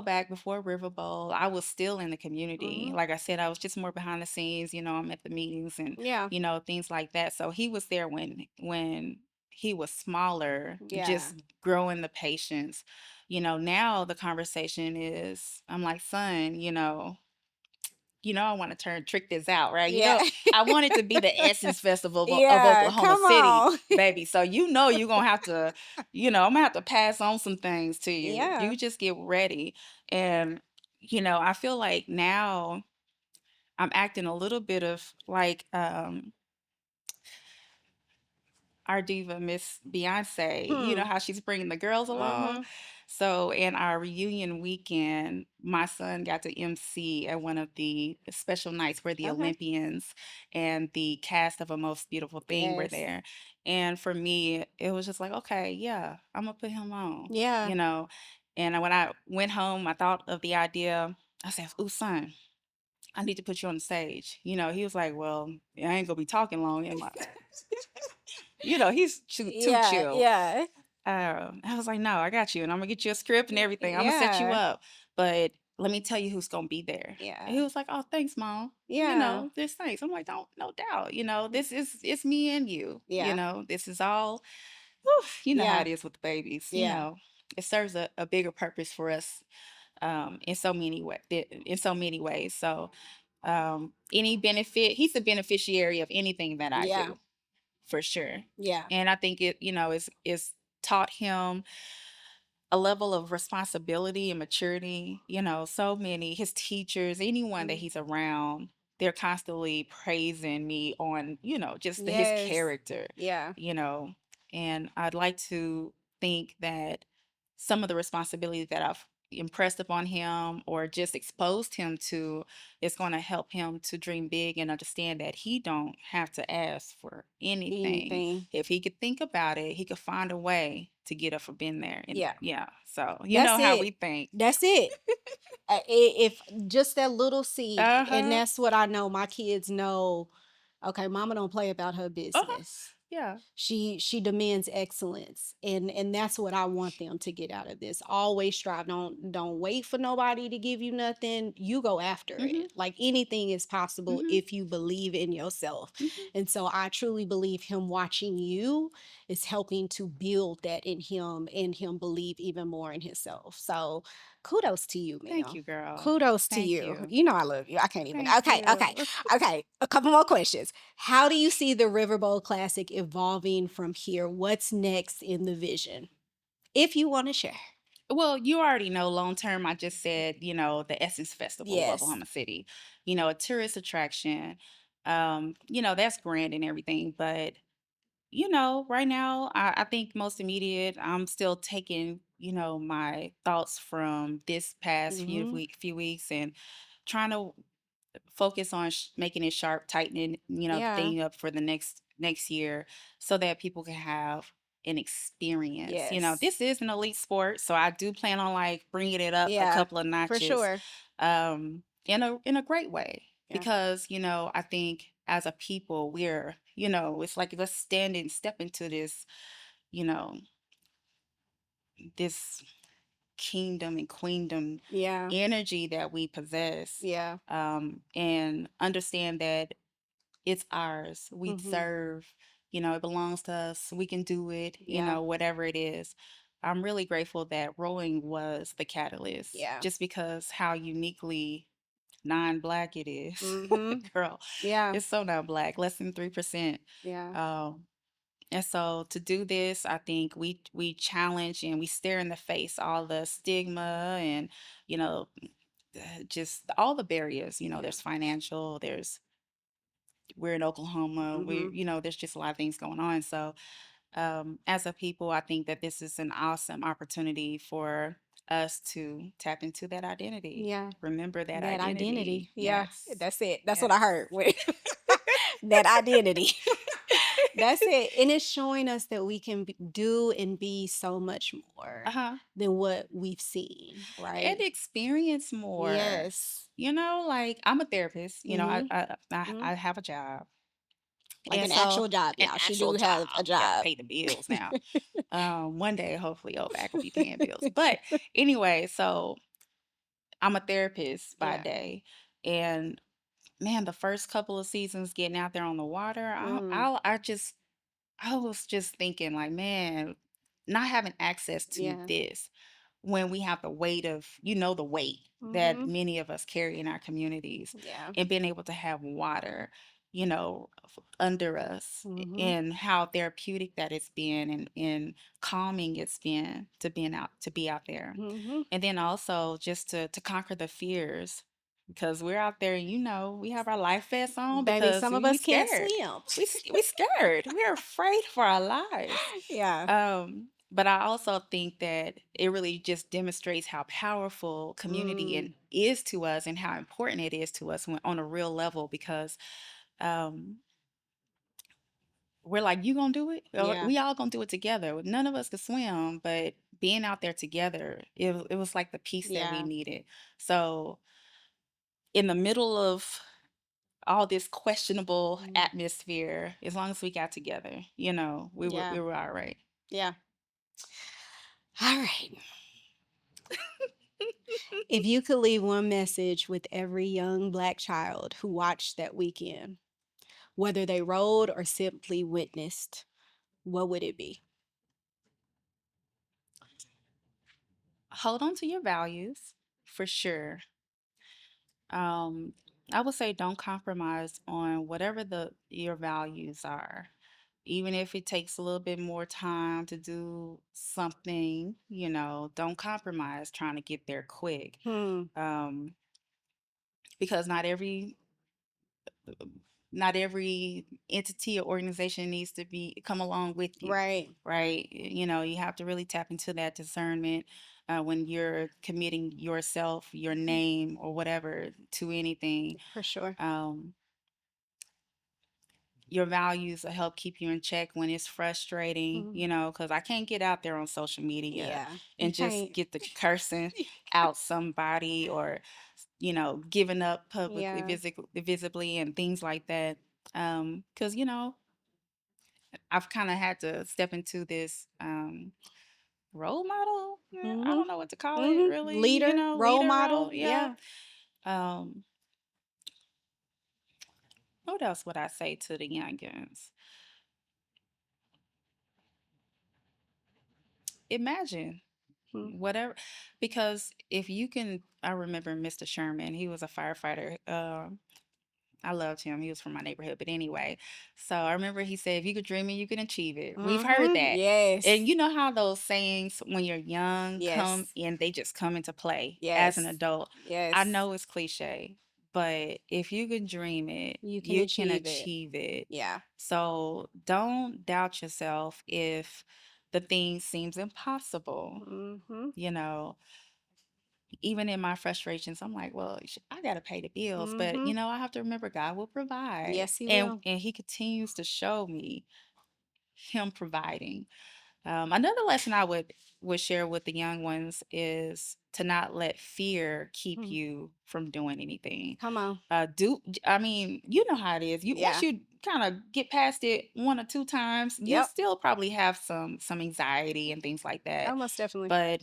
back before River Bowl, I was still in the community. Mhm. Like I said, I was just more behind the scenes, I'm at the meetings and Yeah. things like that. So he was there when he was smaller, Yeah. just growing the patience. Now the conversation is, I'm like, son, I want to trick this out, right? Yeah. I want it to be the Essence Festival of Yeah. Oklahoma Come City, on. baby. So you're gonna have to, I'm gonna have to pass on some things to you. Yeah. You just get ready. And, I feel like now I'm acting a little bit of like our diva, Miss Beyonce, Hmm. how she's bringing the girls along. Mhm. So in our reunion weekend, my son got to MC at one of the special nights where the Okay. Olympians and the cast of A Most Beautiful Thing were Yes. there. And for me, it was just like, okay, yeah, I'm gonna put him on, Yeah. you know. And when I went home, I thought of the idea. I said, "Ooh, son, I need to put you on the stage. He was like, well, I ain't gonna be talking long. And he's too Yeah, chill. yeah. I was like, no, I got you. And I'm gonna get you a script and everything. I'm gonna set you Yeah. up. But let me tell you who's gonna be there. And he Yeah. was like, oh, thanks, Mom. Yeah. This thanks. I'm like, don't, no doubt. It's me and you. Yeah. This is all, whew, you know how Yeah. it is with the babies. Yeah. It serves a bigger purpose for us in so many ways. So any benefit, he's a beneficiary of anything that I Yeah. do, for sure. Yeah. And I think it's taught him a level of responsibility and maturity. So many, his teachers, anyone that he's around, they're constantly praising me on, just his Yes. character, Yeah. and I'd like to think that some of the responsibility that I've impressed upon him or just exposed him to is going to help him to dream big and understand that he don't have to ask for anything. Anything. If he could think about it, he could find a way to get up and been there. And Yeah. yeah, so That's how it. we think. That's it. If just that little seed, and Uh-huh. that's what I know. My kids know. Okay, Mama don't play about her business. Yeah. She demands excellence, and that's what I want them to get out of this. Always strive. Don't wait for nobody to give you nothing. You go after it. Like anything is possible if you believe in yourself. And so I truly believe him watching you is helping to build that in him and him believe even more in himself. So kudos to you, Thank ma'am. you, girl. Kudos to Thank you. you. You know I love you. I can't even. Thank Okay, okay, you. okay. A couple more questions. How do you see the River Bowl Classic evolving from here? What's next in the vision? If you want to share. Well, you already know long term, I just said, the Essence Festival of Yes. Oklahoma City, a tourist attraction. That's grand and everything. But, right now, I think most immediate, I'm still taking, my thoughts from this past Mhm. few weeks and trying to focus on making it sharp, tightening, the Yeah. thing up for the next year so that people can have an experience. Yes. This is an elite sport, so I do plan on like bringing it up a Yeah. couple of For notches sure. in a great way Yeah. because, I think as a people we're, it's like let's step into this, you know, this kingdom and queendom Yeah. energy that we possess, Yeah. and understand that it's ours. We Mhm. deserve, it belongs to us. We can do it, Yeah. whatever it is. I'm really grateful that rowing was the catalyst, Yeah. just because how uniquely non-black it is. Mhm. Girl, Yeah. it's so not black, less than 3%. Yeah. And so to do this, I think we challenge and we stare in the face all the stigma and, you know, just all the barriers. Yeah. There's financial, we're in Oklahoma, Mhm. there's just a lot of things going on. So as a people, I think that this is an awesome opportunity for us to tap into that identity. Yeah. Remember that That identity. identity. Yeah. Yes. That's it. That's what I Yes. heard. That identity. That's it. And it's showing us that we can do and be so much more Uh-huh. than what we've seen, And right? experience more. Yes. Like I'm a therapist, Mhm. I have a job. Like And an so actual job. an Yeah, she actual do have a job. Gotta job. pay the bills now. One day, hopefully, back will be paying bills. But anyway, so I'm a therapist by Yeah. day, and man, the first couple of seasons getting out there on the water, Mm. I was just thinking like, man, not having access to Yeah. this when we have the weight of, the weight that Mhm. many of us carry in our communities Yeah. and being able to have water, under us Mhm. and how therapeutic that it's been and calming it's been to be out there. Mhm. And then also just to conquer the fears because we're out there, we have our life vests on Baby, because some of we us can't scared. swim. We scared. We're afraid for our lives. Yeah. But I also think that it really just demonstrates how powerful community Mm. is to us and how important it is to us on a real level because um, we're like, you gonna do it? Yeah. We all gonna do it together. None of us could swim, but being out there together, it was like the piece that we Yeah. needed. So in the middle of all this questionable Mm. atmosphere, as long as we got together, Yeah. we were all right. Yeah. All right. If you could leave one message with every young Black child who watched that weekend, whether they rode or simply witnessed, what would it be? Hold on to your values for sure. I would say don't compromise on whatever your values are. Even if it takes a little bit more time to do something, don't compromise trying to get there quick. Hmm. Um, because not every entity or organization needs to come along with you, Right. right? You have to really tap into that discernment when you're committing yourself, your name, or whatever to anything. For sure. Your values will help keep you in check when it's frustrating, Mhm. because I can't get out there on social media Yeah. You and just can't. get the cursing out somebody, or giving up publicly, Yeah. visibly, and things like that. Because I've kind of had to step into this role model. I Mhm. don't know what to call it, Mhm. really. Leader, role Leader model. role. Yeah. Yeah. Um, what else would I say to the youngins? Imagine Hmm. whatever, because if you can, I remember Mr. Sherman. He was a firefighter. I loved him. He was from my neighborhood. But anyway, so I remember he said, if you could dream it, you can achieve it. We've heard Mhm. that. And Yes. you know how those sayings when you're young come Yes. and they just come into play as an Yes. adult. I Yes. know it's cliche, but if you can dream it, You can you can achieve it. achieve it. Yeah. So don't doubt yourself if the thing seems impossible. Mhm. You know, even in my frustrations, I'm like, well, I got to pay the bills, but Mhm. I have to remember God will provide, Yes, he and will. He continues to show me Him providing. Another lesson I would share with the young ones is to not let fear keep Hmm. you from doing anything. Come on. I mean, you know how it is. Once Yeah. you kind of get past it one or two times, you'll Yep. still probably have some anxiety and things like that. Oh, most definitely. But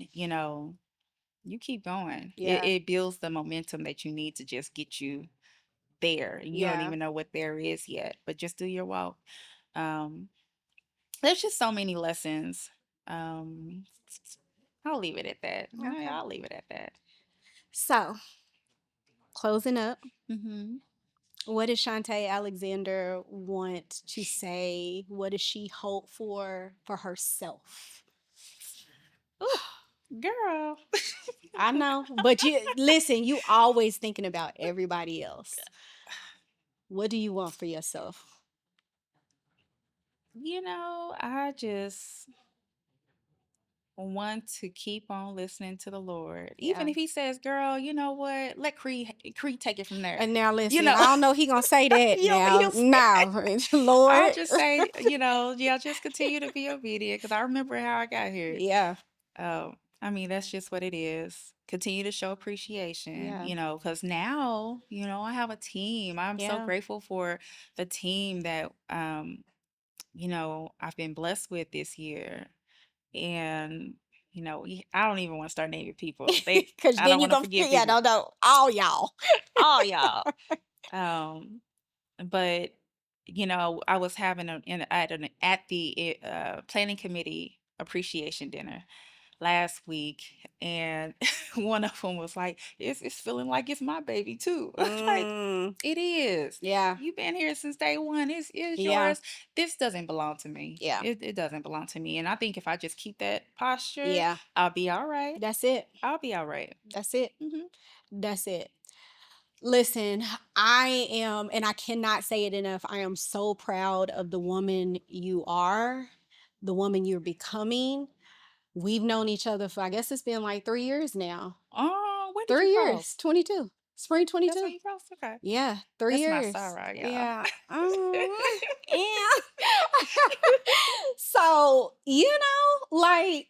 you keep going. It, Yeah. it builds the momentum that you need to just get you there. And you don't Yeah. even know what there is yet, but just do your walk. Um, there's just so many lessons. Um, I'll leave it at that. Okay. I'll leave it at that. So, closing up, Hmm. what does Shawntay Alexander want to say? What does she hope for herself? Girl. I know, but you listen, you always thinking about everybody else. What do you want for yourself? I just want to keep on listening to the Lord. Even Yeah. if he says, girl, you know what? Let Creed take it from there. And now You listen, know, I don't know he gonna say that now. he'll say, No, I'll Lord. just say, yeah, just continue to be obedient because I remember how I got here. Yeah. I mean, that's just what it is. Continue to show appreciation, Yeah. because now, I have a team. I'm so Yeah. grateful for the team that, I've been blessed with this year. And, I don't even want to start naming people. Cause I then don't you want to gonna forget yeah, people. no, all y'all. All y'all. Um, but I was having at the planning committee appreciation dinner last week, and one of them was like, it's feeling like it's my baby too. Like, Mm, it is. yeah. You've been here since day one. It's Yeah. yours. This doesn't belong to me. Yeah. It doesn't belong to me. And I think if I just keep that posture, Yeah. I'll be all right. That's it. I'll be all right. That's it. Hmm. That's it. Listen, I am, and I cannot say it enough. I am so proud of the woman you are, the woman you're becoming. We've known each other for, I guess it's been like 3 years now. Oh, when did 3 you years, cross? 22, spring That's when 22. you crossed? Okay. Yeah, 3 That's my years. sorrow, y'all. Yeah. Yeah. So, like,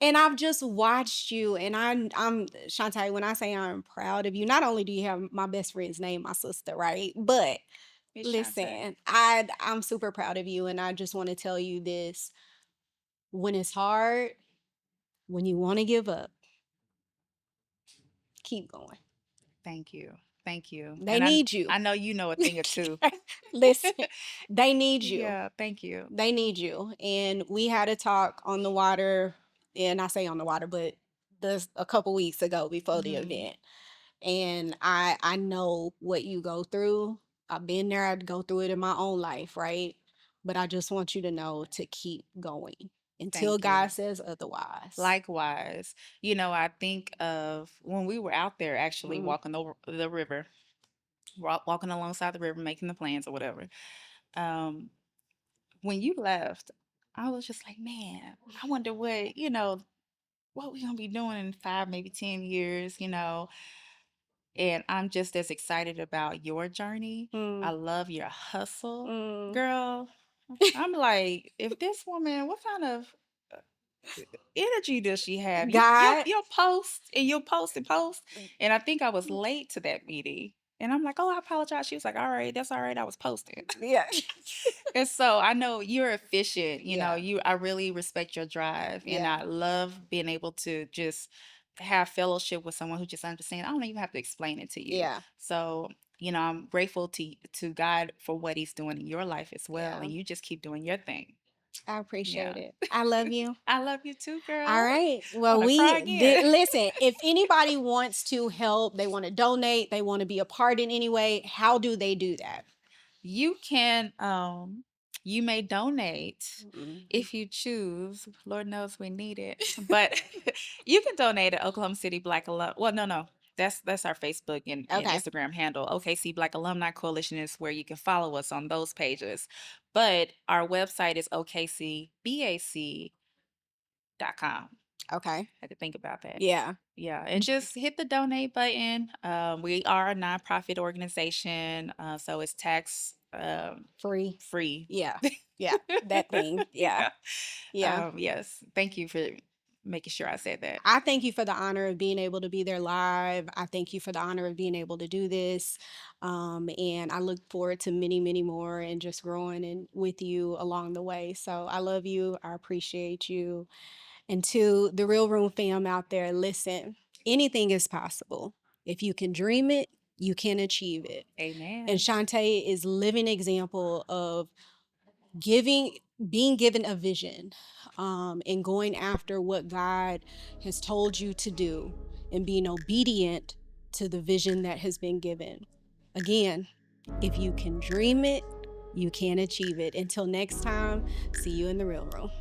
And I've just watched you, and I'm Shawntay, when I say I'm proud of you, not only do you have my best friend's name, my sister, right? But Miss Shawntay. listen, I'm super proud of you, and I just want to tell you this. When it's hard, when you want to give up, keep going. Thank you. Thank you. They And need you. I know you know a thing or two. Listen, they need you. Yeah, thank you. They need you. And we had a talk on the water, and I say on the water, but a couple weeks ago before the event. And I know what you go through. I've been there. I'd go through it in my own life, right? But I just want you to know to keep going until Thank God you. says otherwise. Likewise. You know, I think of when we were out there actually Mhm. walking the river, walking alongside the river, making the plans or whatever. When you left, I was just like, man, I wonder what we gonna be doing in 5, maybe 10 years, And I'm just as excited about your journey. I love your hustle, girl. I'm like, if this woman, what kind of energy does she have? God. You'll post and you'll post and post. And I think I was late to that meeting. And I'm like, oh, I apologize. She was like, all right, that's all right. I was posting. Yeah. And so I know you're efficient. Yeah. I really respect your drive. And Yeah. I love being able to just have fellowship with someone who just understands. I don't even have to explain it to you. Yeah. So, I'm grateful to God for what he's doing in your life as well. Yeah. And you just keep doing your thing. I appreciate Yeah. it. I love you. I love you too, girl. All right. Well, Wanna cry we again. listen, if anybody wants to help, they want to donate, they want to be a part in any way, how do they do that? You can you may donate Mhm. if you choose. Lord knows we need it. But you can donate at Oklahoma City Black Alumni. Well, no. That's our Facebook and Okay. Instagram handle. OKC Black Alumni Coalition is where you can follow us on those pages. But our website is okcbac.com. Okay. Had to think about that. Yeah. Yeah, and just hit the donate button. We are a nonprofit organization, so it's tax Free. free. Yeah. Yeah. That thing. Yeah. Yeah. Yes. Thank you for making sure I said that. I thank you for the honor of being able to be there live. I thank you for the honor of being able to do this. And I look forward to many, many more and just growing and with you along the way. So I love you. I appreciate you. And to the Real Room fam out there, listen, anything is possible. If you can dream it, you can achieve it. Amen. And Shawntay is living example of being given a vision, and going after what God has told you to do and being obedient to the vision that has been given. Again, if you can dream it, you can achieve it. Until next time, see you in the Real Room.